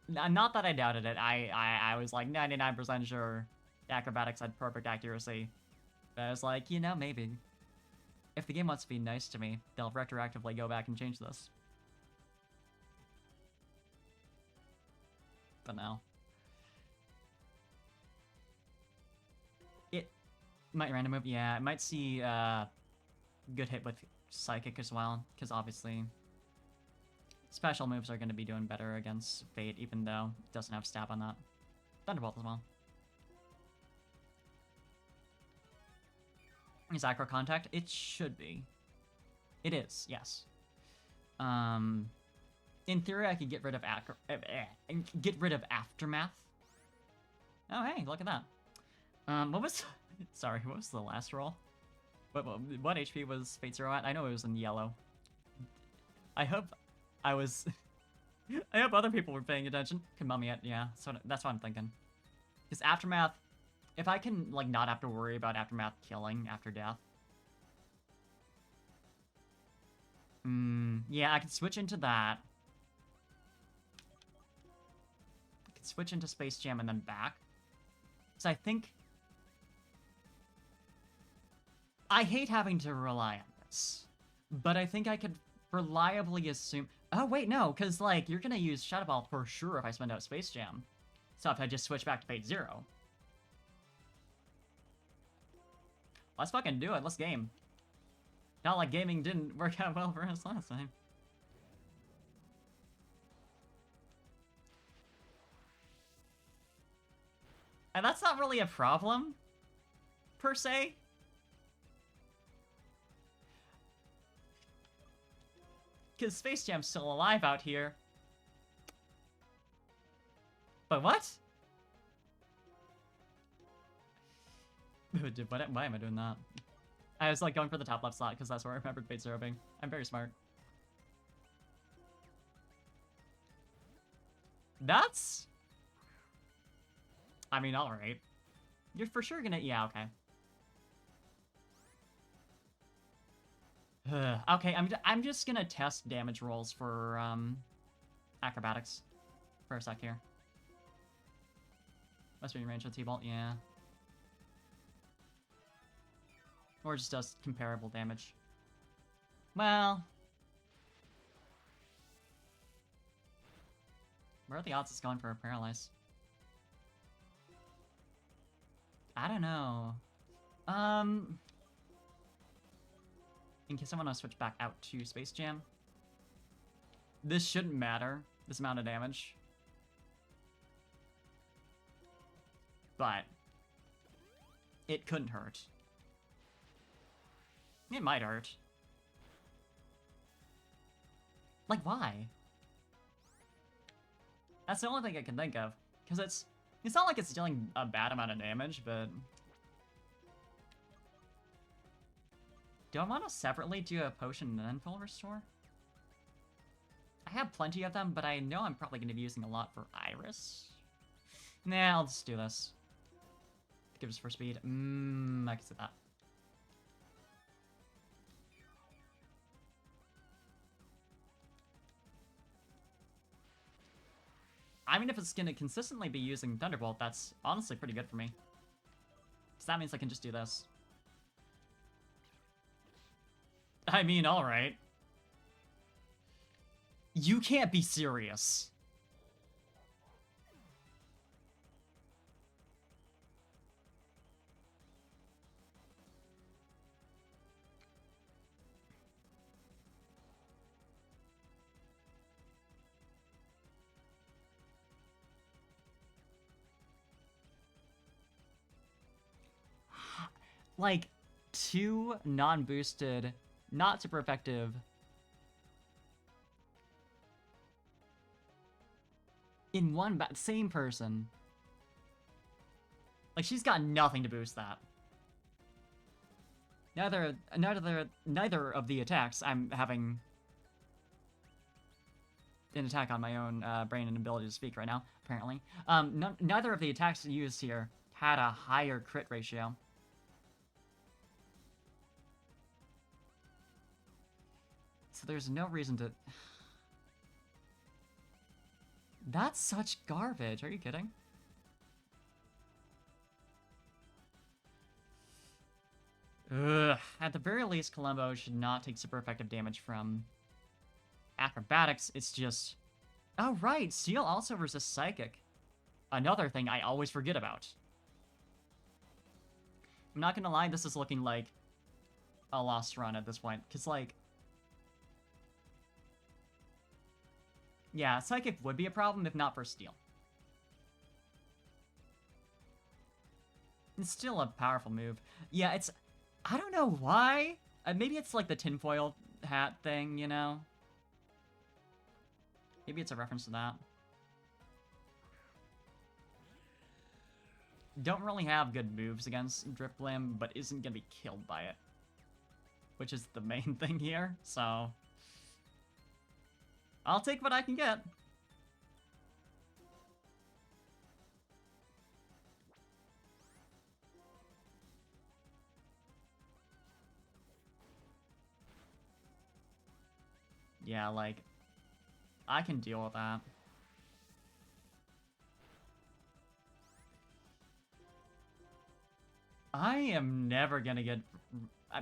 Not that I doubted it. I was like 99% sure acrobatics had perfect accuracy. But I was like, you know, maybe. If the game wants to be nice to me, they'll retroactively go back and change this. But no. It might random move, yeah. It might see good hit with Psychic as well, because obviously special moves are going to be doing better against Fate, even though it doesn't have stab on that. Thunderbolt as well. Is Acro Contact? It should be. It is, yes. In theory, I could get rid of Aftermath. Oh, hey, look at that. What was... Sorry, what was the last roll? What HP was Fate Zero at? I know it was in yellow. I hope I was... I hope other people were paying attention. Mummy it, yeah, so that's what I'm thinking. Because Aftermath... If I can, like, not have to worry about Aftermath killing after death. Yeah, I can switch into that. I can switch into Space Jam and then back. So I think... I hate having to rely on this. But I think I could reliably assume... Oh, wait, no, because, like, you're gonna use Shadow Ball for sure if I spend out Space Jam. So if I just switch back to Fate Zero... Let's fucking do it. Let's game. Not like gaming didn't work out well for us last time. And that's not really a problem, per se. Because Space Jam's still alive out here. But what? Why am I doing that? I was like going for the top left slot because that's where I remembered Fate Zero being. I'm very smart. That's... I mean, alright. You're for sure gonna... Yeah, okay. Okay, I'm just gonna test damage rolls for, acrobatics. For a sec here. Must be in range of T-Bolt, yeah. Or just does comparable damage. Well... Where are the odds it's going for a Paralyze? I don't know. In case I want to switch back out to Space Jam. This shouldn't matter, this amount of damage. But... it couldn't hurt. It might hurt. Like, why? That's the only thing I can think of. Because it's not like it's dealing a bad amount of damage, but... Do I want to separately do a potion and then full restore? I have plenty of them, but I know I'm probably going to be using a lot for Iris. Nah, I'll just do this. Give us for speed. I can see that. I mean, if it's gonna consistently be using Thunderbolt, that's honestly pretty good for me. So that means I can just do this. I mean, alright. You can't be serious. Like, 2 non-boosted, not super effective in one same person. Like, she's got nothing to boost that. Neither of the attacks I'm having an attack on my own brain and ability to speak right now, apparently. Neither of the attacks used here had a higher crit ratio. So there's no reason to... That's such garbage. Are you kidding? Ugh. At the very least, Columbo should not take super effective damage from acrobatics. It's just... Oh, right! Steel also resists psychic. Another thing I always forget about. I'm not gonna lie, this is looking like a lost run at this point. Because, like... Yeah, psychic would be a problem if not for steel. It's still a powerful move. Yeah, it's... I don't know why. Maybe it's like the tinfoil hat thing, you know? Maybe it's a reference to that. Don't really have good moves against Drifblim, but isn't gonna be killed by it. Which is the main thing here, so... I'll take what I can get. Yeah, like, I can deal with that. I am never gonna get...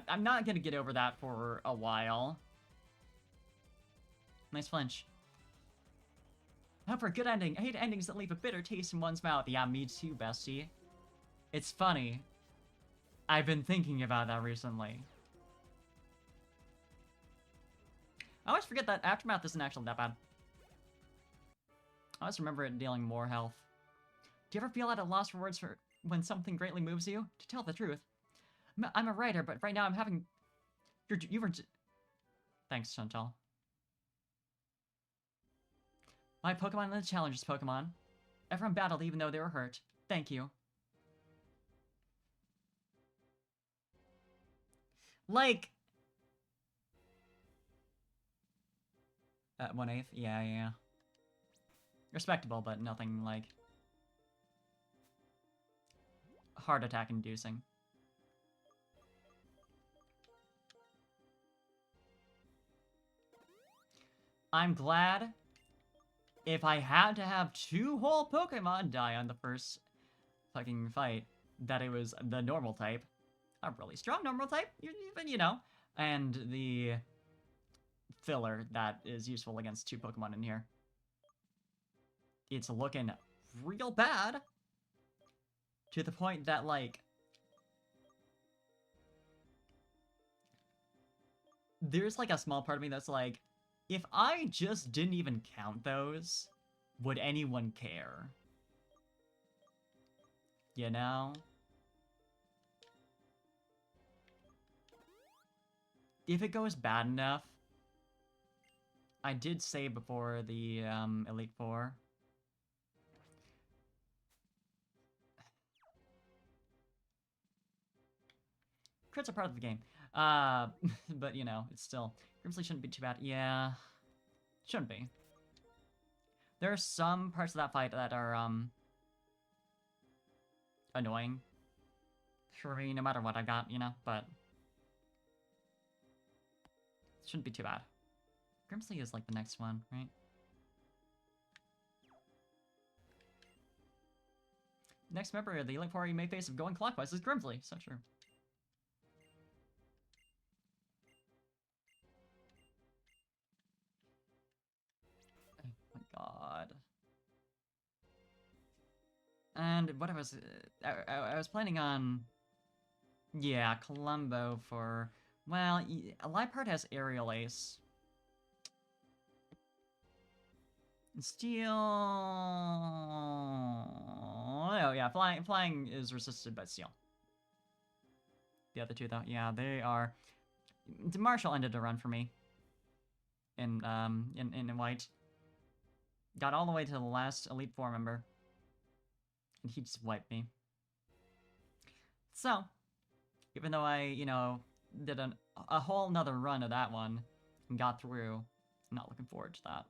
I'm not gonna get over that for a while. Nice flinch. Now for a good ending. I hate endings that leave a bitter taste in one's mouth. Yeah, me too, bestie. It's funny. I've been thinking about that recently. I always forget that Aftermath isn't actually that bad. I always remember it dealing more health. Do you ever feel at a loss for words for when something greatly moves you? To tell the truth, I'm a writer, but right now I'm having... You were... Thanks, Chantal. My Pokemon in the challenges, Pokemon. Everyone battled even though they were hurt. Thank you. Like... 1/8? Yeah. Respectable, but nothing, like... heart attack inducing. I'm glad if I had to have 2 whole Pokemon die on the first fucking fight, that it was the normal type. A really strong normal type, even, you know, and the filler that is useful against 2 Pokemon in here. It's looking real bad. To the point that, like... there's, like, a small part of me that's like, if I just didn't even count those, would anyone care? You know? If it goes bad enough... I did say before the Elite Four. Crits are part of the game. But, you know, it's still... Grimsley shouldn't be too bad. Yeah. Shouldn't be. There are some parts of that fight that are, annoying. For me, no matter what I got, you know, but... it shouldn't be too bad. Grimsley is, like, the next one, right? Next member of the Elite Four you may face of going clockwise is Grimsley. So true. God. And what I was planning on... yeah, Columbo for... well, Liepard has Aerial Ace. Steel... oh yeah, flying is resisted by Steel. The other 2 though, yeah, they are... Marshall ended a run for me. In white. Got all the way to the last Elite Four member. And he just wiped me. So, even though I, did a whole nother run of that one and got through, I'm not looking forward to that.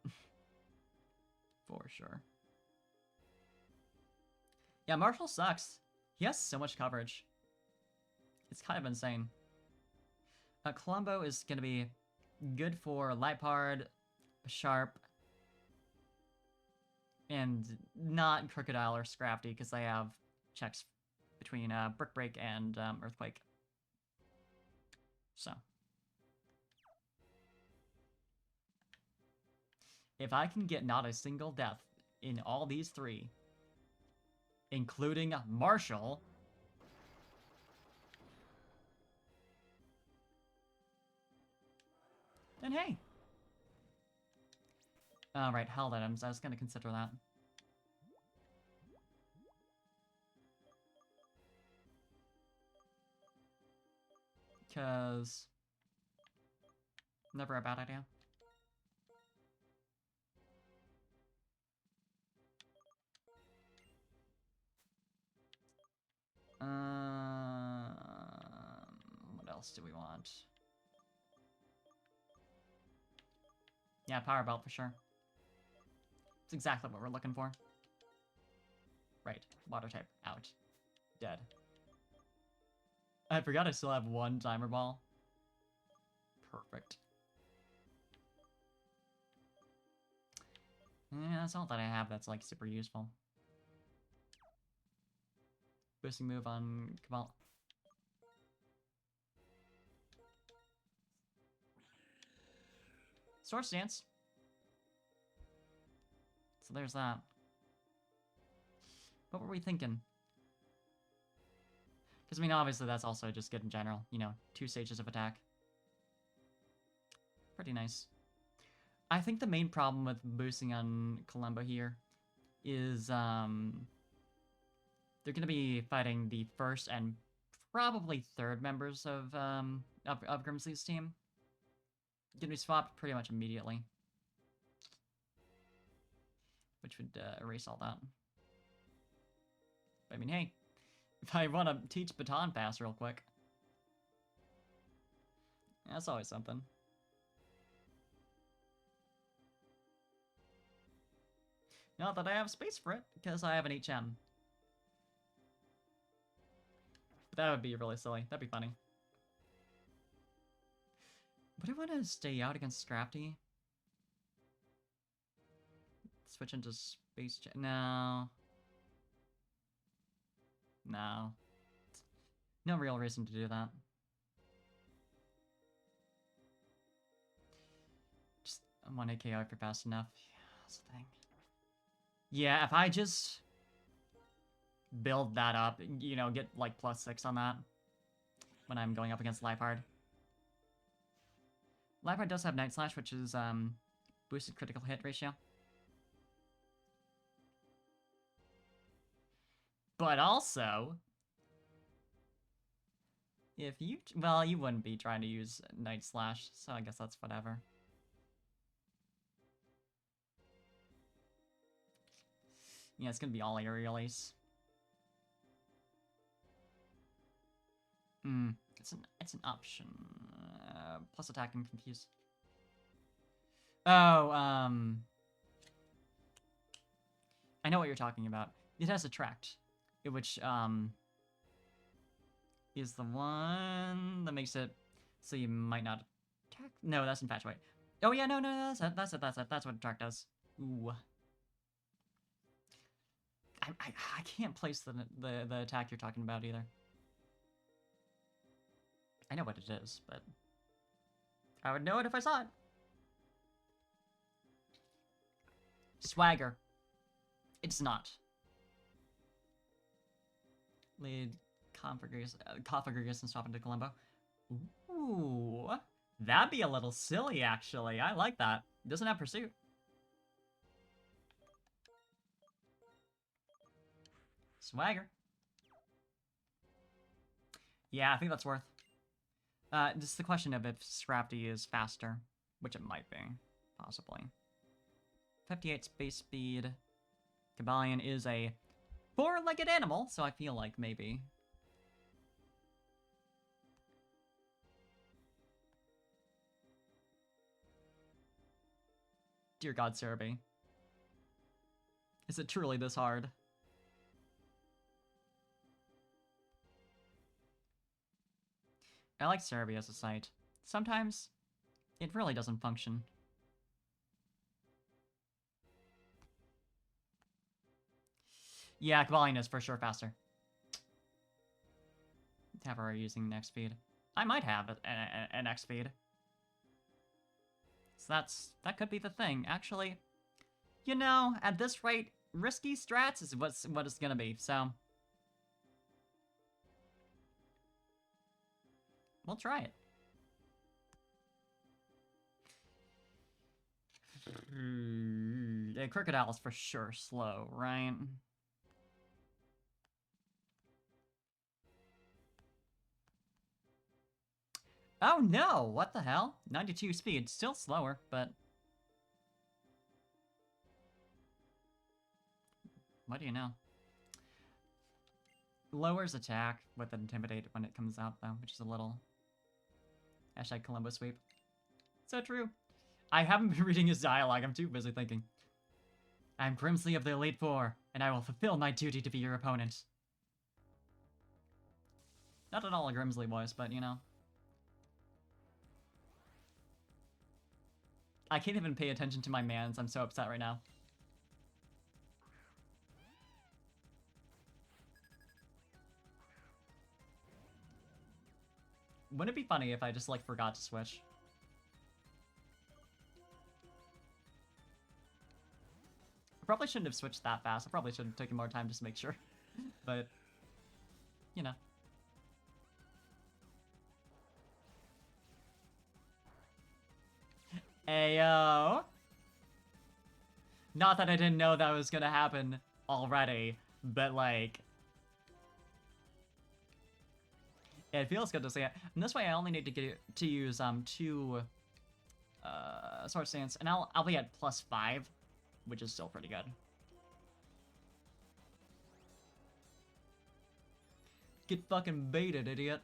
For sure. Yeah, Marshall sucks. He has so much coverage. It's kind of insane. Columbo is going to be good for Lipard, Sharp, and not Crocodile or Scrafty, because they have checks between Brick Break and Earthquake. So. If I can get not a single death in all these three, including Marshall, then hey. Right, held items. I was gonna consider that. Because never a bad idea. What else do we want? Yeah, Power Belt for sure. It's exactly what we're looking for. Right, water type, out. Dead. I forgot I still have one timer ball. Perfect. Yeah, that's all that I have that's like super useful. Boosting move on Cabal. Sword Stance. So there's that. What were we thinking? Because, I mean, obviously that's also just good in general. 2 stages of attack. Pretty nice. I think the main problem with boosting on Columbo here is, they're going to be fighting the first and probably third members of Grimsley's team. Going to be swapped pretty much immediately. Which would erase all that. But I mean, hey, if I want to teach Baton Pass real quick, that's always something. Not that I have space for it, because I have an HM. But that would be really silly. That'd be funny. Would I want to stay out against Scrafty? Switch into Space Jet? No. No. No real reason to do that. Just 1 AKO if you're fast enough. Yeah, that's the thing. Yeah, if I just build that up, get like +6 on that when I'm going up against Lipard. Lipard does have Night Slash, which is boosted critical hit ratio. But also, if you... Well, you wouldn't be trying to use Night Slash, so I guess that's whatever. Yeah, it's gonna be all Aerial Ace. It's an option. Plus attack and confuse. Oh, I know what you're talking about. It has Attract, which, is the one that makes it so you might not attack. No, that's Infatuate. Oh yeah, no, that's it. That's what Attract does. Ooh. I can't place the attack you're talking about either. I know what it is, but I would know it if I saw it. Swagger. It's not. Lead Cofagrigus and swap into Columbo. Ooh. That'd be a little silly, actually. I like that. It doesn't have Pursuit. Swagger. Yeah, I think that's worth. Just the question of if Scrafty is faster, which it might be, possibly. 58 space speed. Cobalion is a four-legged animal, so I feel like maybe. Dear God, Cerebi. Is it truly this hard? I like Cerebi as a site. Sometimes, it really doesn't function. Yeah, Cobalion is for sure faster. Have her using next speed. I might have an X speed. So that could be the thing. Actually, you know, at this rate, risky strats is what it's gonna be. So we'll try it. Yeah, Crocodile is for sure slow, right? Oh no! What the hell? 92 speed, still slower, but... What do you know? Lowers attack with Intimidate when it comes out, though, which is a little... Hashtag Columbo sweep. So true. I haven't been reading his dialogue, I'm too busy thinking. I'm Grimsley of the Elite Four, and I will fulfill my duty to be your opponent. Not at all a Grimsley voice, but you know. I can't even pay attention to my mans, I'm so upset right now. Wouldn't it be funny if I just, like, forgot to switch? I probably shouldn't have switched that fast. I probably should have taken more time just to make sure. But, you know. Ayo! Not that I didn't know that was gonna happen already, but, like... It feels good to see it. And this way I only need to get to use, two... Sword Stance, and I'll be at +5, which is still pretty good. Get fucking baited, idiot.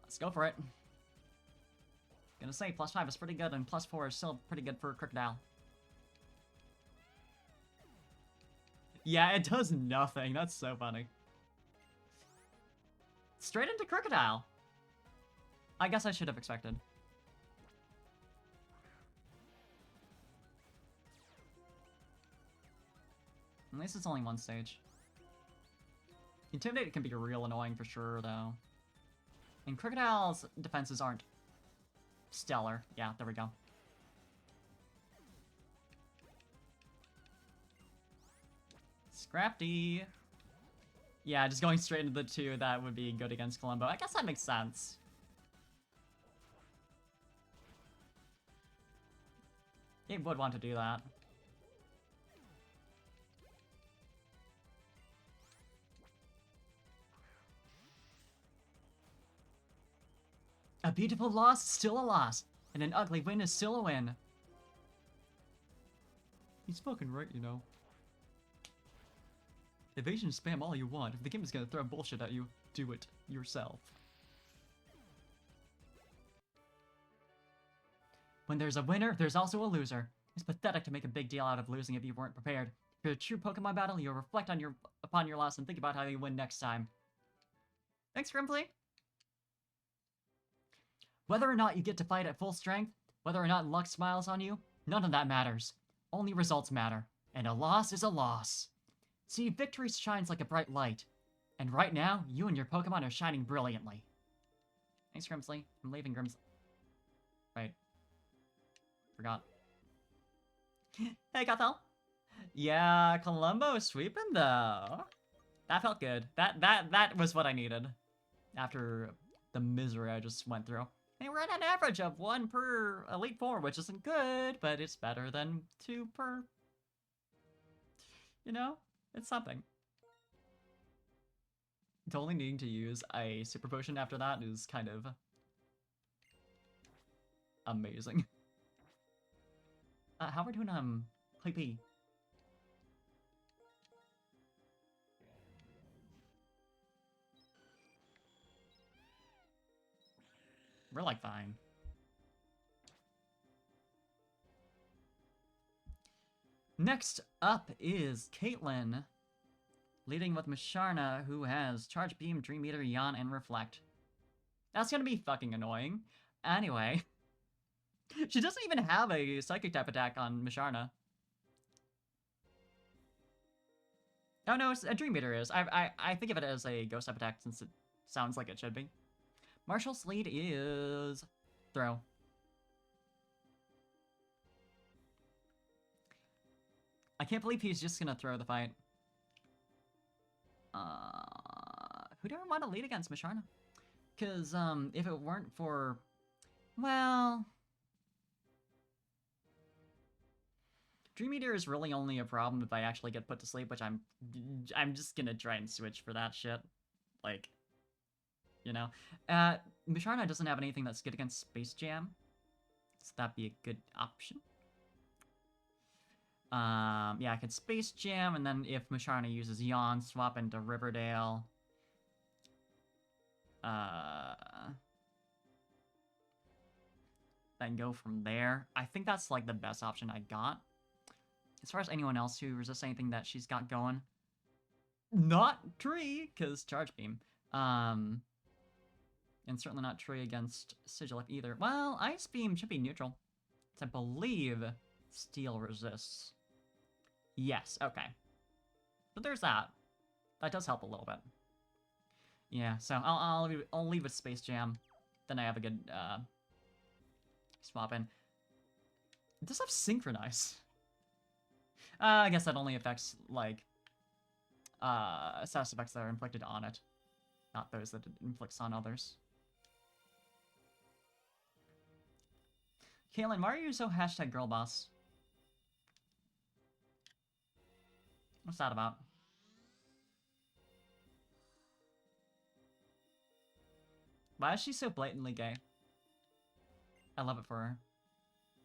Let's go for it. Gonna say +5 is pretty good, and +4 is still pretty good for Crocodile. Yeah, it does nothing. That's so funny. Straight into Crocodile. I guess I should have expected. At least it's only one stage. Intimidate can be real annoying for sure, though. And Crocodile's defenses aren't stellar. Yeah, there we go. Scrafty. Yeah, just going straight into the 2, that would be good against Columbo. I guess that makes sense. He would want to do that. A beautiful loss is still a loss, and an ugly win is still a win. He's fucking right, you know. Evasion spam all you want. If the game is gonna throw bullshit at you, do it yourself. When there's a winner, there's also a loser. It's pathetic to make a big deal out of losing if you weren't prepared. For a true Pokemon battle, you'll reflect on upon your loss and think about how you win next time. Thanks, Grimpley. Whether or not you get to fight at full strength, whether or not luck smiles on you, none of that matters. Only results matter. And a loss is a loss. See, victory shines like a bright light. And right now, you and your Pokemon are shining brilliantly. Thanks, Grimsley. I'm leaving Grimsley. Right. Forgot. Hey, Gothel. Yeah, Columbo sweeping, though. That felt good. That was what I needed. After the misery I just went through. And we're at an average of 1 per Elite Four, which isn't good, but it's better than 2 per... You know? It's something. Only needing to use a Super Potion after that is kind of Amazing. How are we doing, PP? We're like fine. Next up is Caitlyn, leading with Musharna, who has Charge Beam, Dream Eater, Yawn, and Reflect. That's gonna be fucking annoying. Anyway, she doesn't even have a Psychic type attack on Musharna. Oh no, a Dream Eater is. I think of it as a Ghost type attack since it sounds like it should be. Marshall's lead is Throw. I can't believe he's just gonna throw the fight. Who do I want to lead against Musharna? Because, if it weren't for... Well... Dream Eater is really only a problem if I actually get put to sleep, which I'm just gonna try and switch for that shit. Like, you know? Musharna doesn't have anything that's good against Space Jam. So that'd be a good option. Yeah, I could Space Jam, and then if Musharna uses Yawn, swap into Riverdale. Then go from there. I think that's, like, the best option I got. As far as anyone else who resists anything that she's got going. Not Tree, because Charge Beam. And certainly not Tree against Sigilif either. Well, Ice Beam should be neutral. I believe Steel resists. Yes, okay. But there's that. That does help a little bit. Yeah, so I'll leave with Space Jam. Then I have a good swap in. It does have Synchronize. I guess that only affects like status effects that are inflicted on it, not those that it inflicts on others. Caitlyn, why are you so #girlboss? What's that about? Why is she so blatantly gay? I love it for her.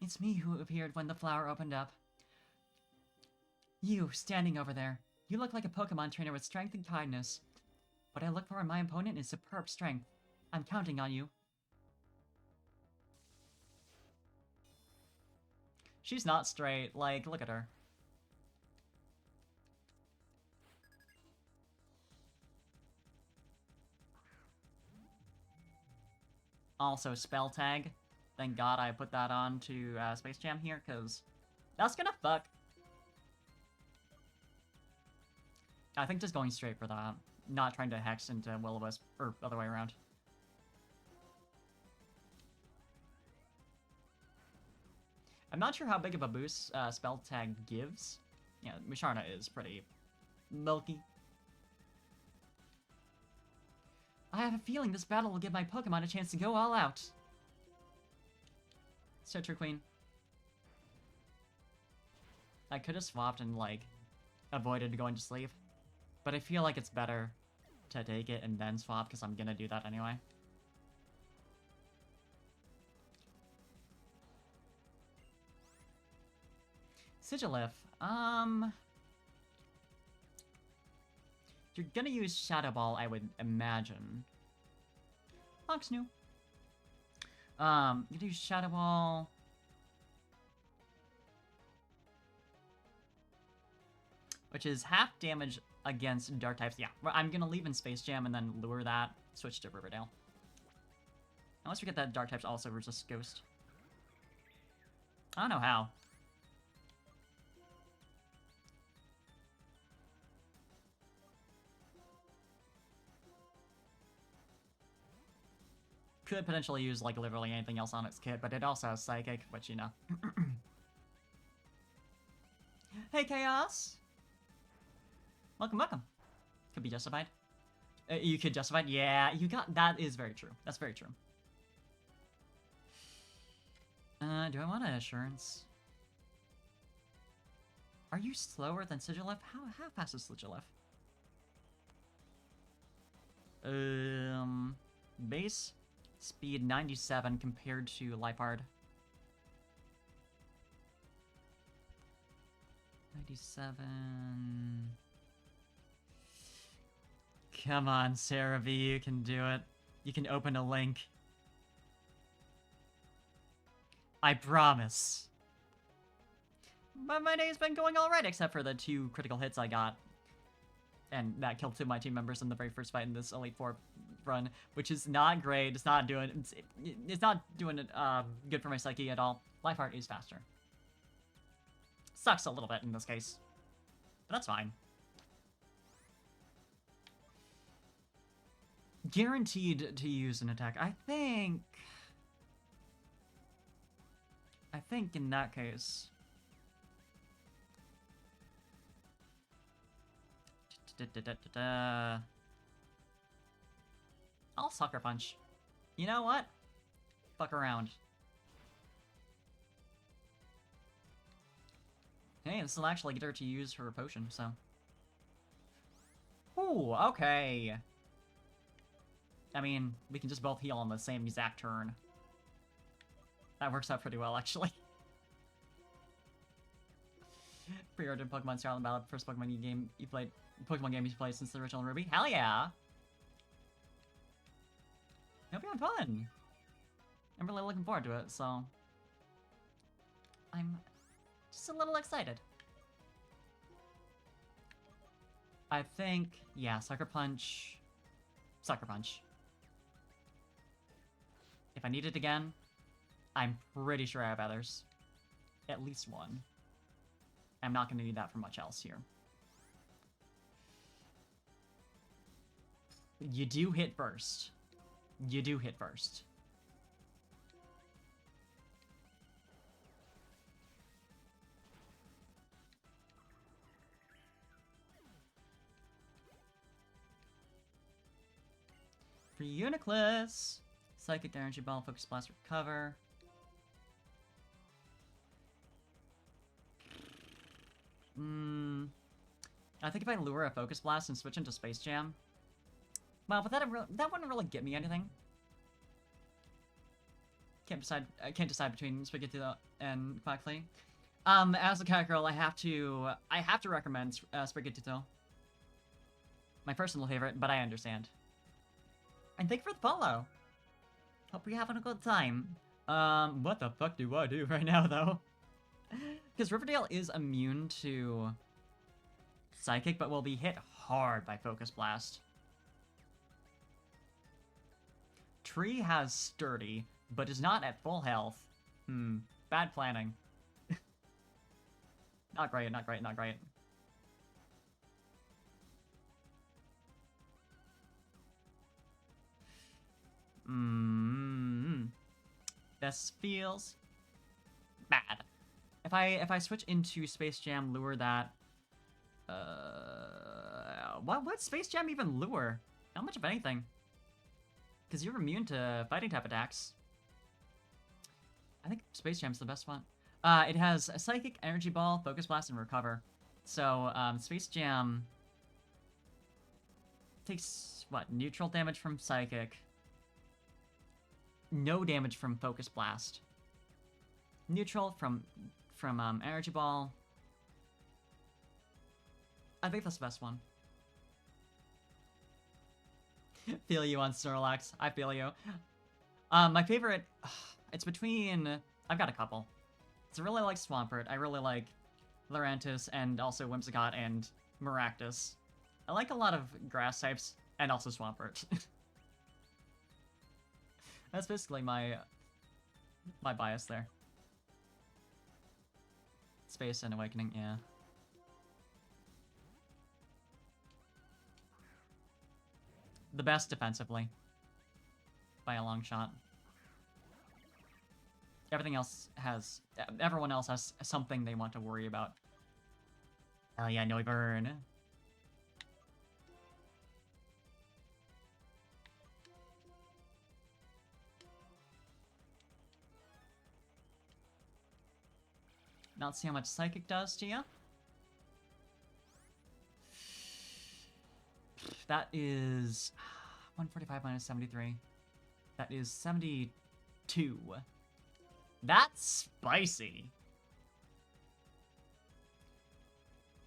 It's me who appeared when the flower opened up. You, standing over there. You look like a Pokemon trainer with strength and kindness. What I look for in my opponent is superb strength. I'm counting on you. She's not straight. Like, look at her. Also, Spell Tag. Thank God I put that on to Space Jam here, because that's gonna fuck. I think just going straight for that. Not trying to hex into Will-O-Wisp, or other way around. I'm not sure how big of a boost Spell Tag gives. Yeah, Musharna is pretty milky. I have a feeling this battle will give my Pokemon a chance to go all out. Citrus Queen. I could have swapped and, like, avoided going to sleep. But I feel like it's better to take it and then swap, because I'm gonna do that anyway. Sigilif, you're gonna use Shadow Ball, I would imagine. Fox new. You can use Shadow Ball. Which is half damage against Dark types. Yeah, I'm gonna leave in Space Jam and then lure that, switch to Riverdale. Now let's forget that Dark types also resist Ghost. I don't know how. Could potentially use, like, literally anything else on its kit, but it also has Psychic, which, you know. Hey, Chaos! Welcome, welcome. Could be justified. You could justified? Yeah, you got... That is very true. That's very true. Do I want an Assurance? Are you slower than Sigilif? How fast is Sigilif? Base speed 97 compared to Liepard 97. Come on, Sarah V, you can do it. You can open a link. I promise. But my day's been going alright, except for the 2 critical hits I got. And that killed 2 of my team members in the very first fight in this Elite Four run, which is not great. It's not doing it good for my psyche at all. Lifeheart is faster. Sucks a little bit in this case, but that's fine. Guaranteed to use an attack. I think in that case. I'll Sucker Punch. You know what? Fuck around. Hey, this will actually get her to use her potion, so. Ooh, okay. I mean, we can just both heal on the same exact turn. That works out pretty well, actually. Pre-ordered Pokemon Star Island Ballad, first Pokemon game you played since the original Ruby. Hell yeah! It'll be fun. I'm really looking forward to it, so I'm just a little excited. I think, yeah, Sucker Punch. Sucker Punch. If I need it again, I'm pretty sure I have others. At least one. I'm not going to need that for much else here. You do hit first. You do hit first. For Uniclus, Psychic Energy Ball, Focus Blast, Recover. I think if I lure a Focus Blast and switch into Space Jam, well, but that wouldn't really get me anything. I can't decide between Spaghetti and Quackly. As a cat girl, I have to recommend Spaghettito. My personal favorite, but I understand. And thank you for the follow. Hope you're having a good time. What the fuck do I do right now, though? Because Riverdale is immune to Psychic, but will be hit hard by Focus Blast. Tree has Sturdy, but is not at full health. Bad planning. Not great, not great, not great. This feels bad. If I switch into Space Jam, lure that. What Space Jam even lure? Not much of anything. Because you're immune to fighting type attacks. I think Space Jam's the best one. It has a Psychic, Energy Ball, Focus Blast, and Recover. So, Space Jam takes, what, neutral damage from Psychic. No damage from Focus Blast. Neutral from Energy Ball. I think that's the best one. Feel you on Snorlax. I feel you. My favorite... It's between... I've got a couple. So I really like Swampert. I really like Lurantis and also Whimsicott and Maractus. I like a lot of grass types and also Swampert. That's basically my bias there. Space and Awakening, yeah. The best defensively. By a long shot. Everyone else has something they want to worry about. Hell yeah, Noivern. Not see how much Psychic does to you. That is 145 minus 73. That is 72. That's spicy.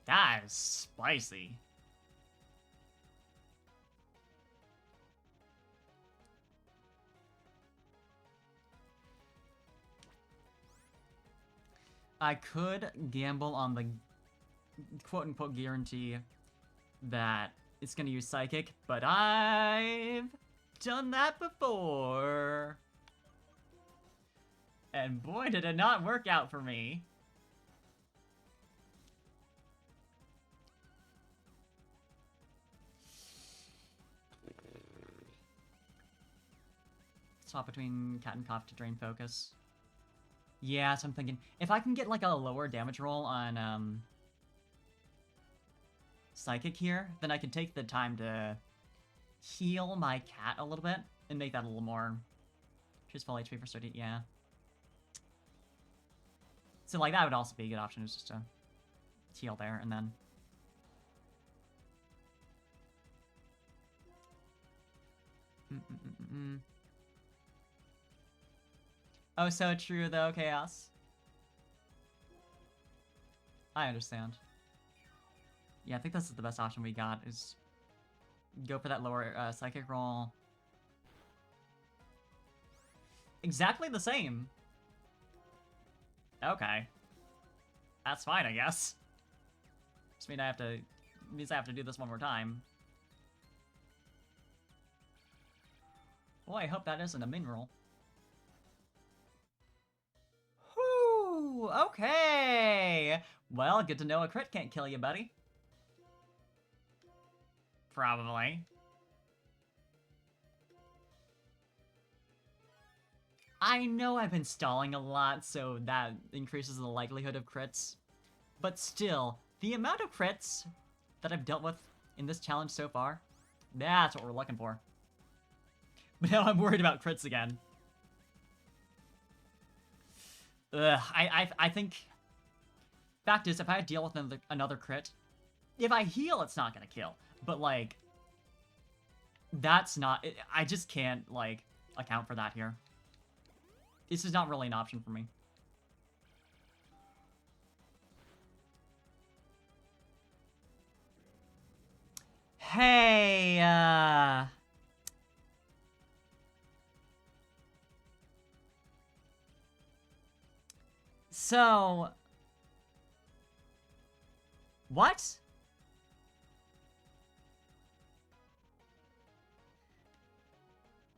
That is spicy. I could gamble on the quote-unquote guarantee that it's gonna use Psychic, but I've done that before. And boy, did it not work out for me. Swap between Cat and Cough to drain focus. Yeah, so I'm thinking, if I can get like a lower damage roll on Psychic here, then I can take the time to heal my cat a little bit and make that a little more. Choose full HP for 30, yeah. So like that would also be a good option, is just to heal there and then. Oh, so true though, Chaos. I understand. Yeah, I think this is the best option we got, is go for that lower Psychic roll. Exactly the same. Okay. That's fine, I guess. Just means I have to do this one more time. Boy, I hope that isn't a min roll. Whew, okay. Well, good to know a crit can't kill you, buddy. Probably. I know I've been stalling a lot, so that increases the likelihood of crits. But still, the amount of crits that I've dealt with in this challenge so far, that's what we're looking for. But now I'm worried about crits again. Ugh, I think... Fact is, if I deal with another crit, if I heal, it's not gonna kill. But, like, that's not... I just can't, like, account for that here. This is not really an option for me. Hey, So... What?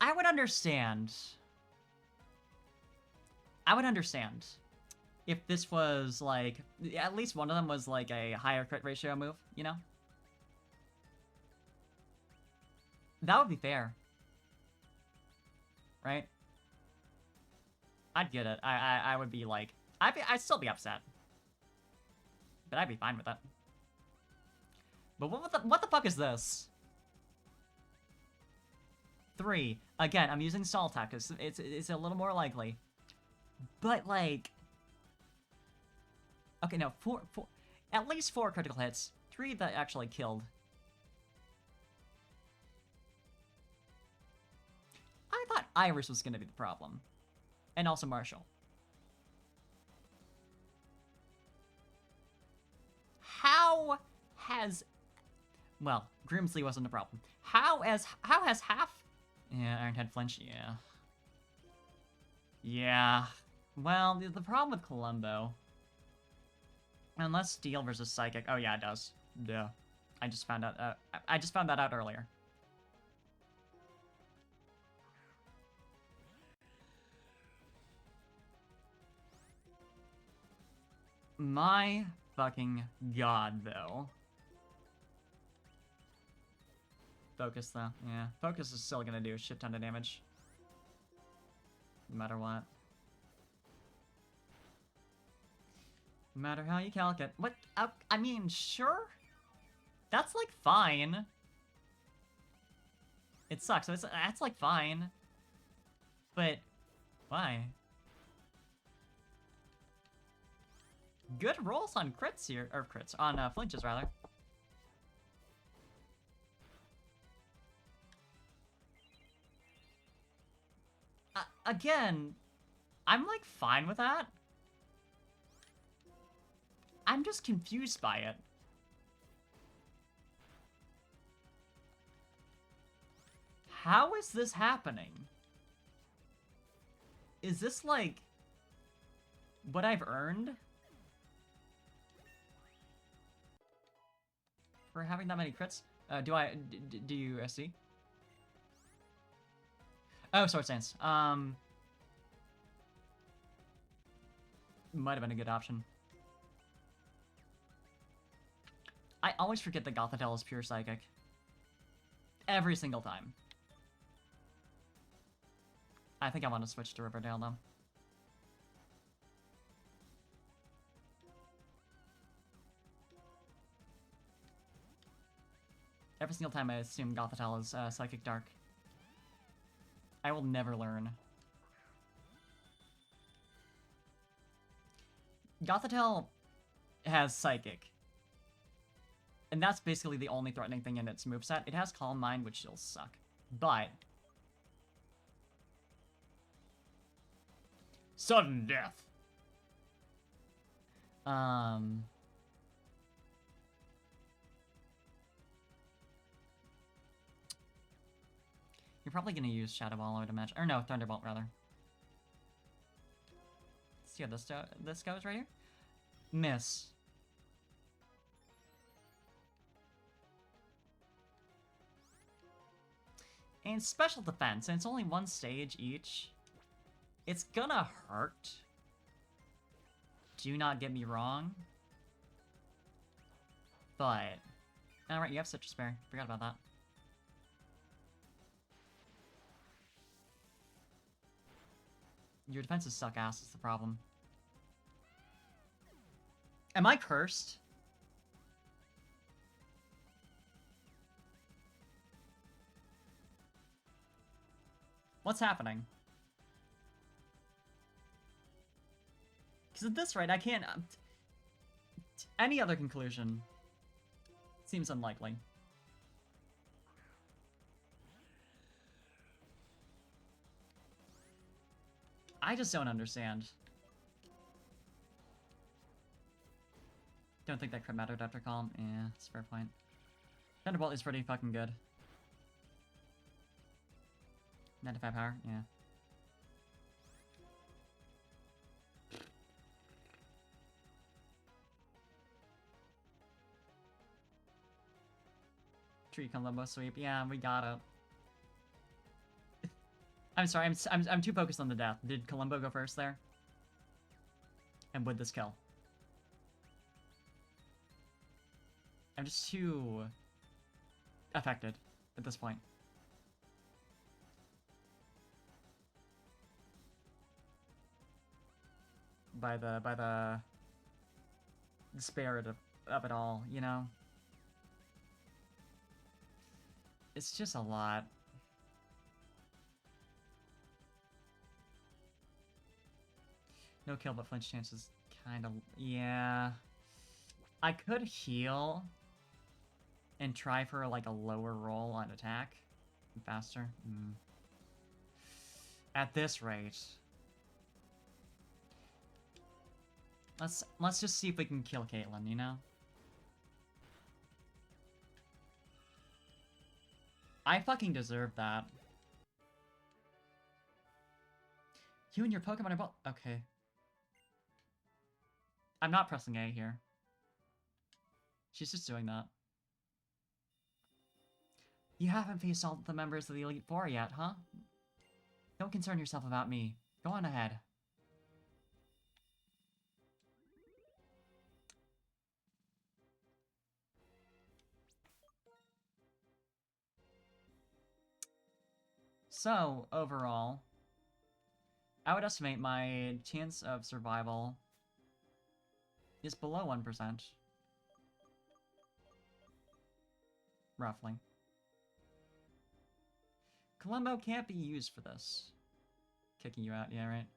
I would understand. I would understand if this was, like, at least one of them was, like, a higher crit ratio move, you know? That would be fair. Right? I'd get it. I would be, like... I'd still be upset. But I'd be fine with it. But what the fuck is this? 3. Again, I'm using stall attack because it's a little more likely. But, like... Okay, no, 4... At least 4 critical hits. 3 that actually killed. I thought Iris was gonna be the problem. And also Marshall. How has... Well, Grimsley wasn't a problem. How has half... Yeah, Ironhead flinch, yeah. Yeah. Well, the problem with Columbo... Unless Steel versus Psychic... Oh yeah, it does. Yeah. I just found out... I just found that out earlier. My fucking god, though. Focus, though. Yeah. Focus is still gonna do a shit ton of damage. No matter what. No matter how you calc it. What? I mean, sure? That's, like, fine. It sucks. So that's, like, fine. But, why? Good rolls on crits here. Or crits. On flinches, rather. Again, I'm, like, fine with that. I'm just confused by it. How is this happening? Is this, like, what I've earned? For having that many crits? Do you see? Oh, Sword Stance. Might have been a good option. I always forget that Gothitelle is pure psychic. Every single time. I think I want to switch to Riverdale, though. Every single time I assume Gothitelle is Psychic Dark. I will never learn. Gothitelle has Psychic. And that's basically the only threatening thing in its moveset. It has Calm Mind, which will suck. But... Sudden Death! You're probably gonna use Shadow Ball, I would imagine. Or no, Thunderbolt, rather. Let's see how this goes right here. Miss. And Special Defense, and it's only one stage each. It's gonna hurt. Do not get me wrong. But... Alright, you have Citrus Berry. Forgot about that. Your defenses suck ass is the problem. Am I cursed? What's happening? Because at this rate, I can't... any other conclusion seems unlikely. I just don't understand. Don't think that crit mattered after Calm. Yeah, it's a fair point. Thunderbolt is pretty fucking good. 95 power, yeah. Tree Columbo sweep, yeah, we got it. I'm sorry, I'm too focused on the death. Did Columbo go first there? And would this kill? I'm just too affected at this point. By the spirit of it all, you know? It's just a lot. No kill, but flinch chances kind of... Yeah. I could heal and try for, like, a lower roll on attack. Faster. At this rate. Let's just see if we can kill Caitlyn, you know? I fucking deserve that. You and your Pokemon are both... Okay. I'm not pressing A here. She's just doing that. You haven't faced all the members of the Elite Four yet, huh? Don't concern yourself about me. Go on ahead. So, overall, I would estimate my chance of survival is below 1%. Roughly. Columbo can't be used for this. Kicking you out, yeah, right?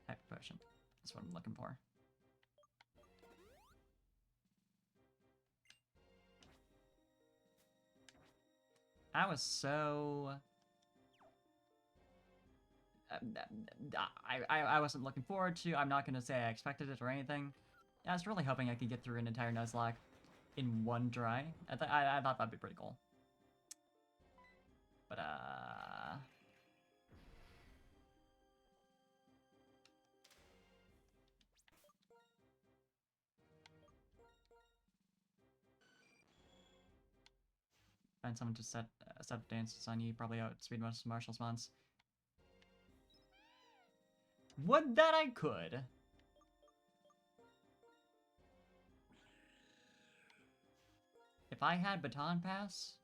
Hyper Potion. That's what I'm looking for. I was so... I wasn't looking forward to. I'm not gonna say I expected it or anything. I was really hoping I could get through an entire Nuzlocke in one try. I thought that'd be pretty cool. But find someone to set up dances on you. Probably outspeed most Marshall's months. Would that I could. If I had Baton Pass,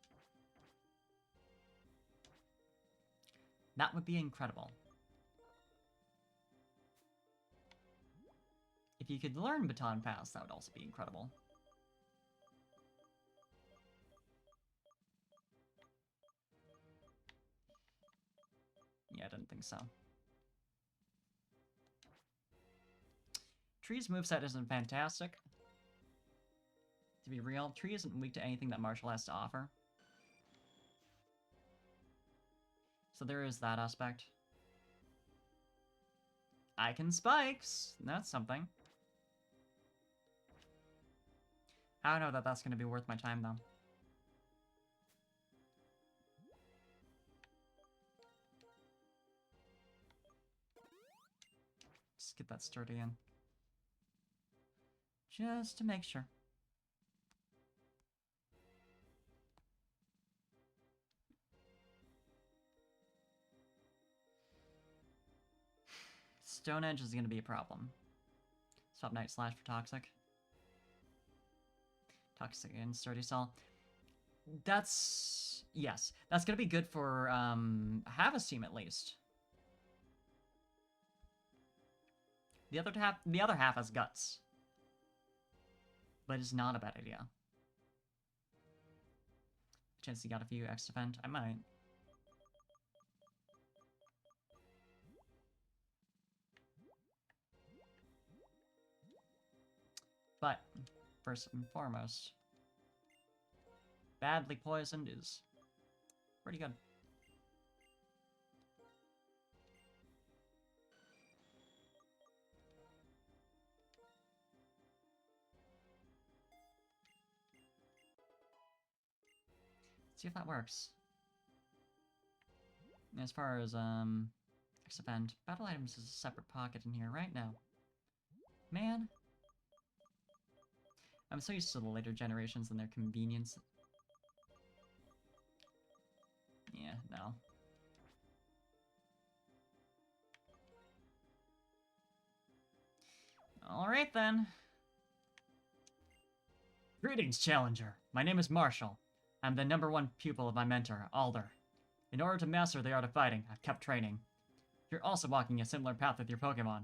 that would be incredible. If you could learn Baton Pass, that would also be incredible. Yeah, I didn't think so. Tree's moveset isn't fantastic. To be real, Tree isn't weak to anything that Marshall has to offer. So there is that aspect. I can spikes! That's something. I don't know that that's going to be worth my time, though. Just get that sturdy in. Just to make sure. Stone Edge is going to be a problem. Swap Knight Slash for Toxic. Toxic and Sturdy Cell. That's... yes. That's going to be good for Hava's team, at least. The other half has Guts. But it's not a bad idea. Chance you got a few X defend? I might. But, first and foremost, badly poisoned is pretty good. See if that works. As far as, X defend, battle items is a separate pocket in here right now. Man. I'm so used to the later generations and their convenience. Yeah, no. Alright then. Greetings, Challenger. My name is Marshall. I'm the #1 pupil of my mentor, Alder. In order to master the art of fighting, I've kept training. You're also walking a similar path with your Pokemon.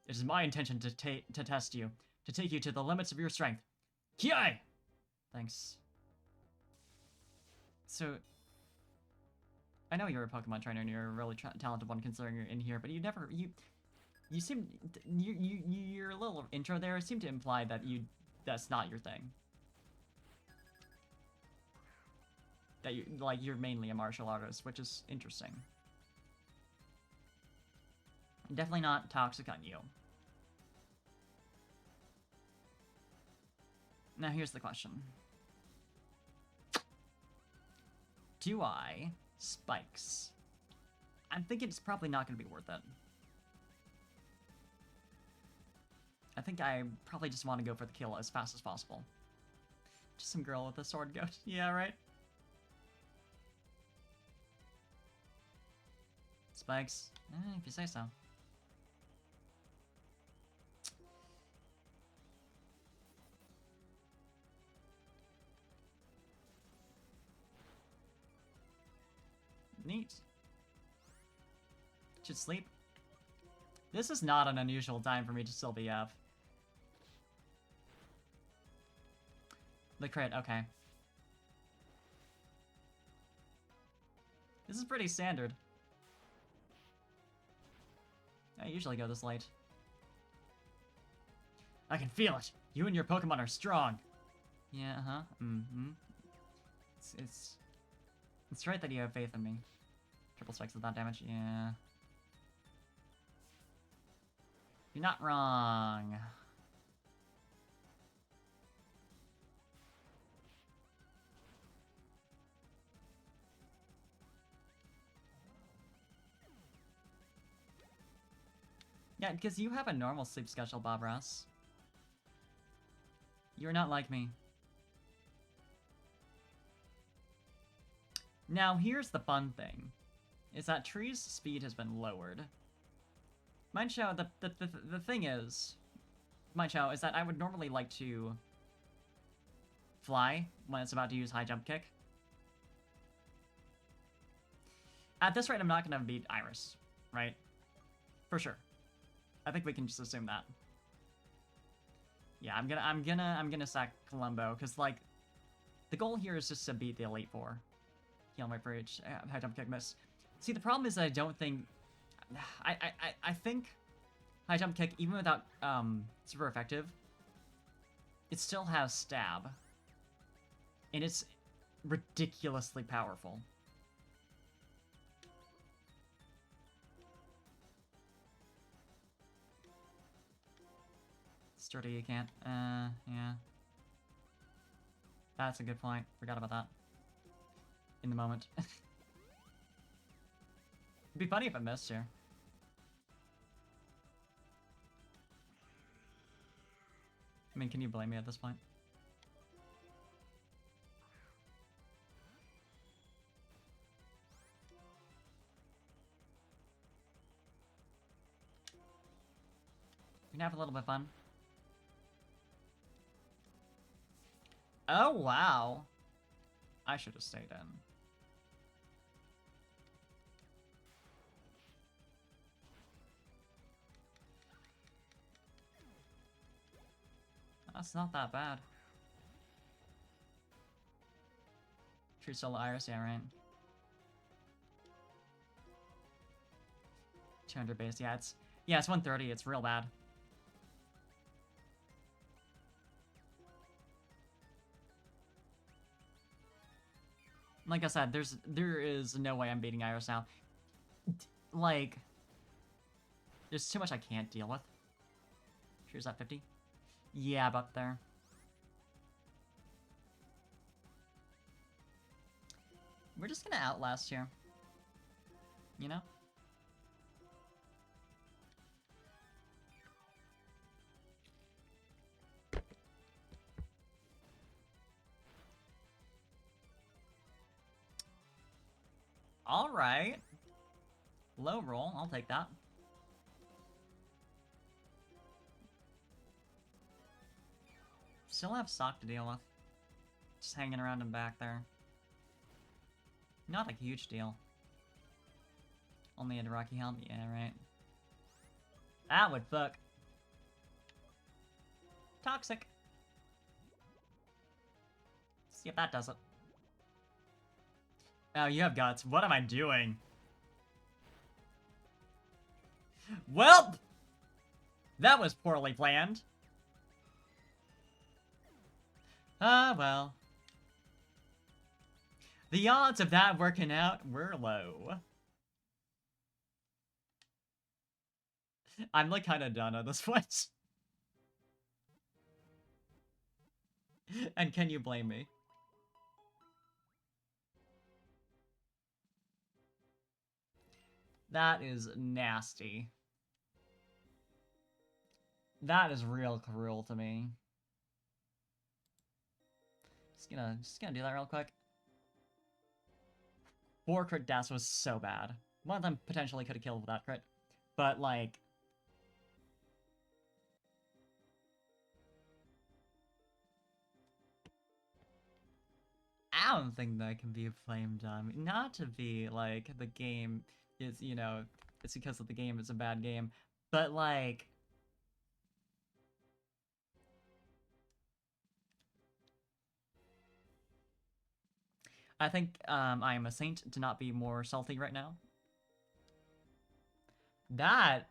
It is my intention to test you, to take you to the limits of your strength. Kiai! Thanks. So, I know you're a Pokemon trainer and you're a really talented one considering you're in here, but you seem, your little intro there seemed to imply that that's not your thing. That you're mainly a martial artist, which is interesting. Definitely not toxic on you. Now here's the question. Do I spikes? I'm thinking it's probably not going to be worth it. I think I probably just want to go for the kill as fast as possible. Just some girl with a sword goat. Yeah, right? Spikes? If you say so. Neat. Should sleep. This is not an unusual time for me to still be up. The crit, okay. This is pretty standard. I usually go this late. I can feel it! You and your Pokemon are strong! Yeah, uh-huh. Mm-hmm. It's right that you have faith in me. Triple spikes without damage, yeah. You're not wrong. Yeah, because you have a normal sleep schedule, Bob Ross. You're not like me. Now, here's the fun thing. Is that Tree's speed has been lowered. Mindchow, the thing is... Mindchow, is that I would normally like to... fly when it's about to use high jump kick. At this rate, I'm not gonna beat Iris, right? For sure. I think we can just assume that. Yeah, I'm gonna sack Columbo, because, like, the goal here is just to beat the Elite Four. Heal my bridge, high jump kick miss. See, the problem is that I don't think... I think high jump kick, even without super effective, it still has stab. And it's ridiculously powerful. Sturdy you can't. Yeah. That's a good point. Forgot about that. In the moment. It'd be funny if it missed here. I mean, can you blame me at this point? We can have a little bit of fun. Oh, wow. I should have stayed in. That's not that bad. True solo Iris, yeah, right. 200 base, yeah, it's 130, it's real bad. Like I said, there is no way I'm beating Iris now. Like, there's too much I can't deal with. Here's that 50. Yeah, about there. We're just gonna outlast here. You know? Alright. Low roll, I'll take that. Still have stock to deal with. Just hanging around and back there. Not a huge deal. Only a Rocky Helm? Yeah, right. That would fuck. Toxic. See if that does it. Oh, you have guts. What am I doing? Well, that was poorly planned. Ah, well. The odds of that working out were low. I'm like kind of done at this point. And can you blame me? That is nasty. That is real cruel to me. Just gonna do that real quick. 4 crit deaths was so bad. One of them potentially could have killed with that crit. But, like... I don't think that can be blamed on me. Not to be, like, the game is, you know, it's because of the game, it's a bad game. But, like... I think I am a saint to not be more salty right now. That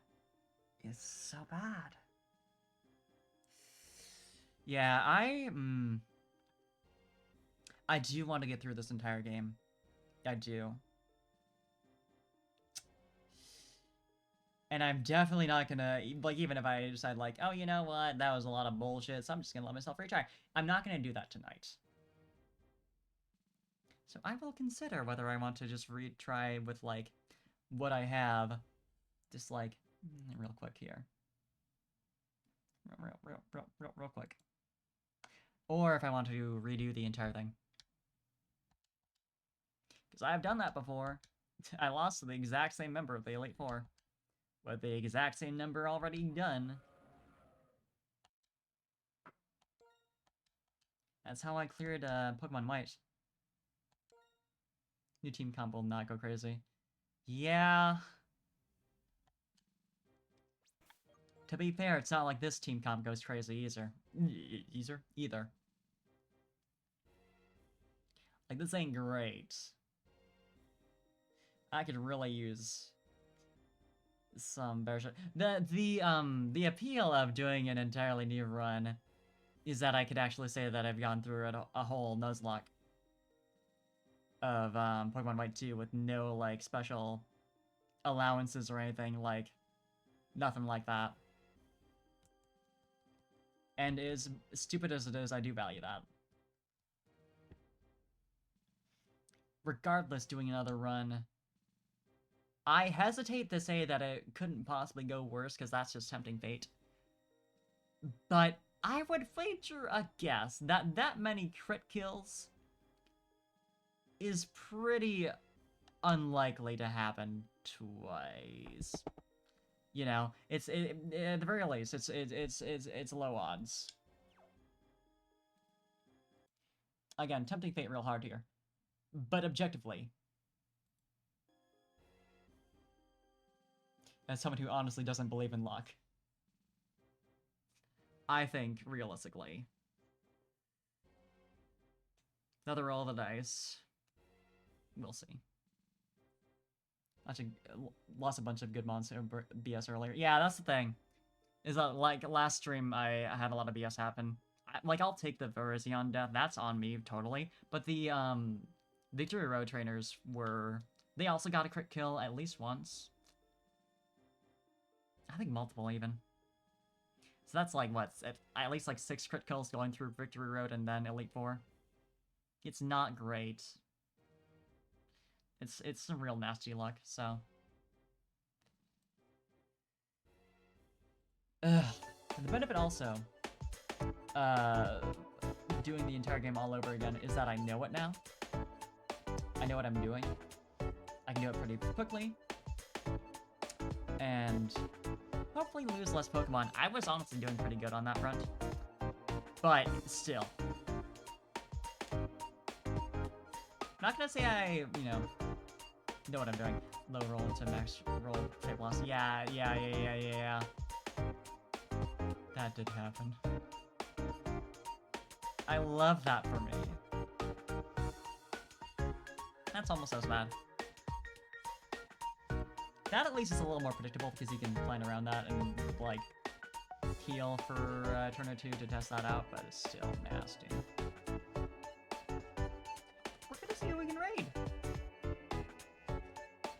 is so bad. Yeah, I do want to get through this entire game. I do. And I'm definitely not gonna, like, even if I decide, like, oh, you know what, that was a lot of bullshit, so I'm just gonna let myself retry. I'm not gonna do that tonight. So I will consider whether I want to just retry with, like, what I have, just, like, real quick here. Real quick. Or if I want to redo the entire thing. Because I've done that before. I lost to the exact same member of the Elite Four. With the exact same number already done. That's how I cleared Pokemon White. New team comp will not go crazy. Yeah. To be fair, it's not like this team comp goes crazy either. Either. Like, this ain't great. I could really use some better shit. The appeal of doing an entirely new run is that I could actually say that I've gone through a whole Nuzlocke of Pokemon White 2 with no, like, special allowances or anything, like, nothing like that. And as stupid as it is, I do value that. Regardless, doing another run, I hesitate to say that it couldn't possibly go worse, because that's just tempting fate. But I would wager a guess that that many crit kills is pretty unlikely to happen twice. You know, at the very least, it's low odds. Again, tempting fate real hard here, but objectively, as someone who honestly doesn't believe in luck, I think realistically, another roll of the dice. We'll see. Lost a bunch of good monster BS earlier. Yeah, that's the thing. Is that, like, last stream I had a lot of BS happen. Like, I'll take the Virizion death. That's on me, totally. But the, Victory Road trainers were... They also got a crit kill at least once. I think multiple, even. So that's, like, what? At least, like, 6 crit kills going through Victory Road and then Elite Four. It's not great. It's some real nasty luck, so... Ugh. The benefit also, doing the entire game all over again, is that I know it now. I know what I'm doing. I can do it pretty quickly. And hopefully lose less Pokemon. I was honestly doing pretty good on that front. But still. Not gonna say I, you know what I'm doing. Low roll to max roll shape loss. Yeah. That did happen. I love that for me. That's almost as bad. That at least is a little more predictable because you can plan around that and, like, heal for a turn or two to test that out, but it's still nasty. We're gonna see who we can raid.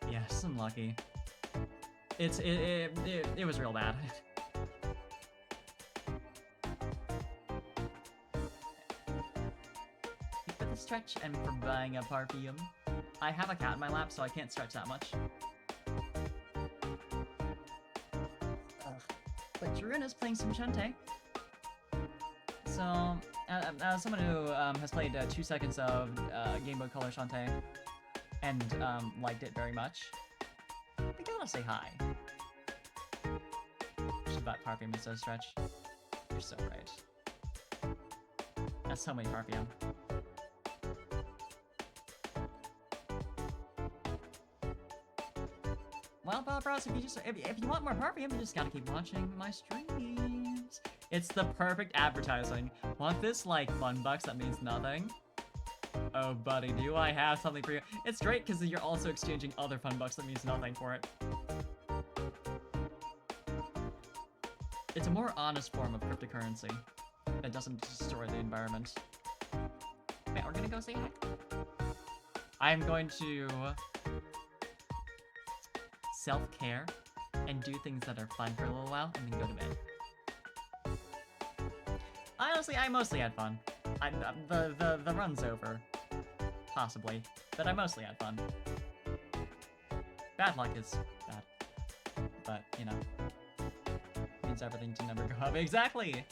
Yes, unlucky. It was real bad. For the stretch and for buying a Parfum, I have a cat in my lap, so I can't stretch that much. But Jiruna's playing some Shantae. So, as someone who has played 2 seconds of Game Boy Color Shantae and liked it very much, I gotta say hi. She's about Parfum instead of Stretch. You're so right. That's so many Parfum. Well, Bob Ross, if you want more Parfum, you just gotta keep watching my streams. It's the perfect advertising. Want this, like, fun bucks that means nothing? Oh, buddy, do I have something for you? It's great because you're also exchanging other fun bucks that means nothing for it. It's a more honest form of cryptocurrency that doesn't destroy the environment. Man, we're gonna go say hi. I'm going to self-care and do things that are fun for a little while, and then go to bed. Honestly, I mostly had fun. The run's over. Possibly. But I mostly had fun. Bad luck is bad. But, you know. Means everything to never go up. Exactly!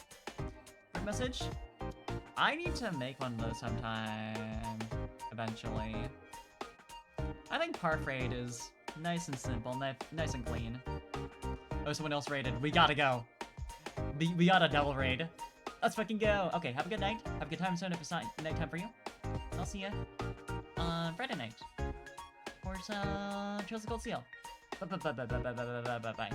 Quick message? I need to make one of those sometime. Eventually. I think Parf raid is nice and simple, nice and clean. Oh, someone else raided. We gotta go. We got a double raid. Let's fucking go. Okay, have a good night. Have a good time soon if it's not nighttime for you. I'll see you on Friday night. For some Trails of Cold Steel. Bye.